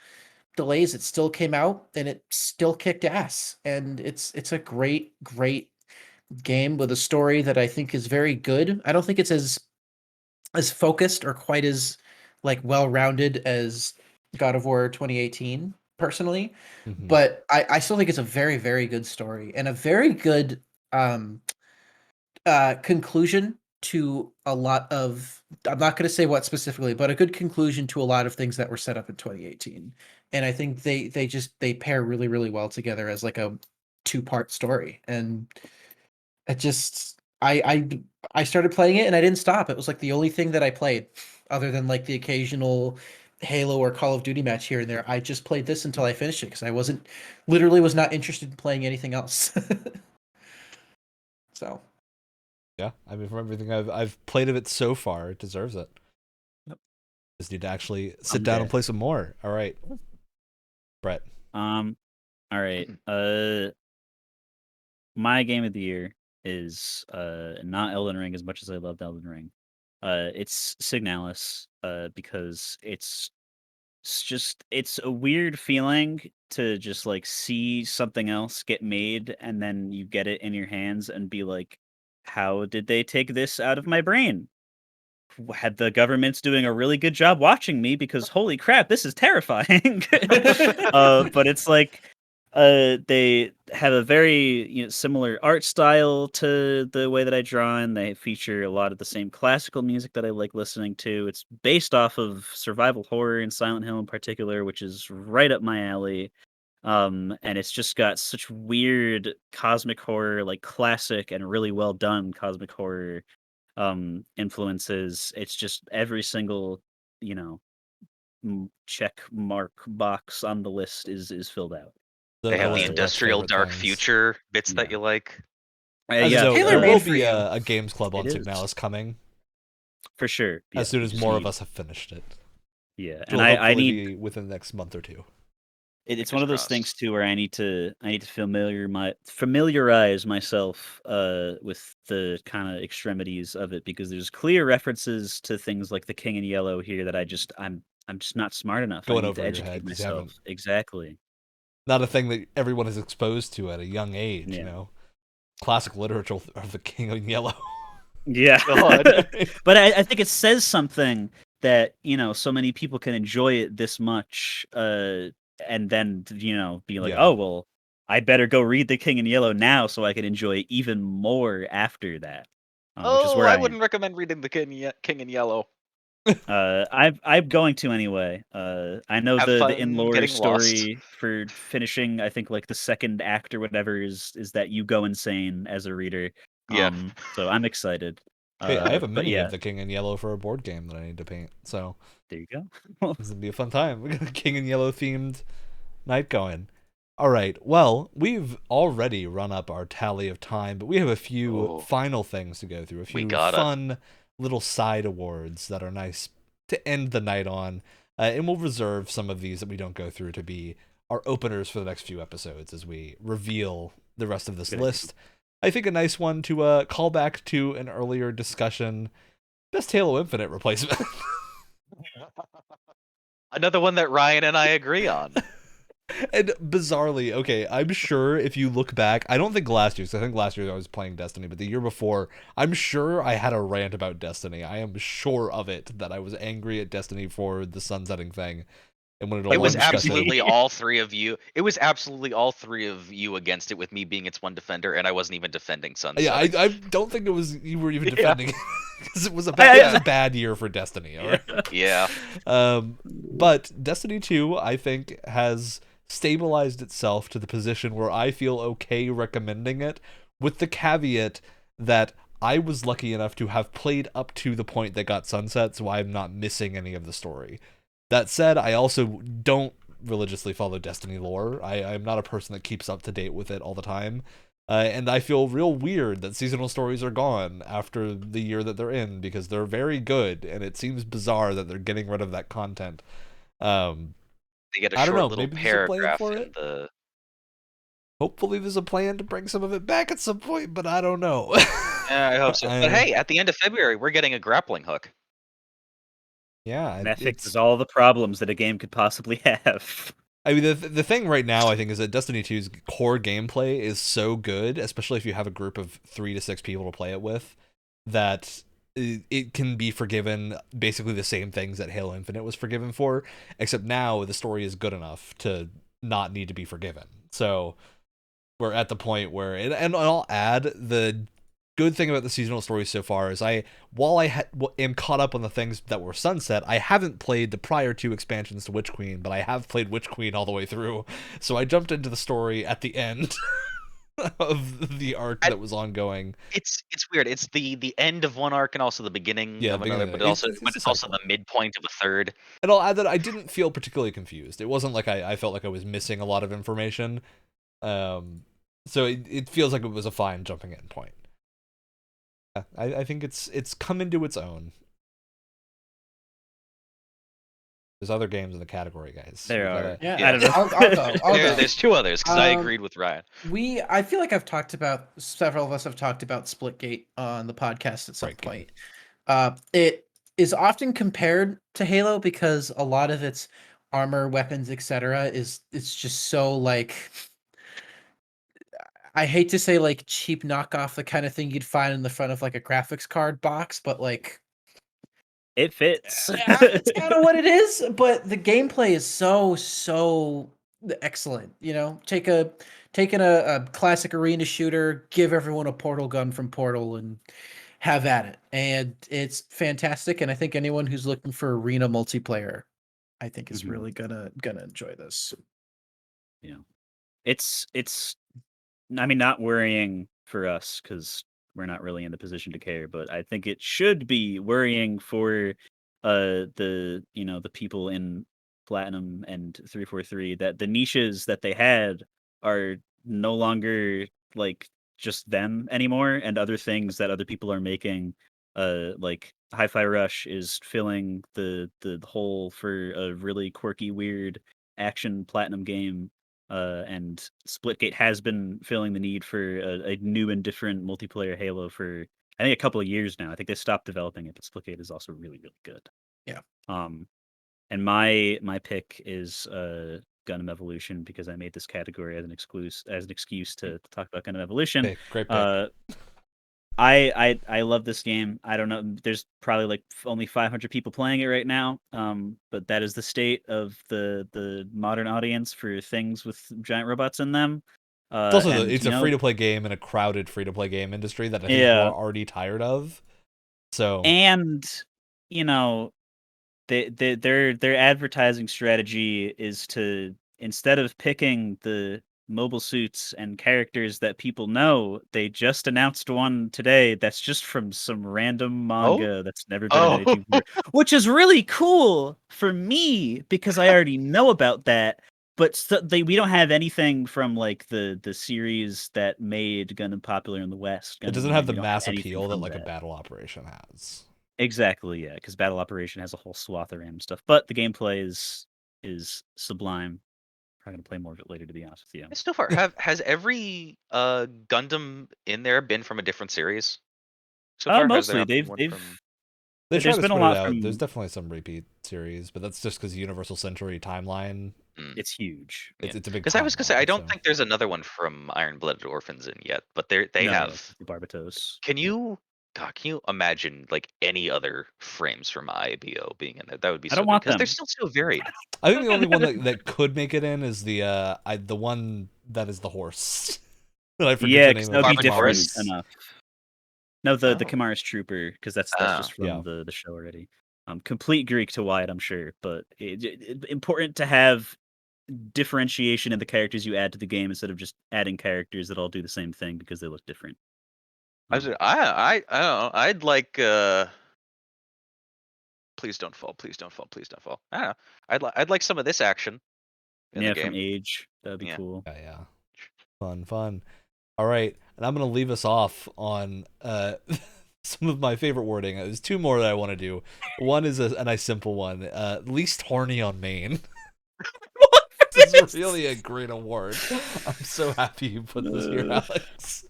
[SPEAKER 3] delays. It still came out, and it still kicked ass, and it's a great game with a story that I think is very good. I don't think it's as focused or quite as like well-rounded as God of War 2018 personally, but I still think it's a very, very good story and a very good conclusion to a lot of, I'm not going to say what specifically, but a good conclusion to a lot of things that were set up in 2018. And I think they pair really, really well together as like a two-part story. And it just, I started playing it and I didn't stop. It was like the only thing that I played other than like the occasional Halo or Call of Duty match here and there. I just played this until I finished it because I was not interested in playing anything else. So
[SPEAKER 2] yeah, I mean, from everything I've played of it so far, it deserves it.
[SPEAKER 3] Yep.
[SPEAKER 2] Just need to actually sit down and play some more. All right, Brett.
[SPEAKER 4] All right. My game of the year is not Elden Ring as much as I loved Elden Ring. It's Signalis because it's a weird feeling to just like see something else get made and then you get it in your hands and be like, how did they take this out of my brain? Had the government's doing a really good job watching me because holy crap, this is terrifying. But it's like they have a very similar art style to the way that I draw, and they feature a lot of the same classical music that I like listening to. It's based off of survival horror and Silent Hill in particular, which is right up my alley. And it's just got such weird cosmic horror, like classic and really well done cosmic horror influences. It's just every single, you know, check mark box on the list is filled out.
[SPEAKER 1] They have the
[SPEAKER 2] list of Brett's
[SPEAKER 1] industrial
[SPEAKER 2] favorite
[SPEAKER 1] dark
[SPEAKER 2] things.
[SPEAKER 1] future bits that
[SPEAKER 4] Yeah.
[SPEAKER 1] you like.
[SPEAKER 2] As
[SPEAKER 4] Yeah,
[SPEAKER 2] a note,
[SPEAKER 3] Taylor
[SPEAKER 2] there
[SPEAKER 3] made
[SPEAKER 2] will
[SPEAKER 3] for
[SPEAKER 2] be
[SPEAKER 3] you.
[SPEAKER 2] a games club on
[SPEAKER 4] It is.
[SPEAKER 2] Signalis coming
[SPEAKER 4] for sure.
[SPEAKER 2] as soon as
[SPEAKER 4] just
[SPEAKER 2] more of
[SPEAKER 4] need-
[SPEAKER 2] us have finished it.
[SPEAKER 4] Yeah,
[SPEAKER 2] Which
[SPEAKER 4] and
[SPEAKER 2] will
[SPEAKER 4] I
[SPEAKER 2] hopefully
[SPEAKER 4] need.
[SPEAKER 2] be within the next month or two.
[SPEAKER 4] It's
[SPEAKER 1] Fingers
[SPEAKER 4] one of those
[SPEAKER 1] crossed.
[SPEAKER 4] things too where I need to familiarize myself with the kind of extremities of it, because there's clear references to things like the King in Yellow here that I'm just not smart enough.
[SPEAKER 2] Going
[SPEAKER 4] I need
[SPEAKER 2] over
[SPEAKER 4] to
[SPEAKER 2] your
[SPEAKER 4] educate
[SPEAKER 2] head 'cause you
[SPEAKER 4] myself.
[SPEAKER 2] haven't-
[SPEAKER 4] Exactly.
[SPEAKER 2] Not a thing that everyone is exposed to at a young age, you
[SPEAKER 4] Yeah.
[SPEAKER 2] know. Classic literature of the King in Yellow.
[SPEAKER 4] Yeah.
[SPEAKER 1] God.
[SPEAKER 4] But I think it says something that, so many people can enjoy it this much, and then, be like,
[SPEAKER 2] Yeah.
[SPEAKER 4] oh, well, I better go read The King in Yellow now so I can enjoy it even more after that. Which is where
[SPEAKER 1] I
[SPEAKER 4] I am.
[SPEAKER 1] wouldn't recommend reading the King in Yellow.
[SPEAKER 4] I'm going to anyway. I know
[SPEAKER 1] Have
[SPEAKER 4] the
[SPEAKER 1] fun
[SPEAKER 4] in-lore
[SPEAKER 1] getting lost.
[SPEAKER 4] story for finishing, I think, like the second act or whatever is that you go insane as a reader.
[SPEAKER 1] Yeah.
[SPEAKER 4] So I'm excited.
[SPEAKER 2] Hey, I have a
[SPEAKER 4] but
[SPEAKER 2] mini
[SPEAKER 4] yeah,
[SPEAKER 2] of the King in Yellow for a board game that I need to paint, so
[SPEAKER 4] there you go.
[SPEAKER 2] this will be a fun time. We got a King in Yellow themed night going. All right. Well, we've already run up our tally of time, but we have a few
[SPEAKER 1] Oh.
[SPEAKER 2] final things to go through. A
[SPEAKER 1] We
[SPEAKER 2] few
[SPEAKER 1] gotta.
[SPEAKER 2] fun little side awards that are nice to end the night on, and we'll reserve some of these that we don't go through to be our openers for the next few episodes as we reveal the rest of this
[SPEAKER 4] Good
[SPEAKER 2] list. I think a nice one to call back to an earlier discussion: best Halo Infinite replacement.
[SPEAKER 1] Another one that Ryan and I agree on.
[SPEAKER 2] And bizarrely, okay, I'm sure if you look back, I don't think last year, because I think last year I was playing Destiny, but the year before, I'm sure I had a rant about Destiny. I am sure of it, that I was angry at Destiny for the sunsetting thing. And when
[SPEAKER 1] It was
[SPEAKER 2] discuss
[SPEAKER 1] absolutely all three of you. It was absolutely all three of you against it, with me being its one defender, and I wasn't even defending Sunset.
[SPEAKER 2] Yeah, I don't think it was you were even
[SPEAKER 4] Yeah.
[SPEAKER 2] defending it, because it was a bad year for Destiny. All right?
[SPEAKER 1] Yeah.
[SPEAKER 2] But Destiny 2, I think, has stabilized itself to the position where I feel okay recommending it, with the caveat that I was lucky enough to have played up to the point that got sunset, so I'm not missing any of the story. That said, I also don't religiously follow Destiny lore. I'm not a person that keeps up to date with it all the time. And I feel real weird that seasonal stories are gone after the year that they're in, because they're very good, and it seems bizarre that they're getting rid of that content.
[SPEAKER 1] They get a
[SPEAKER 2] I don't
[SPEAKER 1] short
[SPEAKER 2] know,
[SPEAKER 1] little
[SPEAKER 2] maybe there's a plan
[SPEAKER 1] paragraph
[SPEAKER 2] for
[SPEAKER 1] in
[SPEAKER 2] it?
[SPEAKER 1] the.
[SPEAKER 2] Hopefully there's a plan to bring some of it back at some point, but I don't know.
[SPEAKER 1] Yeah, I hope so. But hey, at the end of February, we're getting a grappling hook.
[SPEAKER 2] Yeah,
[SPEAKER 4] And that fixes all the problems that a game could possibly have.
[SPEAKER 2] I mean, the thing right now, I think, is that Destiny 2's core gameplay is so good, especially if you have a group of 3 to 6 people to play it with, that it can be forgiven basically the same things that Halo Infinite was forgiven for, except now the story is good enough to not need to be forgiven. So we're at the point where, and I'll add, the good thing about the seasonal stories so far is while I am caught up on the things that were sunset, I haven't played the prior 2 expansions to Witch Queen, but I have played Witch Queen all the way through. So I jumped into the story at the end of the arc that was ongoing.
[SPEAKER 1] It's weird. It's the end of one arc and also the beginning of another, but
[SPEAKER 2] It's
[SPEAKER 1] it's
[SPEAKER 2] a
[SPEAKER 1] also
[SPEAKER 2] cycle.
[SPEAKER 1] the midpoint of a third.
[SPEAKER 2] And I'll add that I didn't feel particularly confused. It wasn't like I felt like I was missing a lot of information. So it feels like it was a fine jumping in point. I think it's come into its own. There's other games in the category, guys.
[SPEAKER 4] There are.
[SPEAKER 2] Gotta,
[SPEAKER 3] Yeah,
[SPEAKER 1] Yeah.
[SPEAKER 4] I don't know.
[SPEAKER 3] I'll go.
[SPEAKER 1] There's two others, because I
[SPEAKER 3] Um,
[SPEAKER 1] agreed with Ryan.
[SPEAKER 3] I feel like several of us have talked about Splitgate on the podcast at some
[SPEAKER 2] Great game.
[SPEAKER 3] point. It is often compared to Halo because a lot of its armor, weapons, etc. It's just so like, I hate to say like cheap knockoff, the kind of thing you'd find in the front of like a graphics card box, but like
[SPEAKER 4] It fits.
[SPEAKER 3] it's kind of what it is. But the gameplay is so excellent. Taking a classic arena shooter, give everyone a portal gun from Portal, and have at it. And it's fantastic. And I think anyone who's looking for arena multiplayer, I think is
[SPEAKER 4] Mhm.
[SPEAKER 3] really gonna enjoy this.
[SPEAKER 4] It's I mean, not worrying for us because we're not really in the position to care. But I think it should be worrying for the people in Platinum and 343 that the niches that they had are no longer like just them anymore, and other things that other people are making. Like Hi-Fi Rush is filling the hole for a really quirky, weird action Platinum game. And Splitgate has been filling the need for a new and different multiplayer Halo for I think a couple of years now. I think they stopped developing it, but Splitgate is also really, really good.
[SPEAKER 3] Yeah.
[SPEAKER 4] And my pick is Gundam Evolution because I made this category as an excuse to talk about Gundam Evolution.
[SPEAKER 2] Great pick.
[SPEAKER 4] I love this game. I don't know. There's probably like only 500 people playing it right now. But that is the state of the modern audience for things with giant robots in them.
[SPEAKER 2] It's also it's a free-to-play game in a crowded free-to-play game industry that I think people are already tired of. So
[SPEAKER 4] their advertising strategy is to, instead of picking the mobile suits and characters that people know, they just announced one today that's just from some random manga that's never been in anything before, which is really cool for me because I already know about that. But we don't have anything from like the series that made Gundam popular in the West.
[SPEAKER 2] It doesn't have the mass appeal that like a Battle Operation has.
[SPEAKER 4] Exactly, yeah, because Battle Operation has a whole swath of random stuff, but the gameplay is sublime. I'm going to play more of it later, to be honest with you.
[SPEAKER 1] So far, has every Gundam in there been from a different series? So far,
[SPEAKER 4] mostly
[SPEAKER 2] there's been a lot from... There's definitely some repeat series, but that's just because Universal Century timeline.
[SPEAKER 4] It's huge.
[SPEAKER 2] It's a big.
[SPEAKER 1] Because I was gonna say I don't think there's another one from Iron Blooded Orphans in yet, but they have
[SPEAKER 4] Barbatos.
[SPEAKER 1] Can you imagine like any other frames from IABO being in there? That would be.
[SPEAKER 4] I don't want them
[SPEAKER 1] because they're still so varied.
[SPEAKER 2] I think the only one that could make it in is the one that is the horse. That I forget the name of.
[SPEAKER 4] That would be different enough. No, the Kamaris Trooper, because that's just from the show already. Complete Greek to Wyatt, I'm sure, but important to have differentiation in the characters you add to the game instead of just adding characters that all do the same thing because they look different.
[SPEAKER 1] I don't know. I'd like. Please don't fall. Please don't fall. Please don't fall. I don't know. I'd like some of this action. In the game.
[SPEAKER 4] From Age, that'd be cool.
[SPEAKER 2] Yeah. Fun. All right, and I'm gonna leave us off on some of my favorite wording. There's two more that I want to do. One is a nice simple one. Least horny on main. This is really a great award. I'm so happy you put this here, Alex.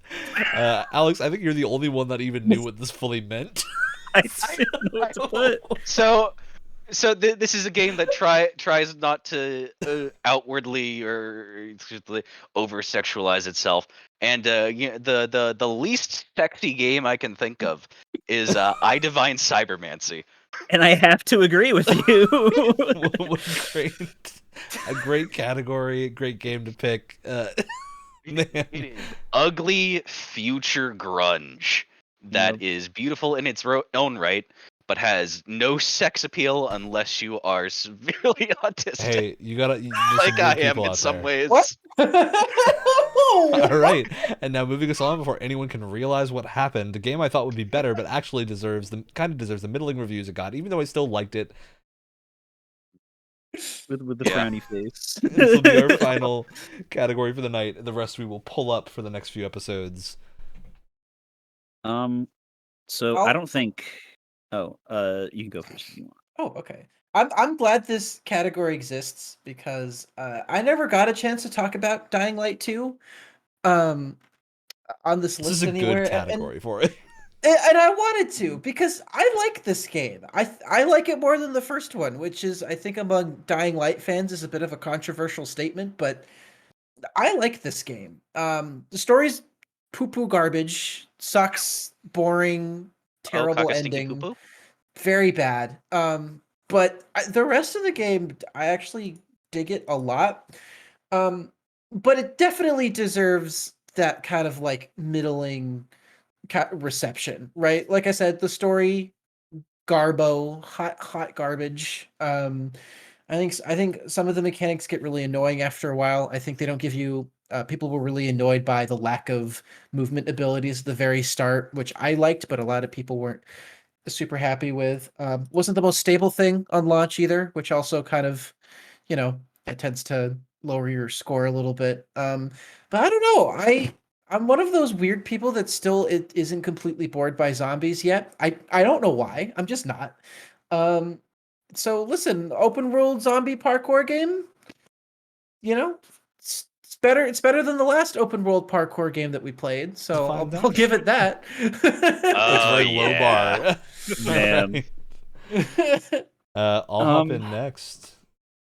[SPEAKER 2] Alex, I think you're the only one that even knew what this fully meant.
[SPEAKER 4] I didn't know what to put.
[SPEAKER 1] So this is a game that tries not to outwardly or over sexualize itself, and the least sexy game I can think of is I Divine Cybermancy.
[SPEAKER 4] And I have to agree with you.
[SPEAKER 2] A great category, great game to pick.
[SPEAKER 1] It is ugly future grunge that is beautiful in its own right, but has no sex appeal unless you are severely autistic.
[SPEAKER 2] Hey, you gotta
[SPEAKER 1] like I am in some ways.
[SPEAKER 3] What?
[SPEAKER 2] All right, and now moving us on before anyone can realize what happened. A game I thought would be better, but actually deserves the middling reviews it got, even though I still liked it.
[SPEAKER 4] With the frowny face.
[SPEAKER 2] This will be our final category for the night. The rest we will pull up for the next few episodes.
[SPEAKER 4] So I don't think. You can go first if you want.
[SPEAKER 3] Oh, okay. I'm glad this category exists because I never got a chance to talk about Dying Light 2 on this list anywhere.
[SPEAKER 2] This is a good category for it.
[SPEAKER 3] And I wanted to because I like this game. I like it more than the first one, which is I think among Dying Light fans is a bit of a controversial statement, but I like this game. The story's poo-poo garbage, sucks, boring, terrible ending.
[SPEAKER 1] Poo-poo?
[SPEAKER 3] Very bad. But the rest of the game, I actually dig it a lot. But it definitely deserves that kind of like middling reception, right? Like I said, the story, hot garbage. I think some of the mechanics get really annoying after a while. I think they don't give you People were really annoyed by the lack of movement abilities at the very start, which I liked, but a lot of people weren't super happy with. Wasn't the most stable thing on launch either, which also kind of, it tends to lower your score a little bit. But I don't know. I'm one of those weird people that still it isn't completely bored by zombies yet. I don't know why. I'm just not. So listen, open world zombie parkour game, it's better. It's better than the last open world parkour game that we played. So I'll give it that.
[SPEAKER 2] It's a very low bar.
[SPEAKER 4] Man.
[SPEAKER 2] I'll hop in next.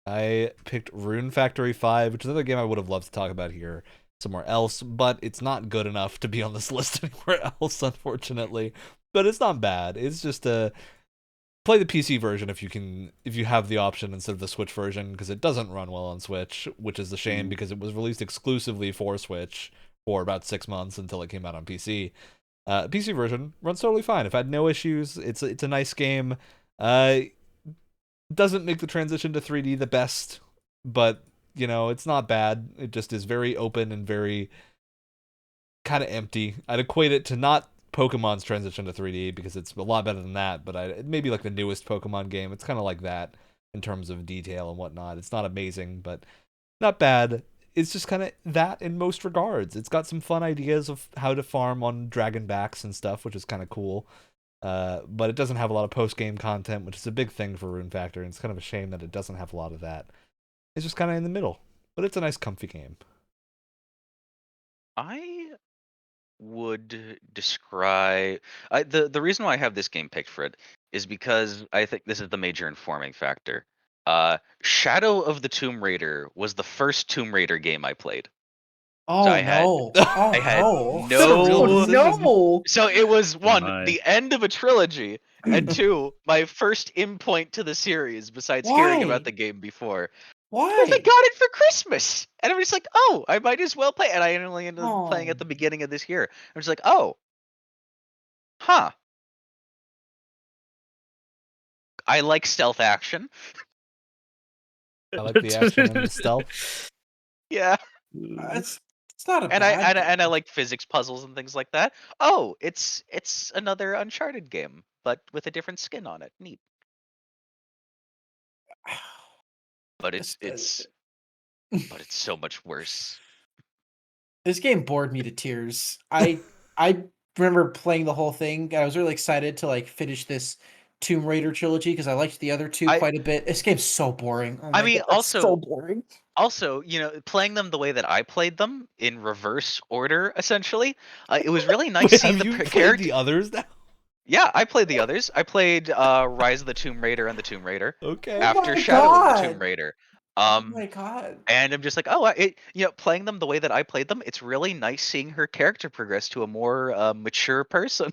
[SPEAKER 2] I picked Rune Factory 5, which is another game I would have loved to talk about here somewhere else, but it's not good enough to be on this list anywhere else, unfortunately. But it's not bad. It's just play the PC version if you have the option instead of the Switch version, because it doesn't run well on Switch, which is a shame because it was released exclusively for Switch for about 6 months until it came out on PC. PC version runs totally fine. I've had no issues. It's a nice game. Doesn't make the transition to 3D the best, but it's not bad. It just is very open and very kind of empty. I'd equate it to not Pokemon's transition to 3D because it's a lot better than that, but maybe like the newest Pokemon game. It's kind of like that in terms of detail and whatnot. It's not amazing, but not bad. It's just kind of that in most regards. It's got some fun ideas of how to farm on dragon backs and stuff, which is kind of cool. But it doesn't have a lot of post-game content, which is a big thing for Rune Factory, and it's kind of a shame that it doesn't have a lot of that. It's just kind of in the middle, but it's a nice, comfy game.
[SPEAKER 1] I would describe the reason why I have this game picked, Fred, is because I think this is the major informing factor. Shadow of the Tomb Raider was the first Tomb Raider game I played.
[SPEAKER 3] Oh,
[SPEAKER 1] So I had
[SPEAKER 3] no.
[SPEAKER 1] So it was one, the end of a trilogy, and two, my first in-point to the series besides hearing about the game before.
[SPEAKER 3] Why?
[SPEAKER 1] Because I got it for Christmas, and I'm just like, oh, I might as well play. And I only ended up playing at the beginning of this year. I'm just like, oh, huh. I like stealth action.
[SPEAKER 2] I like the action and the stealth.
[SPEAKER 1] Yeah.
[SPEAKER 3] It's not a
[SPEAKER 1] and
[SPEAKER 3] bad
[SPEAKER 1] I like physics puzzles and things like that. Oh, it's another Uncharted game, but with a different skin on it. Neat. But it's so much worse.
[SPEAKER 3] This game bored me to tears. I remember playing the whole thing, and I was really excited to finish this Tomb Raider trilogy because I liked the other two quite a bit. This game's so boring. Oh
[SPEAKER 1] I mean,
[SPEAKER 3] God, also so boring.
[SPEAKER 1] Also, playing them the way that I played them in reverse order, essentially, it was really nice seeing the character.
[SPEAKER 2] The others now?
[SPEAKER 1] Yeah, I played the others. I played Rise of the Tomb Raider and the Tomb Raider.
[SPEAKER 2] Okay.
[SPEAKER 1] After Shadow of the Tomb Raider.
[SPEAKER 3] Oh my God.
[SPEAKER 1] And I'm just like, playing them the way that I played them, it's really nice seeing her character progress to a more mature person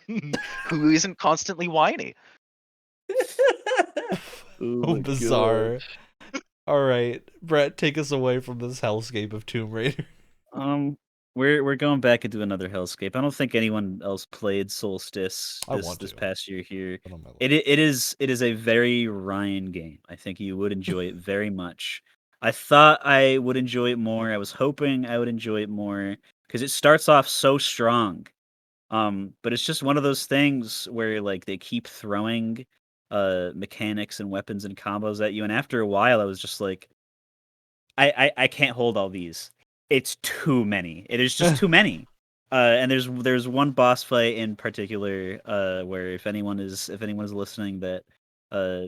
[SPEAKER 1] who isn't constantly whiny.
[SPEAKER 2] Oh, bizarre. All right, Brett, take us away from this hellscape of Tomb Raider.
[SPEAKER 4] We're going back into another hellscape. I don't think anyone else played Solstice this past year here. It is a very Ryan game. I think you would enjoy it very much. I thought I would enjoy it more. I was hoping I would enjoy it more because it starts off so strong. But it's just one of those things where they keep throwing mechanics and weapons and combos at you, and after a while I was just like, I can't hold all these. It's too many. It is just too many. And there's one boss fight in particular where if anyone is listening that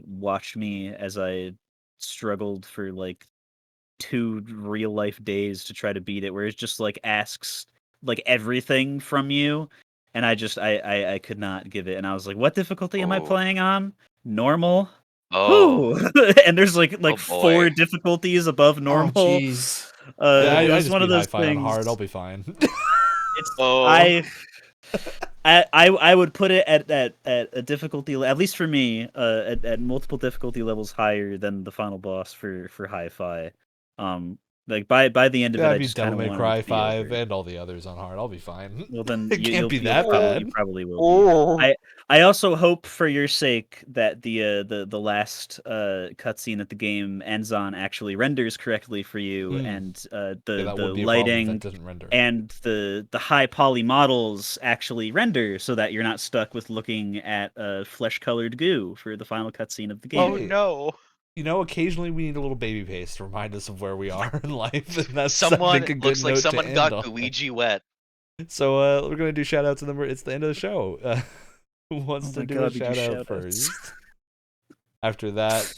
[SPEAKER 4] watched me as I struggled for 2 real life days to try to beat it, where it just asks everything from you, and I could not give it, and I was like, what difficulty am I playing on? Normal. Oh. And there's 4 difficulties above normal.
[SPEAKER 3] Oh, jeez.
[SPEAKER 2] I just one of those things. On hard, I'll be fine.
[SPEAKER 4] I would put it at a difficulty, at least for me, at multiple difficulty levels higher than the final boss for Hi-Fi. Like by the end of it,
[SPEAKER 2] Yeah,
[SPEAKER 4] I
[SPEAKER 2] I beat
[SPEAKER 4] just
[SPEAKER 2] Devil
[SPEAKER 4] kind of
[SPEAKER 2] May
[SPEAKER 4] wanted
[SPEAKER 2] Cry
[SPEAKER 4] it to be
[SPEAKER 2] 5
[SPEAKER 4] over.
[SPEAKER 2] and all the others on hard. I'll be fine.
[SPEAKER 4] Well, then
[SPEAKER 2] It can't
[SPEAKER 4] you'll
[SPEAKER 2] be
[SPEAKER 4] be
[SPEAKER 2] that
[SPEAKER 4] okay.
[SPEAKER 2] bad.
[SPEAKER 4] You probably will be.
[SPEAKER 1] Oh,
[SPEAKER 4] I also hope for your sake that the last cutscene that the game ends on actually renders correctly for you, and
[SPEAKER 2] Yeah,
[SPEAKER 4] the
[SPEAKER 2] that
[SPEAKER 4] the
[SPEAKER 2] would be a problem if that
[SPEAKER 4] lighting
[SPEAKER 2] doesn't render.
[SPEAKER 4] and the high poly models actually render, so that you're not stuck with looking at flesh colored goo for the final cutscene of the game.
[SPEAKER 1] oh no!
[SPEAKER 2] You know, occasionally we need a little baby paste to remind us of where we are in life, and that's, I
[SPEAKER 1] Someone
[SPEAKER 2] think, a good
[SPEAKER 1] looks like
[SPEAKER 2] note to
[SPEAKER 1] someone
[SPEAKER 2] end
[SPEAKER 1] got
[SPEAKER 2] on.
[SPEAKER 1] Luigi wet.
[SPEAKER 2] So we're gonna do shout outs, and then it's the end of the show. Who wants to do a shout out first? After that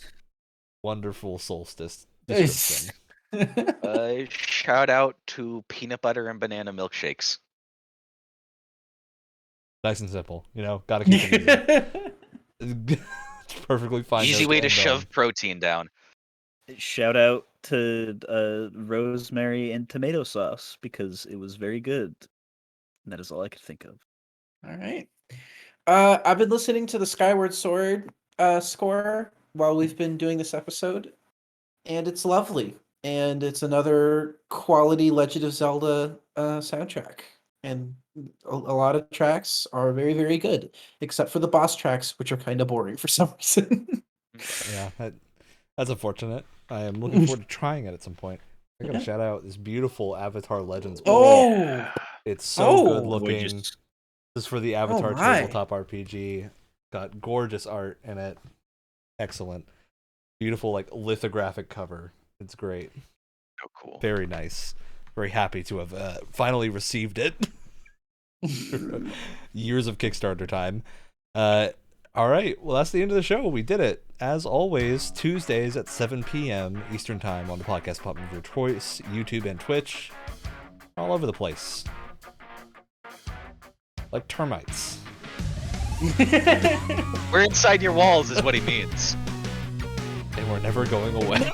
[SPEAKER 2] wonderful solstice description.
[SPEAKER 1] Shout out to peanut butter and banana milkshakes.
[SPEAKER 2] Nice and simple, you know. Gotta keep it easy. It's perfectly fine.
[SPEAKER 1] Easy
[SPEAKER 2] note
[SPEAKER 1] way to
[SPEAKER 2] end
[SPEAKER 1] shove
[SPEAKER 2] on.
[SPEAKER 1] protein down.
[SPEAKER 4] Shout out to rosemary and tomato sauce because it was very good. And that is all I could think of.
[SPEAKER 3] All right. I've been listening to the Skyward Sword score while we've been doing this episode, and it's lovely. And it's another quality Legend of Zelda soundtrack. And a lot of tracks are very, very good, except for the boss tracks, which are kind of boring for some reason.
[SPEAKER 2] Yeah, that's unfortunate. I am looking forward to trying it at some point. I gotta shout out this beautiful Avatar Legends.
[SPEAKER 3] Oh,
[SPEAKER 2] it's so good
[SPEAKER 3] Oh,
[SPEAKER 2] looking.
[SPEAKER 4] Gorgeous.
[SPEAKER 2] This is for the Avatar
[SPEAKER 3] my.
[SPEAKER 2] tabletop RPG. Got gorgeous art in it. Excellent. Beautiful, like, lithographic cover. It's great.
[SPEAKER 1] So cool.
[SPEAKER 2] Very nice. Very happy to have finally received it. Years of Kickstarter time. All right. Well, that's the end of the show. We did it. As always, Tuesdays at 7 p.m. Eastern Time on the podcast platform of your choice, YouTube and Twitch. All over the place. Like termites.
[SPEAKER 1] We're inside your walls, is what he means.
[SPEAKER 2] And we're never going away.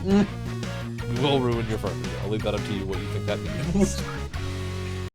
[SPEAKER 2] We will ruin your furniture. I'll leave that up to you what you think that means.